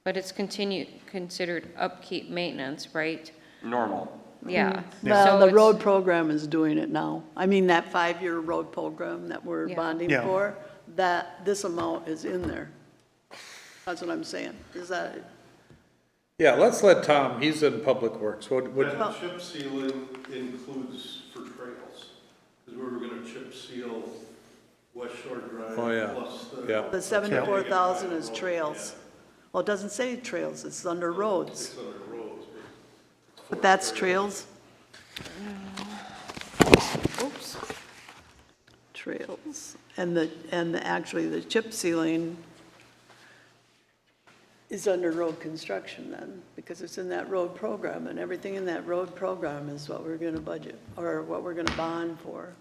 But it's considered upkeep maintenance, right? Normal. Yeah. Well, So the it's- road program is doing it now. I mean, that 5-year road program that we're Yeah. bonding Yeah. for, this amount is in there. That's what I'm saying. Is that, Yeah, let's let Tom, he's in Public Works. What, That chip sealing includes for trails, because we were gonna chip seal West Shore Drive. Oh, yeah. Plus Yeah. the 74,000 is trails? Well, it doesn't say trails, it's under roads. It's under roads, But that's trails? Oops. Trails. Actually, the chip sealing is under road construction then, because it's in that road program, and everything in that road program is what we're gonna budget, or what we're gonna bond for.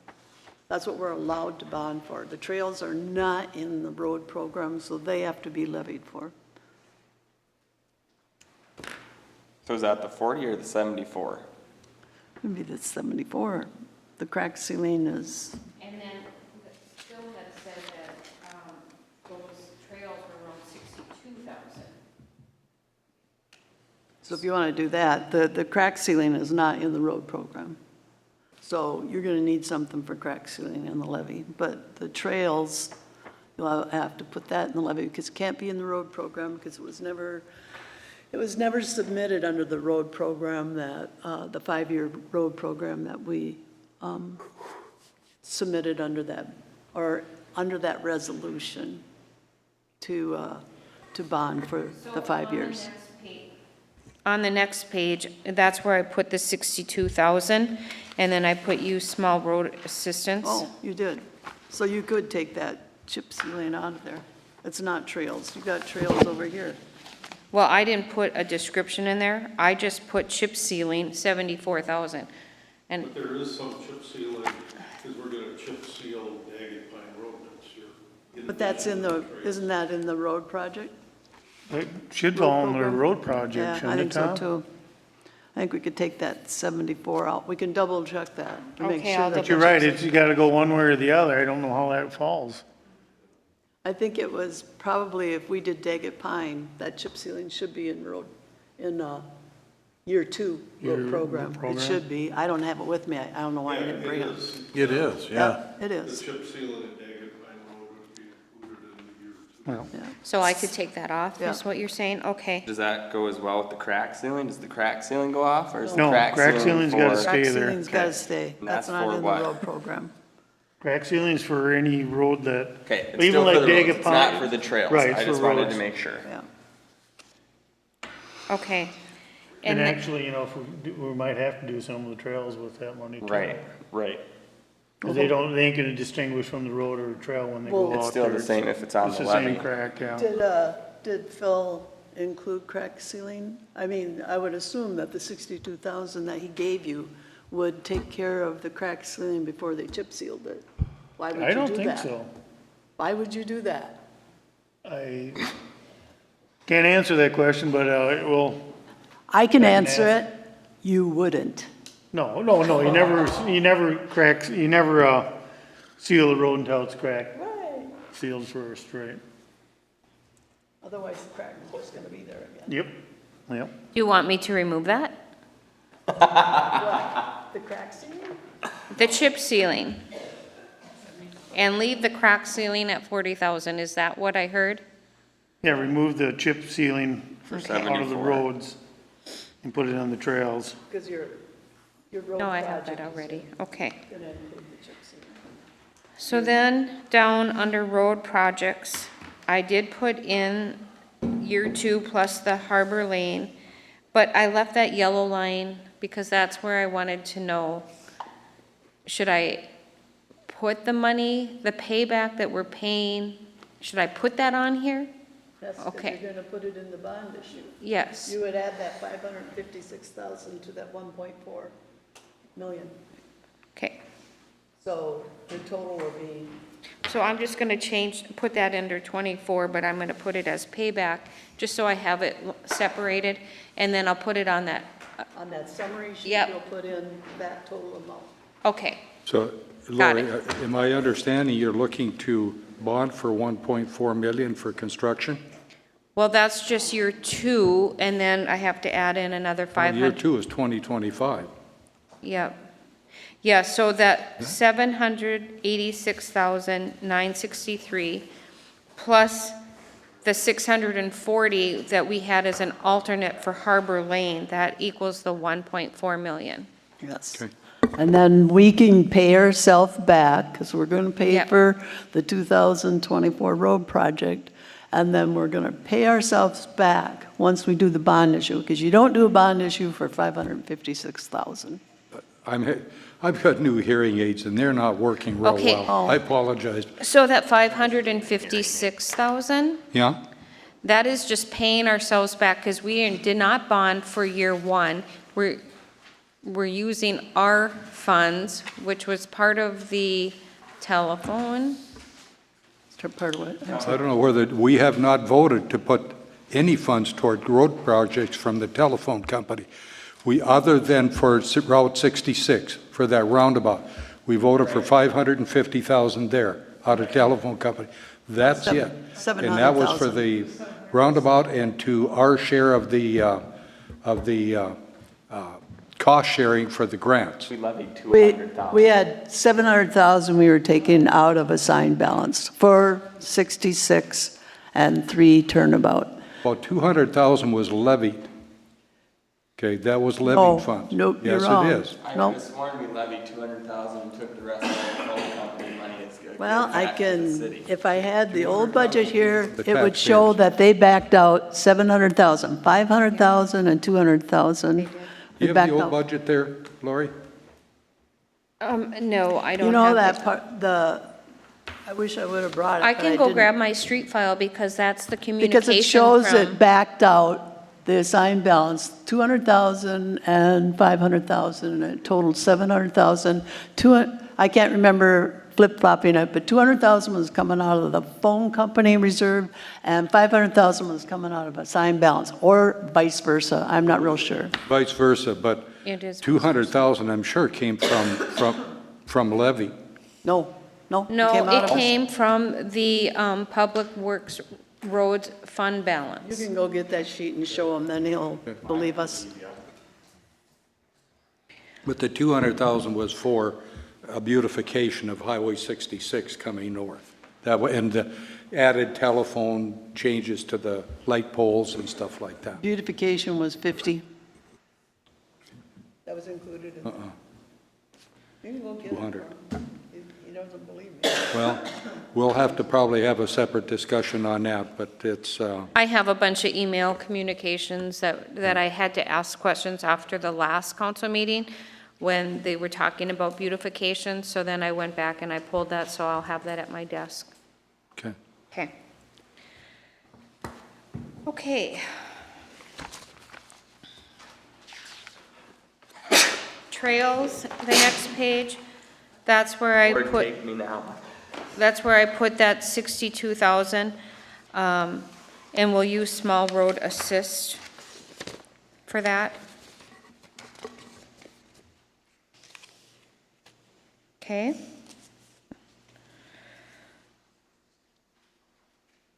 That's what we're allowed to bond for. The trails are not in the road program, so they have to be levied for. So is that the 40 or the 74? Maybe that's 74. The crack ceiling is, And then Phil had said that those trails were around 62,000. so if you want to do that, the crack ceiling is not in the road program. So you're going to need something for crack sealing in the levy. But the trails, you'll have to put that in the levy because it can't be in the road program because it was never submitted under the road program that, the 5-year road program that we submitted under that, or under that resolution to bond for the 5 years. On the next page, that's where I put the 62,000, and then I put use small road assistance. Oh, you did. So you could take that chip sealing out of there. It's not trails. You've got trails over here. Well, I didn't put a description in there. I just put chip sealing, 74,000. And but there is some chip sealing, because we're gonna chip seal Daggett Pine Road next year. But that's in the, trails. isn't that in the road project? it should fall under the program? road Yeah, project, I shouldn't it, think so Tom? too. I think we could take that 74 out. We can double check that to make Okay, sure I'll that. But you're right, you gotta go one way or the other. I don't know how that falls. I think it was probably if we did Daggett Pine, that chip sealing should be in year 2 Year road program. program? It should be. I don't have it with me. I don't know why I Yeah, didn't bring it. It is, yeah. It The is. chip sealing at Daggett Pine Road would be included in the year 2. Well, Yeah. so I could take that off, Yeah. is what you're saying? Okay. Does that go as well with the crack ceiling? Does the crack ceiling go off, or is the No, crack crack ceiling ceiling's gotta for- stay Crack there. ceiling's gotta Okay. stay. And That's that's not for in the what? road program. crack ceiling's for any road that. Okay, it's even still like for the roads, Daggett it's not Pine- for the trails. Right, I it's just for wanted roads. to make sure. Yeah. Okay. And then- actually, if we might have to do some of the trails with that money too. Right, right. Because they ain't gonna distinguish from the road or trail when they go Well- out there. It's still the same if it's on It's the the same levy. crack, yeah. Did Phil include crack ceiling? I mean, I would assume that the 62,000 that he gave you would take care of the crack ceiling before they chip sealed it. Why would I you do don't that? think so. Why would you do that? I can't answer that question, but, I can I can answer ask. it. You wouldn't. no, you never seal the road until it's cracked, Right. sealed first, right? Otherwise, the crack is just gonna be there again. Yep, yep. Do you want me to remove that? What? The crack ceiling? The chip sealing? And leave the crack ceiling at 40,000, is that what I heard? Yeah, remove the chip sealing For out of the 74. roads and put it on the trails. Because your road No, I have project that is already, okay. gonna include the chip sealing. So then, down under road projects, I did put in year 2 plus the Harbor Lane, but I left that yellow line because that's where I wanted to know, should I put the money, the payback that we're paying, should I put that on here? That's Okay. because you're gonna put it in the bond issue. Yes. You would add that 556,000 to that 1.4 million. Okay. So the total will be, So I'm just gonna put that under 24, but I'm gonna put it as payback, just so I have it separated, and then I'll put it on that, on that summary sheet, Yep. you'll put in that total amount. okay. So, Got Lori, am I understanding you're looking to bond for 1.4 million for construction? Well, that's just year 2, and then I have to add in another Year 500. 2 is 2025. Yep. Yeah, so that 786,963 plus the 640 that we had as an alternate for Harbor Lane, that equals the 1.4 million. Yes. Okay. And then we can pay ourselves back, because we're gonna pay Yep. for the 2024 road project, and then we're gonna pay ourselves back once we do the bond issue, because you don't do a bond issue for 556,000. I've got new hearing aids, and they're not working real Okay. well. I apologize. So that 556,000, Yeah? that is just paying ourselves back, because we did not bond for year 1. We're using our funds, which was part of the telephone. Part of what? I don't know whether, we have not voted to put any funds toward road projects from the telephone company. Other than for Route 66, for that roundabout, we voted for 550,000 there out of telephone company. That's it. And that was for the roundabout and to our share of the cost sharing for the grants. We levied We 200,000. had 700,000 we were taking out of assigned balance for 66 and 3 turnabout. About 200,000 was levied. Okay, that was No, levied funds. nope, you're wrong. Yes, it is. I could Nope. have sworn we levied 200,000 and took the rest of the phone company money. It's good. Well, I Back to the can, city. if I had the old budget here, The it would show taxpayers. that they backed out 700,000, 500,000 and 200,000. You They have backed the old out. budget there, Lori? No, I don't You know have that part, I wish I would have brought it, I but can go didn't. grab my street file, because that's the communication Because it shows from- it backed out, the assigned balance, 200,000 and 500,000, and it totaled 700,000. I can't remember flip-flopping it, but 200,000 was coming out of the phone company reserve, and 500,000 was coming out of assigned balance, or vice versa, I'm not real sure. Vice versa, but It is. 200,000, I'm sure, came from levy. No, no. No, came out it of- came from the Public Works Roads Fund You balance. can go get that sheet and show him, then he'll believe us. But the 200,000 was for a beautification of Highway 66 coming north. And the added telephone changes to the light poles and stuff like that. Beautification was 50. That was included in. You can go get it. 200. He doesn't believe me. Well, we'll have to probably have a separate discussion on that, but it's, I have a bunch of email communications that I had to ask questions after the last council meeting when they were talking about beautification, so then I went back and I pulled that, so I'll have that at my desk. okay. Okay. Okay. Trails, the next page, that's where I Or put. take me now. That's where I put that 62,000, and we'll use small road assist for that. Okay.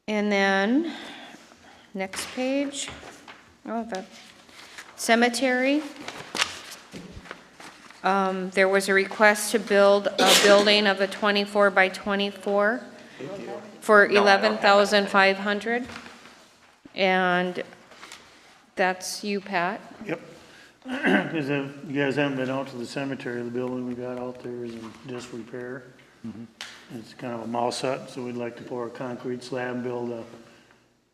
And then, next page, the cemetery. There was a request to build a building of a 24 by 24 for 11,500. And that's you, Pat. Yep. Because if you guys haven't been out to the cemetery, the building we got out there is in disrepair. It's kind of a mouse hut, so we'd like to pour a concrete slab, build a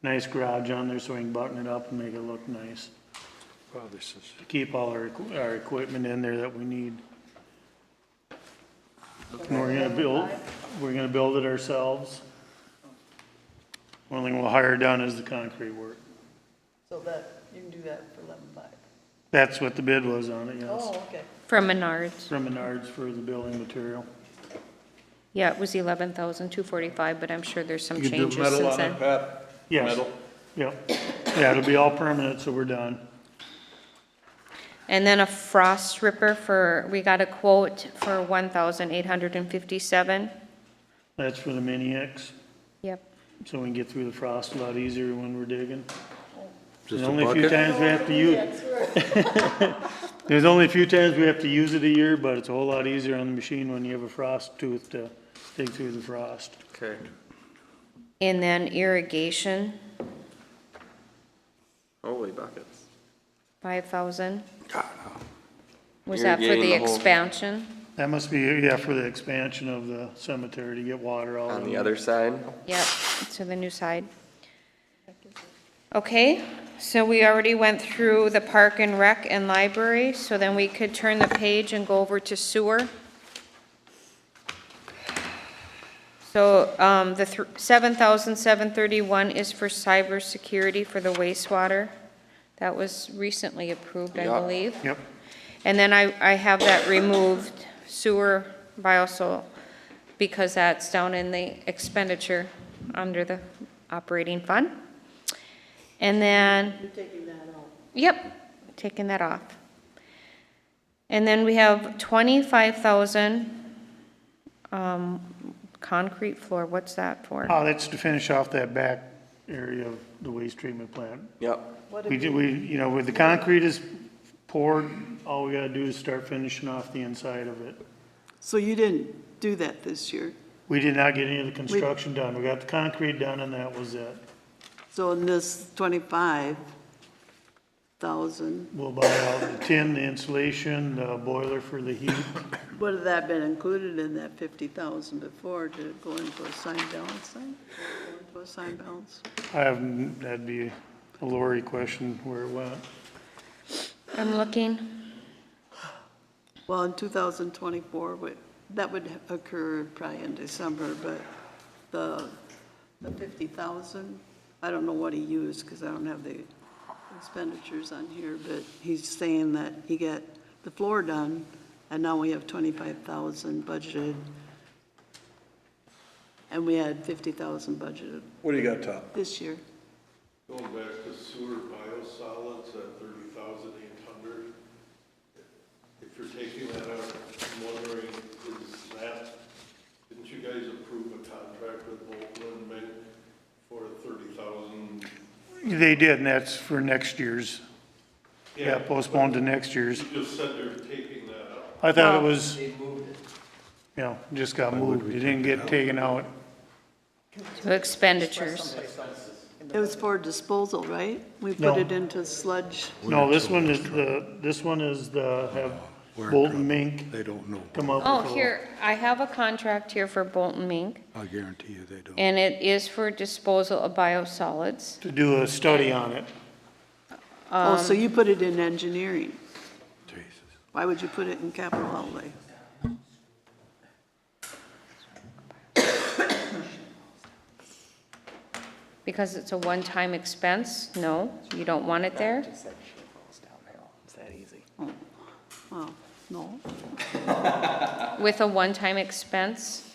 nice garage on there so we can button it up and make it look nice. Well, this is. to keep all our equipment in there that we need. And we're gonna build it ourselves. Only thing we'll hire done is the concrete work. So that, you can do that for 11.5. That's what the bid was on it, yes. Oh, okay. From Menards. From Menards for the building material. Yeah, it was 11,245, but I'm sure there's some You can changes do metal since on then. it, Pat? Yes. Metal? Yep. Yeah, it'll be all permanent, so we're done. And then a frost ripper for, we got a quote for 1,857. That's for the mini X, Yep. so we can get through the frost a lot easier when we're digging. Just There's a only a few bucket? times we have to use, there's only a few times we have to use it a year, but it's a whole lot easier on the machine when you have a frost tooth to dig through the frost. Okay. And then irrigation, Holy buckets. 5,000. Was that for the Irrigating the whole- Oh. expansion? That must be, yeah, for the expansion of the cemetery to get water all On over. the other side? Yep, to the new side. Okay, so we already went through the park and rec and library, so then we could turn the page and go over to sewer. So, the 7,731 is for cybersecurity for the wastewater. That was recently approved, I Yep. believe. Yep. And then I have that removed, sewer biosol, because that's down in the expenditure under the operating fund. And then, You're taking that out. yep, taking that off. And then we have 25,000, concrete floor, what's that for? Oh, that's to finish off that back area of the waste treatment plant. Yep. With the concrete is poured, all we gotta do is start finishing off the inside of it. So you didn't do that this year? We did not get any of the construction done. We got the concrete done and that was it. So in this 25,000, We'll buy all the tin, the insulation, the boiler for the heat. would have that been included in that 50,000 before to go into a sign balance thing? Go into a sign balance? That'd be a Lori question where it went. I'm looking. Well, in 2024, that would occur probably in December, but the 50,000, I don't know what he used because I don't have the expenditures on here, but he's saying that he got the floor done and now we have 25,000 budgeted. And we had 50,000 budgeted What do you got, Tom? this year. Going back to sewer biosolids at 30,800. If you're taking that out, I'm wondering, didn't you guys approve a contract with Bolton and Mink for 30,000? They did, and that's for next year's. Yeah, postponed to next year's. You just said they're taking that out. I thought it was, just got moved. It didn't get taken out. To expenditures. It was for disposal, right? We No. put it into sludge. No, this one is have Bolton Mink They don't know. come up with. Oh, a- here, I have a contract here for Bolton Mink, I guarantee you they don't. and it is for disposal of biosolids. To do a study on it. Oh, so you put it in engineering. Jesus. Why would you put it in capital outlay? Because it's a one-time expense? No, you don't want it there? Oh, no. With a one-time expense?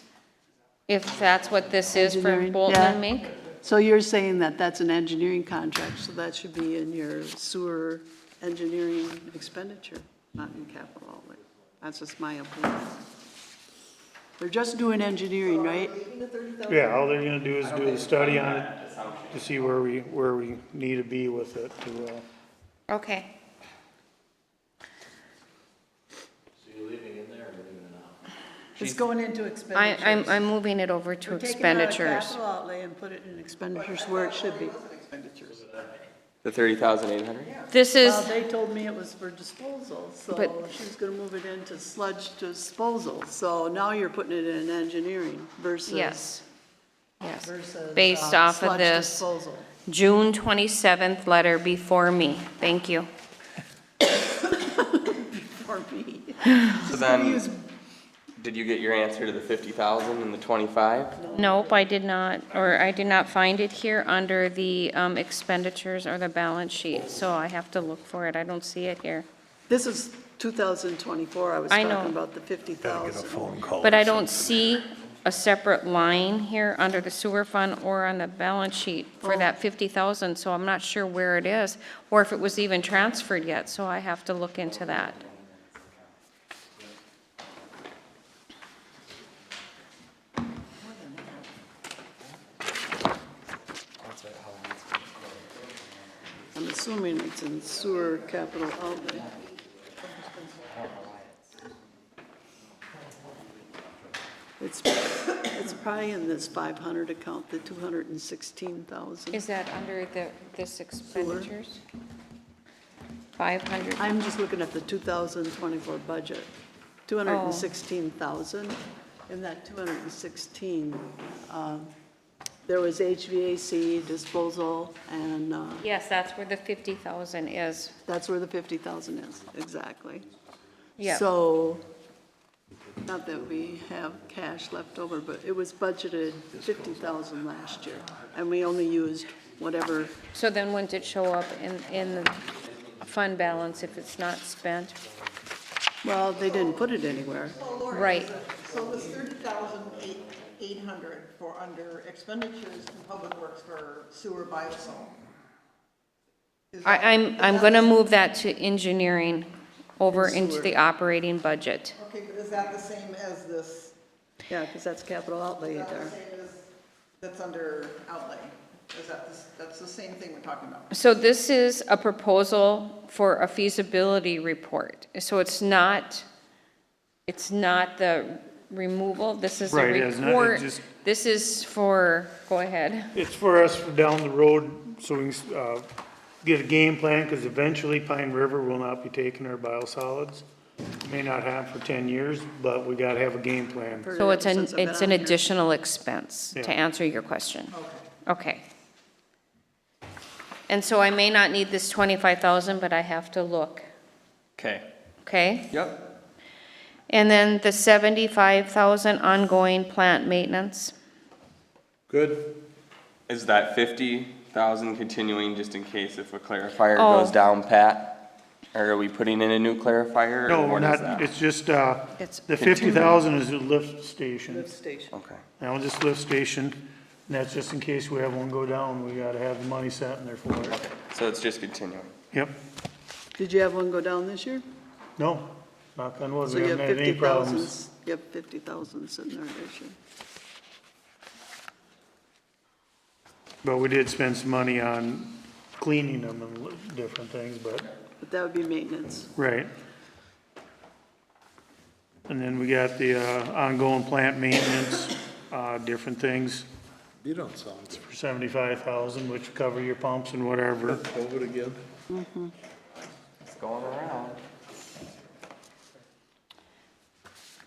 If that's what this is for Engineering, Bolton yeah. and Mink? So you're saying that that's an engineering contract, so that should be in your sewer engineering expenditure, not in capital outlay. That's just my opinion. They're just doing engineering, right? Yeah, all they're gonna do is do a study on it to see where we need to be with it to, Okay. It's going into I'm expenditures. moving it over to We're taking it out of expenditures. capital outlay and put it in expenditures where it should be. The 30,800? This Well, is, they told me it was for disposal, so But- she's gonna move it into sludge disposal. So now you're putting it in engineering versus. yes, yes, Versus. based off of sludge this disposal. June 27th letter before me. Thank you. for me. So then, did you get your answer to the 50,000 and the 25? Nope, I did not, or I did not find it here under the expenditures or the balance sheet, so I have to look for it. I don't see it here. This is 2024, I was I know. talking about the 50,000. But I don't see a separate line here under the sewer fund or on the balance sheet for that 50,000, so I'm not sure where it is, or if it was even transferred yet, so I have to look into that. I'm assuming it's in sewer capital outlay. It's probably in this 500 account, the 216,000. Is that under this expenditures? 500? I'm just looking at the 2024 budget, 216,000. In that 216, there was HVAC, disposal, and Yes, that's where the 50,000 is. that's where the 50,000 is, exactly. Yeah. So, not that we have cash left over, but it was budgeted 50,000 last year, and we only used whatever. So then wouldn't it show up in the fund balance if it's not spent? Well, they didn't put it anywhere. Right. So this 30,800 for under expenditures in public works for sewer biosol. I'm going to move that to engineering over And into sewer. the operating budget. Okay, but is that the same as this? Yeah, because that's capital outlay Is that the there. same as, that's under outlay? Is that, that's the same thing we're talking about? So this is a proposal for a feasibility report. So it's not the removal, this is a Right, it's not- it report. just- This is for, go ahead. It's for us down the road, so we can, get a game plan, because eventually Pine River will not be taking our biosolids. May not have for 10 years, but we gotta have a game plan. So it's Since I've been an on here. additional expense, to Yeah. answer your question. Okay. Okay. And so I may not need this 25,000, but I have to look, Okay. okay? Yep. And then the 75,000 ongoing plant maintenance. Good. Is that 50,000 continuing just in case if a clarifier Oh. goes down, Pat? Or are we putting in a new clarifier? or No, we're what is not, that? it's just, It's the 50,000 is a lift station. Lift station. Okay. Now, this lift station, and that's just in case we have one go down, we gotta have the money set in there for it. So it's just continuing. Yep, Did you have one go down this year? no, knock on wood, So we you have haven't had any 50,000, problems. you have 50,000 sitting there this year. But we did spend some money on cleaning them and different things, but, But that would be maintenance. right. And then we got the, ongoing plant maintenance, different things You don't sound good. for 75,000, which cover your pumps and whatever. COVID again? It's going around.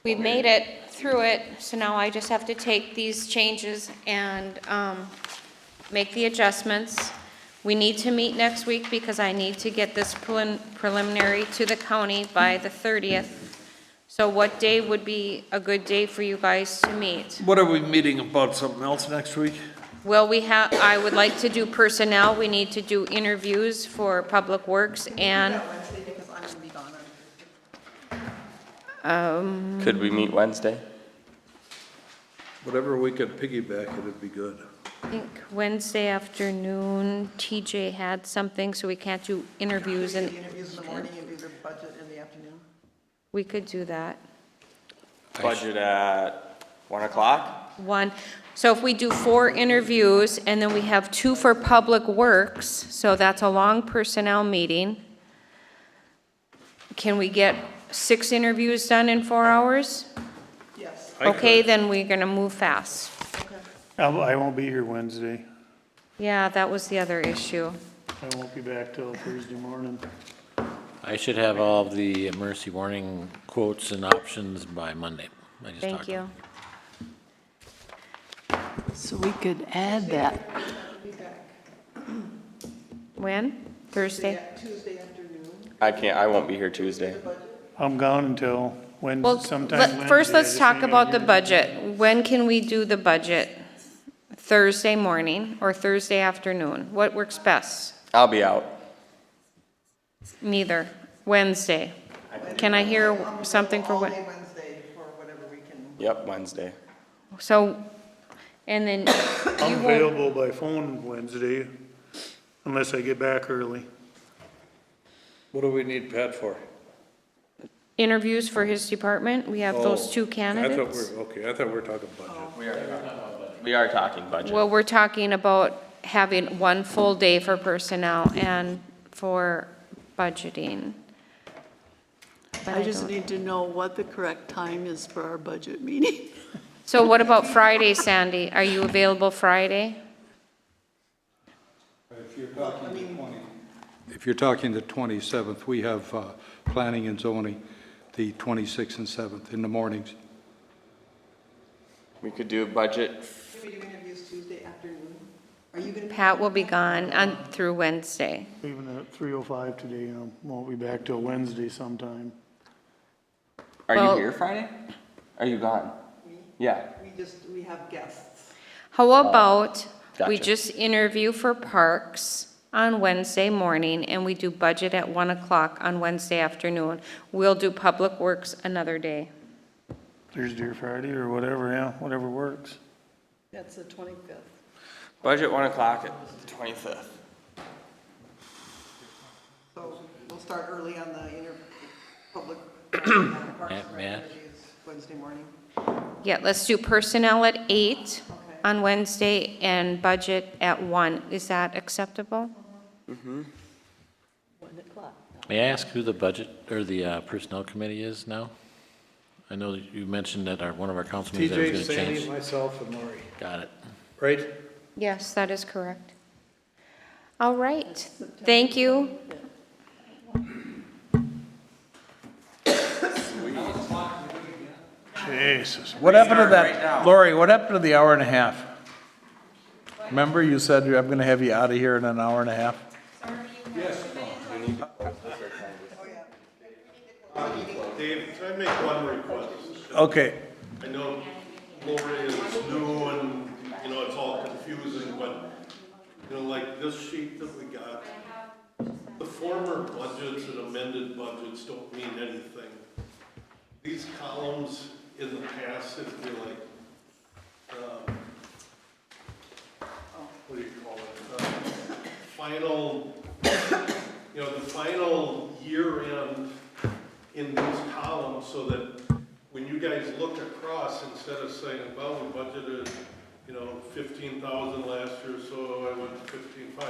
We've made it through it, so now I just have to take these changes and make the adjustments. We need to meet next week because I need to get this preliminary to the county by the 30th. So what day would be a good day for you guys to meet? What are we meeting about, something else next week? Well, I would like to do personnel. We need to do interviews for Public Works and, Wednesday, because I'm gonna be gone on Could we meet Wednesday? Whatever we could piggyback, it'd be good. I think Wednesday afternoon, TJ had something, so we can't do interviews the and interviews in the morning and do the budget in the afternoon. we could do that. Budget at 1 o'clock? One, so if we do 4 interviews and then we have 2 for Public Works, so that's a long personnel meeting. Can we get 6 interviews done in 4 hours? Yes. Okay, then we're gonna move fast. I won't be here Wednesday. Yeah, that was the other issue. I won't be back till Thursday morning. I should have all of the emergency warning quotes and options by Monday. I just Thank talked to you. them. So we could add that. When? Thursday? Tuesday afternoon. I won't be here Tuesday. I'm gone until Well, Wednesday, sometime Wednesday. first, I let's just talk ain't gonna about the get it. budget. When can we do the budget? Thursday morning or Thursday afternoon? What works best? I'll be out. Neither. Wednesday. Can I hear something for All what? day Wednesday for whatever we can. Yep, Wednesday. So, and then I'm you won't, available by phone Wednesday, unless I get back early. What do we need Pat for? interviews for his department. We have those two I candidates. thought we were talking budget. We are talking budget. Well, we're talking about having one full day for personnel and for budgeting. But I just don't- need to know what the correct time is for our budget meeting. So what about Friday, Sandy? Are you available Friday? If you're talking the 27th, we have planning and zoning, the 26th and 7th in the mornings. We could do budget. Can we do interviews Tuesday afternoon? Are you gonna? Pat will be gone on through Wednesday. Even at 3:05 today, won't be back till Wednesday sometime. Are you Well- here Friday? Are you gone? Yeah. We have guests. How about we Gotcha. just interview for parks on Wednesday morning and we do budget at 1 o'clock on Wednesday afternoon. We'll do public works another day. Thursday or Friday or whatever, yeah, whatever works. That's the 25th. Budget 1 o'clock at 25th. So we'll start early on the public. May I? Wednesday morning. Yeah, let's do personnel at 8 Okay. on Wednesday and budget at 1. Is that acceptable? 1 o'clock. May I ask who the budget or the personnel committee is now? I know that you mentioned that one of our council meetings TJ, was going to Sandy, change. myself, and Lori, Got it. right? Yes, that is correct. All right, thank you. Jesus. What happened to that, Lori, what happened to the hour and a half? Remember you said I'm gonna have you out of here in an hour and a half? Dave, can I make one request? Okay, I know Lori is new and, it's all confusing, but, like this sheet that we got, the former budgets and amended budgets don't mean anything. These columns in the past, if we like, what do you call it? Final, the final year end in these columns so that when you guys look across, instead of saying, well, we budgeted, 15,000 last year, so I went to 15.5.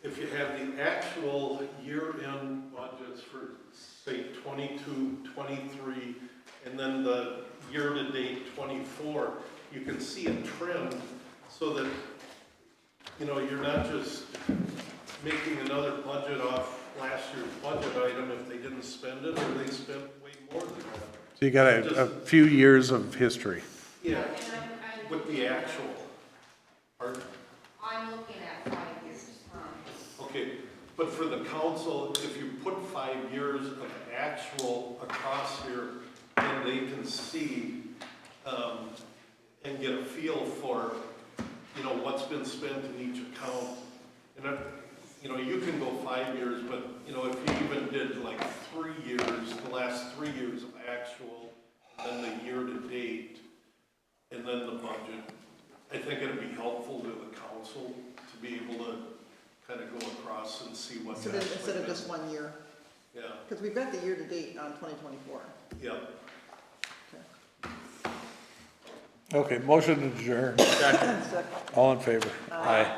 If you have the actual year-end budgets for, say, 22, 23, and then the year-to-date 24, you can see a trend so that, you're not just making another budget off last year's budget item if they didn't spend it, or they spent way more than that. so you got a few years of history. Yeah, with the actual. Pardon? I'm looking at 5 years. Okay, but for the council, if you put 5 years of actual across here, then they can see, and get a feel for, what's been spent in each account. And, you can go 5 years, but, if you even did like 3 years, the last 3 years of actual, then the year-to-date, and then the budget, I think it'd be helpful to the council to be able to kind of go across and see what's So then, instead of just 1 year, Yeah, because we've got the year-to-date on 2024. yeah. Okay, motion to adjourn. Second. All in favor? Aye.